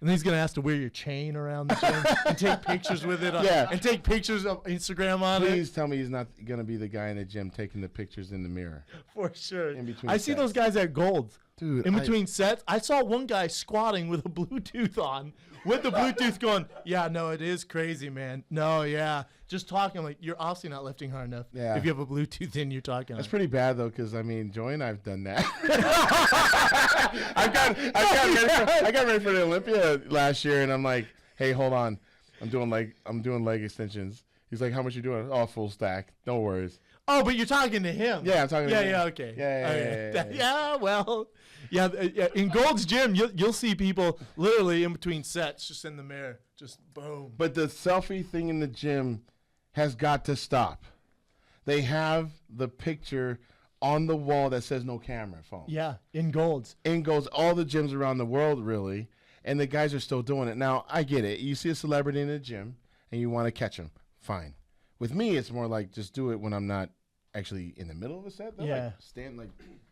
Speaker 1: And he's gonna ask to wear your chain around the gym and take pictures with it.
Speaker 6: Yeah.
Speaker 1: And take pictures of Instagram on
Speaker 6: Please tell me he's not gonna be the guy in the gym taking the pictures in the mirror.
Speaker 1: it. For sure.
Speaker 6: In between
Speaker 1: I see
Speaker 6: sets.
Speaker 1: those guys at Gold.
Speaker 6: Dude,
Speaker 1: In between sets, I saw one guy squatting with a Bluetooth on, with the Bluetooth going, yeah, no, it is crazy, man. No, yeah. Just talking like you're obviously not lifting hard enough.
Speaker 6: Yeah.
Speaker 1: If you have a Bluetooth in, you're talking.
Speaker 6: That's pretty bad though, because I mean, Joey and I've done that. I got ready for the Olympia last year, and I'm like, hey, hold on, I'm doing leg extensions. He's like, how much you doing? Oh, full stack. No worries.
Speaker 1: Oh, but you're talking to him.
Speaker 6: Yeah, I'm talking to him.
Speaker 1: Yeah, okay.
Speaker 6: Yeah.
Speaker 1: Yeah, well, yeah. In Gold's gym, you'll see people literally in between sets, just in the mirror, just boom.
Speaker 6: But the selfie thing in the gym has got to stop. They have the picture on the wall that says no camera phone.
Speaker 1: Yeah, in Gold's.
Speaker 6: In goes all the gyms around the world, really, and the guys are still doing it. Now, I get it. You see a celebrity in the gym, and you want to catch them. Fine. With me, it's more like just do it when I'm not actually in the middle of a set. They'll
Speaker 1: Yeah.
Speaker 6: like stand like.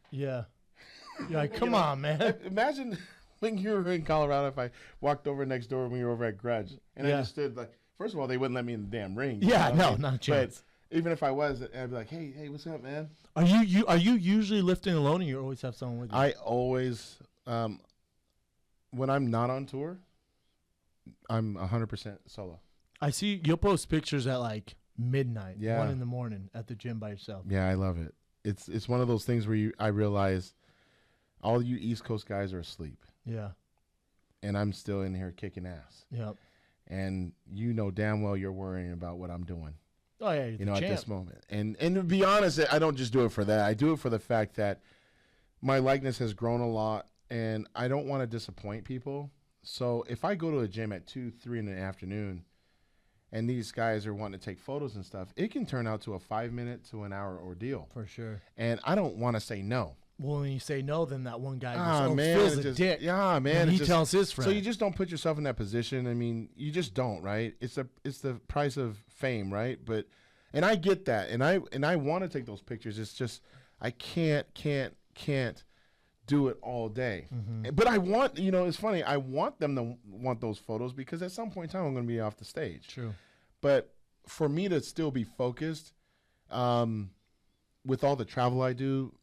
Speaker 1: Yeah. You're like, come on, man.
Speaker 6: Imagine when you were in Colorado if I walked over next door when you were over at Grudge, and I
Speaker 1: Yeah.
Speaker 6: just stood like. First of all, they wouldn't let me in the damn ring.
Speaker 1: Yeah,
Speaker 6: you know what I
Speaker 1: no,
Speaker 6: mean?
Speaker 1: not a chance.
Speaker 6: But even if I was, I'd be like, hey, what's up, man?
Speaker 1: Are you usually lifting alone, or you always have someone with you?
Speaker 6: I always, when I'm not on tour, I'm 100% solo.
Speaker 1: I see you'll post pictures at like midnight,
Speaker 6: Yeah.
Speaker 1: 1 in the morning at the gym by yourself.
Speaker 6: Yeah, I love it. It's one of those things where I realize all you East Coast guys are asleep,
Speaker 1: Yeah.
Speaker 6: and I'm still in here kicking ass.
Speaker 1: Yep.
Speaker 6: And you know damn well you're worrying about what I'm doing.
Speaker 1: Oh yeah, you're
Speaker 6: You
Speaker 1: the
Speaker 6: know,
Speaker 1: champ.
Speaker 6: at this moment. And to be honest, I don't just do it for that. I do it for the fact that my likeness has grown a lot, and I don't want to disappoint people. So if I go to a gym at 2, 3 in the afternoon, and these guys are wanting to take photos and stuff, it can turn out to a 5-minute to an hour ordeal.
Speaker 1: For sure.
Speaker 6: And I don't want to say no.
Speaker 1: Well, when you say no, then that one guy
Speaker 6: Ah,
Speaker 1: goes,
Speaker 6: man,
Speaker 1: Phil's
Speaker 6: it
Speaker 1: a
Speaker 6: just-
Speaker 1: dick.
Speaker 6: yeah, man,
Speaker 1: And
Speaker 6: it
Speaker 1: he
Speaker 6: just-
Speaker 1: tells his friend.
Speaker 6: So you just don't put yourself in that position. I mean, you just don't, right? It's the price of fame, right? But and I get that, and I want to take those pictures. It's just I can't do it all day.
Speaker 1: Mm-hmm.
Speaker 6: But I want, it's funny. I want them to want those photos because at some point in time I'm going to be off the stage.
Speaker 1: True.
Speaker 6: But for me to still be focused, with all the travel I do,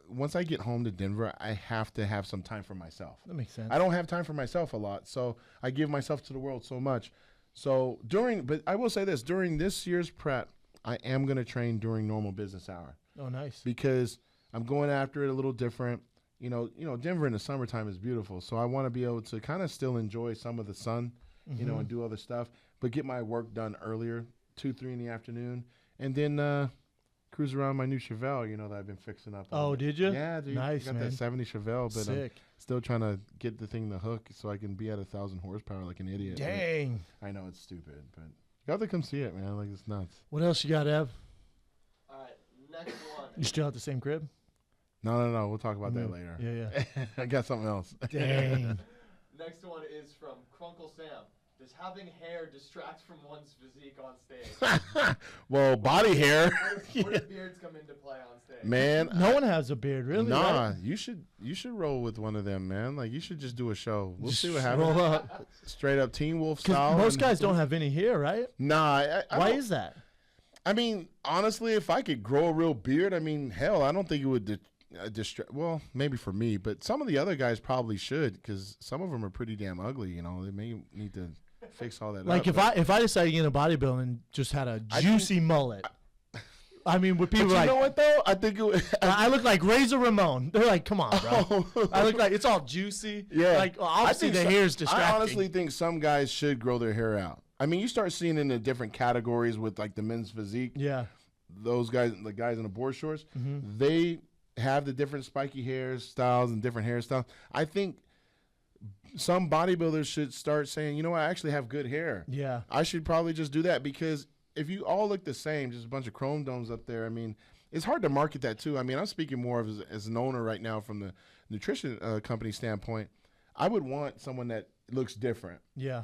Speaker 6: once I get home to Denver, I have to have some time for myself.
Speaker 1: That makes sense.
Speaker 6: I don't have time for myself a lot, so I give myself to the world so much. So but I will say this, during this year's prep, I am going to train during normal business hour
Speaker 1: Oh, nice.
Speaker 6: because I'm going after it a little different. Denver in the summertime is beautiful, so I want to be able to kind of still enjoy some of the sun, and do other stuff, but get my work done earlier, 2, 3 in the afternoon, and then cruise around my new Chevelle, that I've been fixing up.
Speaker 1: Oh, did you?
Speaker 6: Yeah, dude.
Speaker 1: Nice,
Speaker 6: got
Speaker 1: man.
Speaker 6: that 70 Chevelle, but I'm
Speaker 1: Sick.
Speaker 6: still trying to get the thing to hook so I can be at 1,000 horsepower like an idiot. but
Speaker 1: Dang.
Speaker 6: I know it's stupid, but you have to come see it, man. Like, it's nuts.
Speaker 1: What else you got, Ev?
Speaker 3: All right, next one.
Speaker 1: You still at the same crib?
Speaker 6: No. We'll talk about that
Speaker 1: No.
Speaker 6: later.
Speaker 1: Yeah.
Speaker 6: I got something else.
Speaker 1: Dang.
Speaker 3: Next one is from Crunkle Sam. Does having hair distract from one's physique on stage?
Speaker 6: Well, body hair.
Speaker 3: What if beards come into play on stage?
Speaker 6: Man,
Speaker 1: No one has a beard, really.
Speaker 6: nah,
Speaker 1: right?
Speaker 6: you should roll with one of them, man. Like, you should just do a show. We'll
Speaker 1: Just
Speaker 6: see what
Speaker 1: roll
Speaker 6: happens.
Speaker 1: up.
Speaker 6: Straight up Teen Wolf
Speaker 1: 'Cause
Speaker 6: style.
Speaker 1: most
Speaker 6: and-
Speaker 1: guys don't have any hair, right?
Speaker 6: Nah, I
Speaker 1: Why
Speaker 6: don't-
Speaker 1: is that?
Speaker 6: I mean, honestly, if I could grow a real beard, I mean, hell, I don't think it would distract. Well, maybe for me, but some of the other guys probably should, because some of them are pretty damn ugly. They may need to fix all that.
Speaker 1: Like
Speaker 6: up,
Speaker 1: if I decided to get into bodybuilding and just had a juicy mullet, I mean, would
Speaker 6: but
Speaker 1: people
Speaker 6: you
Speaker 1: like?
Speaker 6: know what though? I think it would.
Speaker 1: I look like Razor Ramon. They're like, come on, bro. I look like it's all juicy.
Speaker 6: Yeah,
Speaker 1: Like obviously
Speaker 6: I
Speaker 1: the
Speaker 6: think
Speaker 1: hair's distracting.
Speaker 6: I honestly think some guys should grow their hair out. I mean, you start seeing in the different categories with like the men's physique.
Speaker 1: Yeah.
Speaker 6: Those guys, the guys in the board shorts,
Speaker 1: Mm-hmm.
Speaker 6: they have the different spiky hairstyles and different hairstyles. I think some bodybuilders should start saying, you know what, I actually have good hair.
Speaker 1: Yeah.
Speaker 6: I should probably just do that, because if you all look the same, just a bunch of chrome domes up there, I mean, it's hard to market that too. I mean, I'm speaking more of as an owner right now from the nutrition company standpoint. I would want someone that looks different.
Speaker 1: Yeah.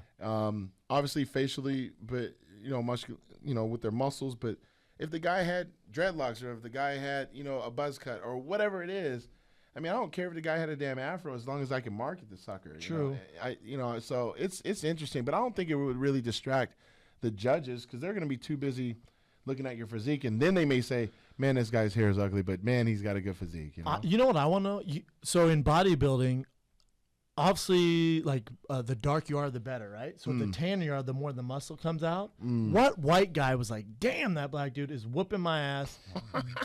Speaker 6: Obviously facially, but with their muscles. But if the guy had dreadlocks, or if the guy had a buzz cut or whatever it is, I mean, I don't care if the guy had a damn afro as long as I can market the sucker.
Speaker 1: True.
Speaker 6: So it's interesting, but I don't think it would really distract the judges because they're going to be too busy looking at your physique, and then they may say, "Man, this guy's hair is ugly, but man, he's got a good physique."
Speaker 1: You know what I want to know? So in bodybuilding, obviously, like the dark you are, the better, right? So the tanner you are, the more the muscle comes out. What white guy was like, "Damn, that black dude is whooping my ass.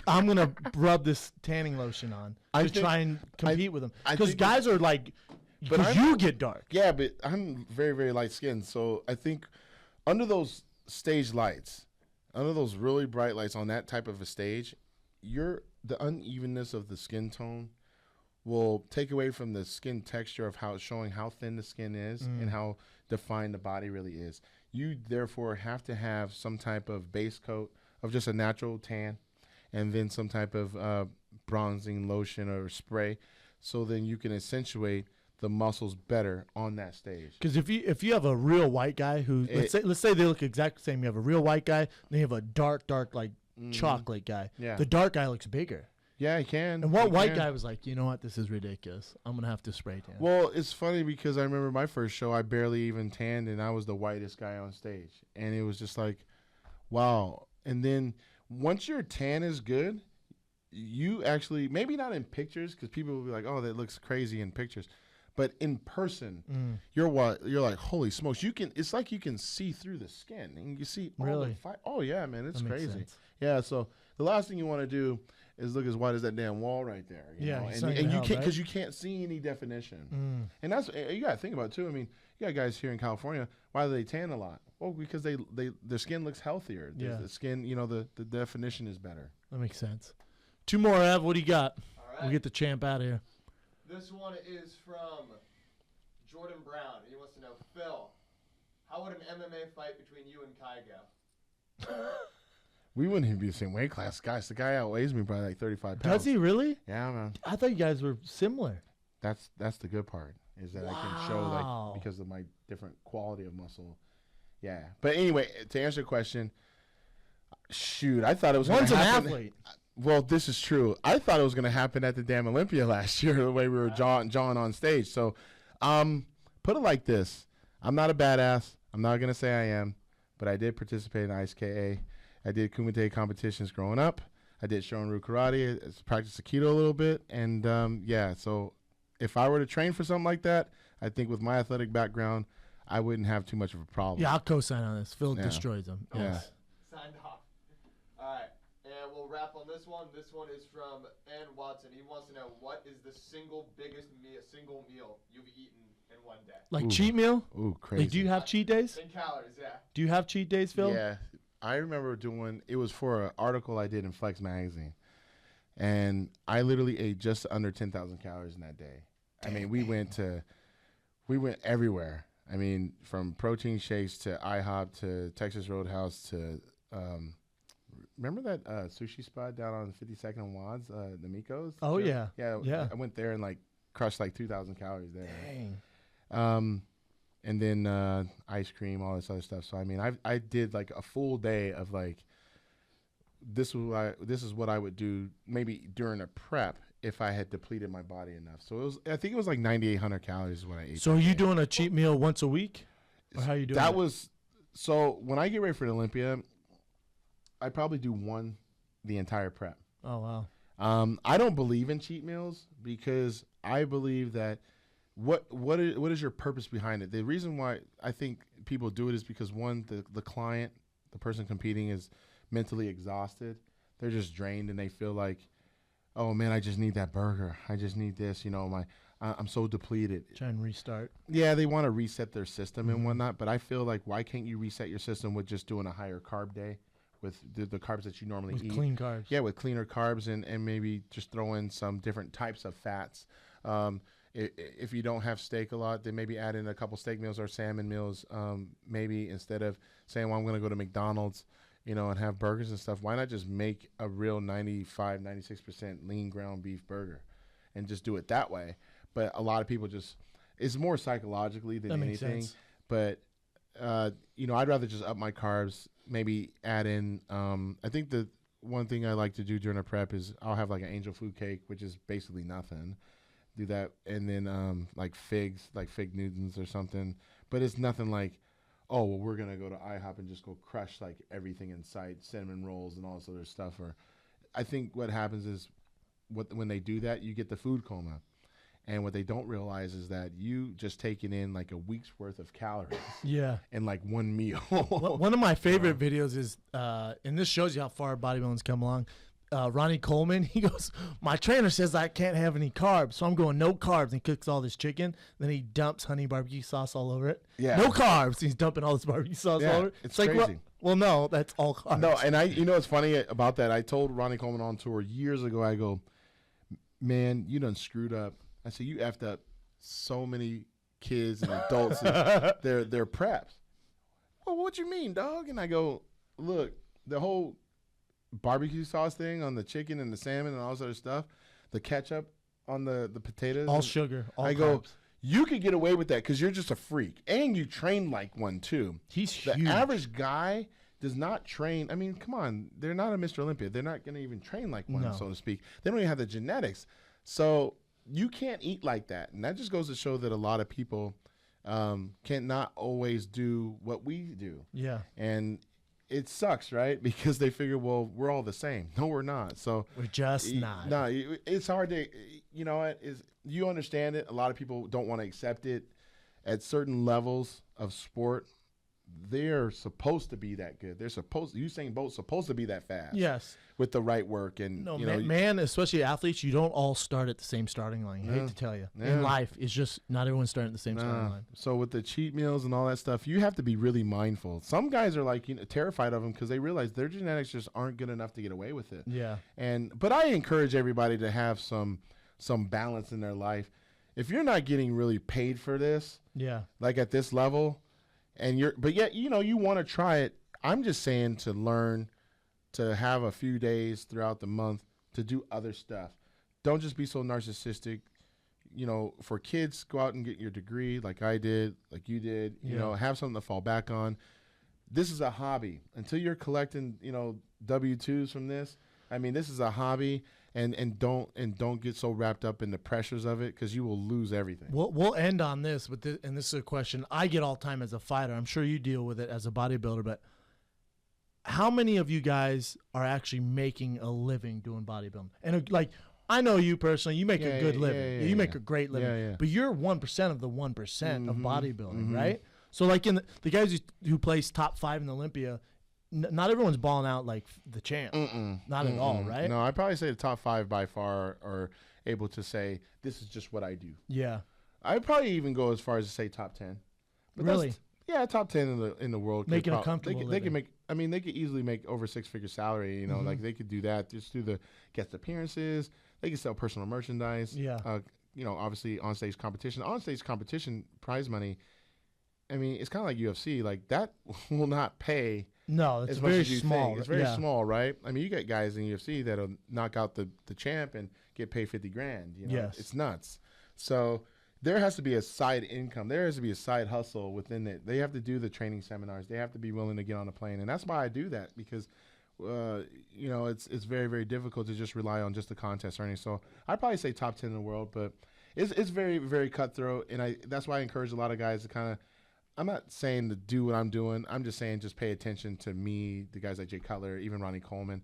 Speaker 1: I'm gonna rub this tanning lotion on to try and compete with him." Because guys are like, because you get dark.
Speaker 6: Yeah, but I'm very, very light skinned, so I think under those stage lights, under those really bright lights on that type of a stage, the unevenness of the skin tone will take away from the skin texture of showing how thin the skin is and how defined the body really is. You therefore have to have some type of base coat of just a natural tan, and then some type of bronzing lotion or spray, so then you can accentuate the muscles better on that stage.
Speaker 1: Because if you have a real white guy who let's say they look exactly the same, you have a real white guy, and then you have a dark like chocolate guy.
Speaker 6: Yeah.
Speaker 1: The dark guy looks bigger.
Speaker 6: Yeah, he can.
Speaker 1: And what white guy was like, you know what, this is ridiculous. I'm gonna have to spray tan.
Speaker 6: Well, it's funny because I remember my first show, I barely even tanned, and I was the whitest guy on stage, and it was just like, wow. And then once your tan is good, you actually, maybe not in pictures, because people will be like, oh, that looks crazy in pictures. But in person, you're like, holy smokes! It's like you can see through the skin, and you see all
Speaker 1: really.
Speaker 6: Oh yeah, man, it's
Speaker 1: That makes
Speaker 6: crazy.
Speaker 1: sense.
Speaker 6: Yeah, so the last thing you want to do is look as white as that damn wall right there. You know?
Speaker 1: it's
Speaker 6: and
Speaker 1: not gonna
Speaker 6: you
Speaker 1: help,
Speaker 6: can't, because
Speaker 1: right?
Speaker 6: you can't see any definition. And that's, you got to think about it too. I mean, you got guys here in California. Why do they tan a lot? Well, because their skin looks healthier.
Speaker 1: Yeah.
Speaker 6: The skin, the definition is better.
Speaker 1: That makes sense. Two more, Ev. What do you got?
Speaker 3: All right.
Speaker 1: We'll get the champ out of here.
Speaker 3: This one is from Jordan Brown. He wants to know, Phil, how would an MMA fight between you and Kai go?
Speaker 6: We wouldn't even be the same weight class, guys. The guy outweighs me by like 35 pounds.
Speaker 1: Does he really?
Speaker 6: Yeah, man.
Speaker 1: I thought you guys were similar.
Speaker 6: That's the good part, is that I can show,
Speaker 1: Wow.
Speaker 6: like, because of my different quality of muscle. Yeah. But anyway, to answer your question, shoot, I thought it was going
Speaker 1: One's
Speaker 6: to
Speaker 1: an
Speaker 6: happen.
Speaker 1: athlete.
Speaker 6: Well, this is true. I thought it was going to happen at the damn Olympia last year, the way we were jawing on stage. So, put it like this. I'm not a badass. I'm not going to say I am, but I did participate in ISKA. I did Kumite competitions growing up. I did Shorin-ryu karate. I practiced Aikido a little bit. And, yeah, so if I were to train for something like that, I think with my athletic background, I wouldn't have too much of a problem.
Speaker 1: Yeah, I'll co-sign on this. Phil
Speaker 6: Yeah.
Speaker 1: destroys them.
Speaker 6: Yeah.
Speaker 1: Yes.
Speaker 3: Signed off. All right, and we'll wrap on this one. This one is from Ann Watson. He wants to know, what is the single meal you've eaten in one day?
Speaker 1: Like
Speaker 6: Ooh.
Speaker 1: cheat meal?
Speaker 6: Ooh, crazy.
Speaker 1: Like, do you have cheat days?
Speaker 3: In calories, yeah.
Speaker 1: Do you have cheat days, Phil?
Speaker 6: Yeah, I remember it was for an article I did in Flex magazine, and I literally ate just under 10,000 calories in that day. I mean, we went everywhere. I mean, from protein shakes to IHOP to Texas Roadhouse to, remember that sushi spot down on 52nd and Wads, the Mikos?
Speaker 1: Oh, yeah.
Speaker 6: Yeah. I went there and like crushed like 2,000 calories there.
Speaker 1: Dang.
Speaker 6: And then ice cream, all this other stuff. So I mean, I did like a full day of like, this is what I would do maybe during a prep if I had depleted my body enough. So I think it was like 9,800 calories is what I ate.
Speaker 1: So are
Speaker 6: that
Speaker 1: you
Speaker 6: day.
Speaker 1: doing a cheat meal once a week? Or how are you doing it?
Speaker 6: So when I get ready for the Olympia, I probably do one the entire prep.
Speaker 1: Oh, wow.
Speaker 6: I don't believe in cheat meals because I believe that what is your purpose behind it? The reason why I think people do it is because, one, the client, the person competing, is mentally exhausted. They're just drained and they feel like, oh man, I just need that burger. I just need this. I'm so depleted.
Speaker 1: Try and restart.
Speaker 6: Yeah, they want to reset their system and whatnot, but I feel like, why can't you reset your system with just doing a higher carb day with the carbs that you normally
Speaker 1: With
Speaker 6: eat?
Speaker 1: clean carbs.
Speaker 6: Yeah, with cleaner carbs and maybe just throw in some different types of fats. If you don't have steak a lot, then maybe add in a couple steak meals or salmon meals. Maybe instead of saying, well, I'm going to go to McDonald's, and have burgers and stuff, why not just make a real 95, 96% lean ground beef burger and just do it that way? But a lot of people it's more psychologically than
Speaker 1: That makes
Speaker 6: anything.
Speaker 1: sense.
Speaker 6: But, I'd rather just up my carbs, maybe add in, I think one thing I like to do during a prep is I'll have like an angel food cake, which is basically nothing. Do that, and then like figs, like fig Newtons or something. But it's nothing like, oh, well, we're gonna go to IHOP and just go crush like everything in sight, cinnamon rolls and all this other stuff. Or I think what happens is, when they do that, you get the food coma. And what they don't realize is that you just taking in like a week's worth of calories
Speaker 1: Yeah.
Speaker 6: in like one meal.
Speaker 1: One of my favorite videos is, and this shows you how far bodybuilding's come along. Ronnie Coleman, he goes, my trainer says I can't have any carbs, so I'm going no carbs. And he cooks all this chicken. Then he dumps honey barbecue sauce all over it.
Speaker 6: Yeah.
Speaker 1: No carbs. He's dumping all this barbecue sauce all over it.
Speaker 6: It's
Speaker 1: like,
Speaker 6: crazy.
Speaker 1: well, no, that's all carbs.
Speaker 6: No, and you know what's funny about that? I told Ronnie Coleman on tour years ago, I go, man, you done screwed up. I said, you effed up so many kids and adults and their preps. Well, what you mean, dog? And I go, look, the whole barbecue sauce thing on the chicken and the salmon and all this other stuff, the ketchup on the potatoes.
Speaker 1: all sugar, all
Speaker 6: I
Speaker 1: carbs.
Speaker 6: go, you could get away with that because you're just a freak. And you train like one, too.
Speaker 1: He's
Speaker 6: The
Speaker 1: huge.
Speaker 6: average guy does not train. I mean, come on. They're not a Mr. Olympia. They're not going to even train like one,
Speaker 1: No.
Speaker 6: so to speak. They don't even have the genetics. So you can't eat like that. And that just goes to show that a lot of people cannot always do what we do.
Speaker 1: Yeah.
Speaker 6: And it sucks, right? Because they figure, well, we're all the same. No, we're not. So
Speaker 1: We're just not.
Speaker 6: No, it's hard to, you know what, you understand it. A lot of people don't want to accept it. At certain levels of sport, they're supposed to be that good. Usain Bolt's supposed to be that fast.
Speaker 1: Yes.
Speaker 6: With the right work. And,
Speaker 1: No,
Speaker 6: you know,
Speaker 1: man, especially athletes, you don't all start at the same starting line. I hate to tell you.
Speaker 6: Yeah.
Speaker 1: In life, it's just not everyone's starting at the same starting line.
Speaker 6: So with the cheat meals and all that stuff, you have to be really mindful. Some guys are like, terrified of them because they realize their genetics just aren't good enough to get away with it.
Speaker 1: Yeah.
Speaker 6: But I encourage everybody to have some balance in their life. If you're not getting really paid for this,
Speaker 1: Yeah.
Speaker 6: like at this level, but yet, you know, you want to try it. I'm just saying to learn to have a few days throughout the month to do other stuff. Don't just be so narcissistic. You know, for kids, go out and get your degree like I did, like you did. You know, have something to fall back on. This is a hobby. Until you're collecting, you know, W-2s from this, I mean, this is a hobby, and don't get so wrapped up in the pressures of it because you will lose everything.
Speaker 1: We'll end on this, and this is a question I get all the time as a fighter. I'm sure you deal with it as a bodybuilder, but how many of you guys are actually making a living doing bodybuilding? And like, I know you personally, you make a good living. You make a great living. But you're 1% of the 1% of bodybuilding, right? So like in the guys who place top 5 in Olympia, not everyone's balling out like the champ. Not at all, right?
Speaker 6: No, I'd probably say the top 5 by far are able to say, this is just what I do.
Speaker 1: Yeah.
Speaker 6: I'd probably even go as far as to say top 10. But
Speaker 1: Really?
Speaker 6: Yeah, top 10 in the world.
Speaker 1: Making a comfortable
Speaker 6: they can
Speaker 1: living.
Speaker 6: they could easily make over 6-figure salary, you know, like they could do that just through the guest appearances. They can sell personal merchandise.
Speaker 1: Yeah.
Speaker 6: You know, obviously on-stage competition. On-stage competition prize money, I mean, it's kind of like UFC. Like, that will not pay
Speaker 1: No, it's
Speaker 6: as much
Speaker 1: very
Speaker 6: as you
Speaker 1: small.
Speaker 6: think. It's very
Speaker 1: Yeah.
Speaker 6: small, right? I mean, you get guys in UFC that'll knock out the champ and get paid $50,000. You know,
Speaker 1: Yes.
Speaker 6: it's nuts. So there has to be a side income. There has to be a side hustle within it. They have to do the training seminars. They have to be willing to get on a plane, and that's why I do that because, you know, it's very, very difficult to just rely on just the contest earnings. So I'd probably say top 10 in the world, but it's very, very cutthroat, and that's why I encourage a lot of guys to kind of. I'm not saying to do what I'm doing. I'm just saying just pay attention to me, the guys like Jay Cutler, even Ronnie Coleman,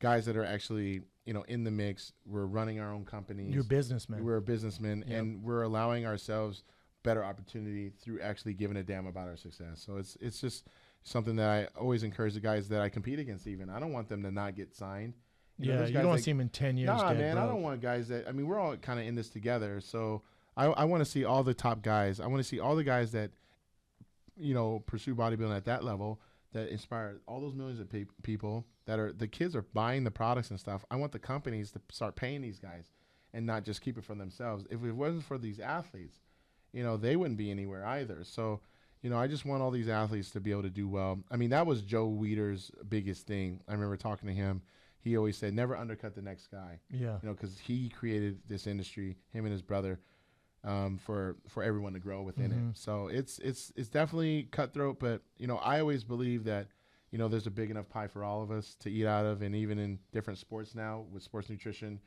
Speaker 6: guys that are actually, you know, in the mix. We're running our own companies.
Speaker 1: You're a businessman.
Speaker 6: We're a businessman, and we're allowing ourselves better opportunity through actually giving a damn about our success. So it's just something that I always encourage the guys that I compete against. Even I don't want them to not get signed. You know,
Speaker 1: Yeah,
Speaker 6: there's
Speaker 1: you
Speaker 6: guys
Speaker 1: don't want
Speaker 6: that-
Speaker 1: to see him in 10 years.
Speaker 6: Nah,
Speaker 1: dead
Speaker 6: man, I
Speaker 1: broke.
Speaker 6: don't want guys that. I mean, we're all kind of in this together. So I want to see all the top guys. I want to see all the guys that, you know, pursue bodybuilding at that level, that inspire all those millions of people that are, the kids are buying the products and stuff. I want the companies to start paying these guys and not just keep it for themselves. If it wasn't for these athletes, you know, they wouldn't be anywhere either. So, you know, I just want all these athletes to be able to do well. I mean, that was Joe Weider's biggest thing. I remember talking to him. He always said, never undercut the next guy.
Speaker 1: Yeah.
Speaker 6: You know, because he created this industry, him and his brother, for everyone to grow within it. So it's definitely cutthroat, but you know, I always believe that, you know, there's a big enough pie for all of us to eat out of, and even in different sports now with sports nutrition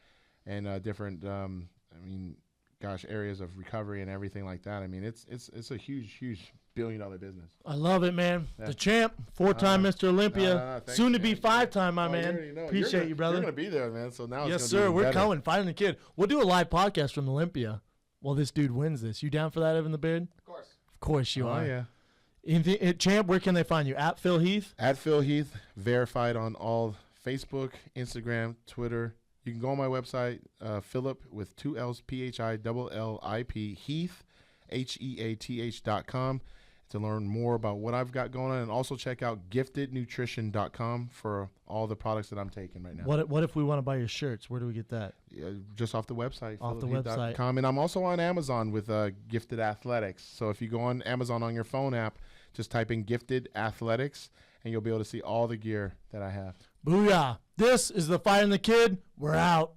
Speaker 6: and different, areas of recovery and everything like that. I mean, it's a huge billion-dollar business.
Speaker 1: I love it, man.
Speaker 6: Yeah.
Speaker 1: The champ, 4-time Mr. Olympia,
Speaker 6: thanks,
Speaker 1: soon to be
Speaker 6: man.
Speaker 1: 5-time, my man. Appreciate you, brother.
Speaker 6: You're going to be there, man. So now
Speaker 1: Yes,
Speaker 6: it's
Speaker 1: sir. We're
Speaker 6: better.
Speaker 1: coming. Fighting the kid. We'll do a live podcast from Olympia while this dude wins this. You down for that, Evan the Beard?
Speaker 3: Of course.
Speaker 1: Of course you
Speaker 6: Oh,
Speaker 1: are.
Speaker 6: yeah.
Speaker 1: Champ, where can they find you? At Phil Heath?
Speaker 6: At Phil Heath, verified on all Facebook, Instagram, Twitter. You can go on my website, Philip with 2 L's, PHILLIP, Heath, HEATH.com to learn more about what I've got going on, and also check out giftednutrition.com for all the products that I'm taking right now.
Speaker 1: What if we want to buy your shirts? Where do we get that?
Speaker 6: Just off the website,
Speaker 1: Off the website.
Speaker 6: philipheath.com. And I'm also on Amazon with Gifted Athletics. So if you go on Amazon on your phone app, just type in Gifted Athletics, and you'll be able to see all the gear that I have.
Speaker 1: Booyah. This is the Fighting the Kid. We're out.